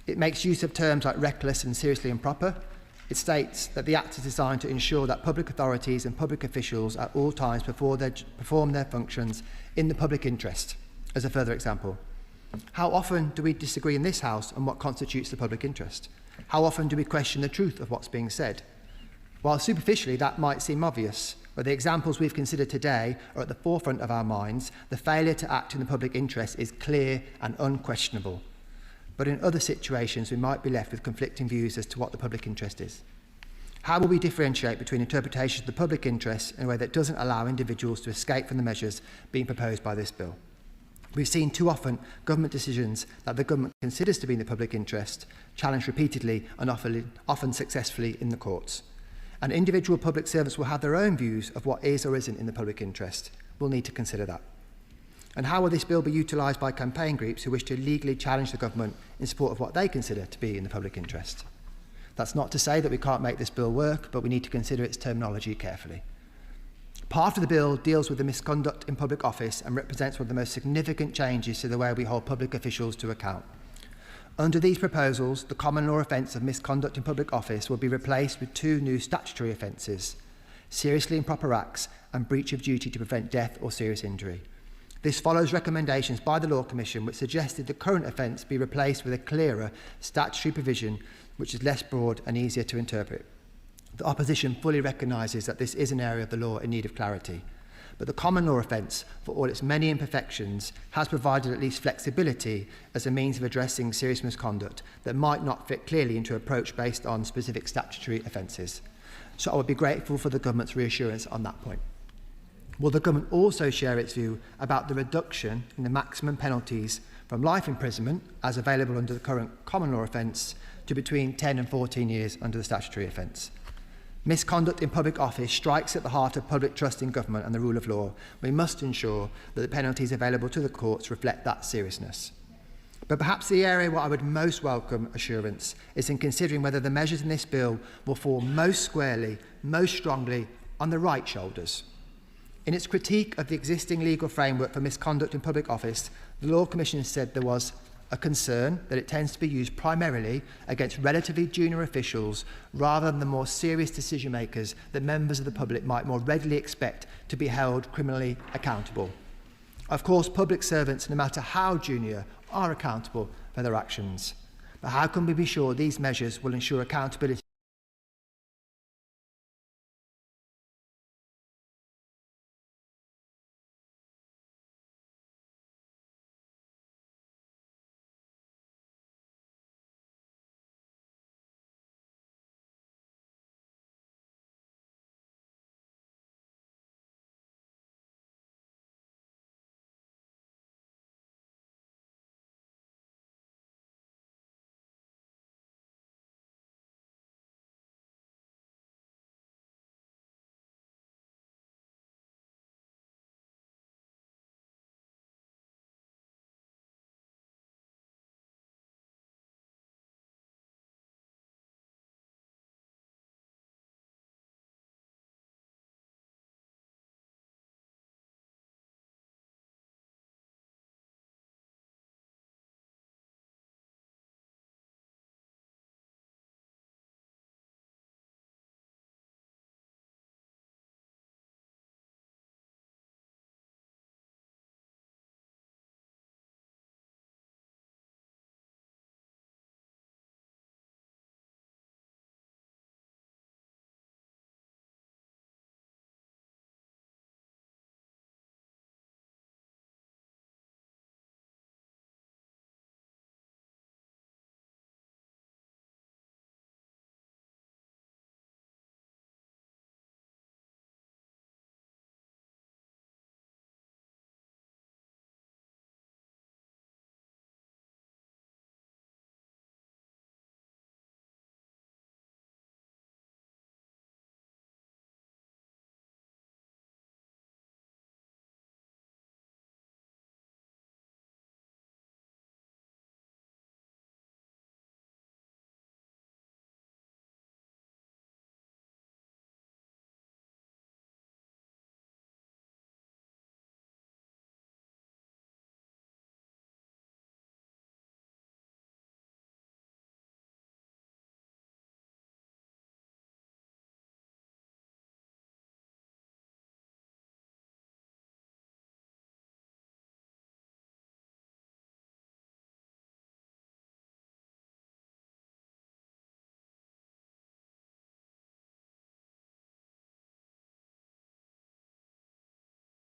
It makes use of terms like reckless and seriously improper. It states that the Act is designed to ensure that public authorities and public officials at all times perform their functions in the public interest, as a further example. How often do we disagree in this House on what constitutes the public interest? How often do we question the truth of what's being said? While superficially that might seem obvious, but the examples we've considered today are at the forefront of our minds, the failure to act in the public interest is clear and unquestionable. But in other situations, we might be left with conflicting views as to what the public interest is. How will we differentiate between interpretations of the public interest in a way that doesn't allow individuals to escape from the measures being proposed by this bill? We've seen too often government decisions that the government considers to be in the public interest challenged repeatedly and often successfully in the courts. And individual public servants will have their own views of what is or isn't in the public interest. We'll need to consider that. And how will this bill be utilised by campaign groups who wish to legally challenge the government in support of what they consider to be in the public interest? That's not to say that we can't make this bill work, but we need to consider its terminology carefully. Part of the bill deals with the misconduct in public office and represents one of the most significant changes to the way we hold public officials to account. Under these proposals, the common law offence of misconduct in public office will be replaced with two new statutory offences: seriously improper acts and breach of duty to prevent death or serious injury. This follows recommendations by the Law Commission which suggested the current offence be replaced with a clearer statutory provision which is less broad and easier to interpret. The opposition fully recognises that this is an area of the law in need of clarity, but the common law offence, for all its many imperfections, has provided at least flexibility as a means of addressing serious misconduct that might not fit clearly into an approach based on specific statutory offences. So I would be grateful for the government's reassurance on that point. Will the government also share its view about the reduction in the maximum penalties from life imprisonment, as available under the current common law offence, to between 10 and 14 years under the statutory offence? Misconduct in public office strikes at the heart of public trust in government and the rule of law. We must ensure that the penalties available to the courts reflect that seriousness. But perhaps the area where I would most welcome assurance is in considering whether the measures in this bill will fall most squarely, most strongly on the right shoulders. In its critique of the existing legal framework for misconduct in public office, the Law Commission said there was a concern that it tends to be used primarily against relatively junior officials rather than the more serious decision makers that members of the public might more readily expect to be held criminally accountable. Of course, public servants, no matter how junior, are accountable for their actions. But how can we be sure these measures will ensure accountability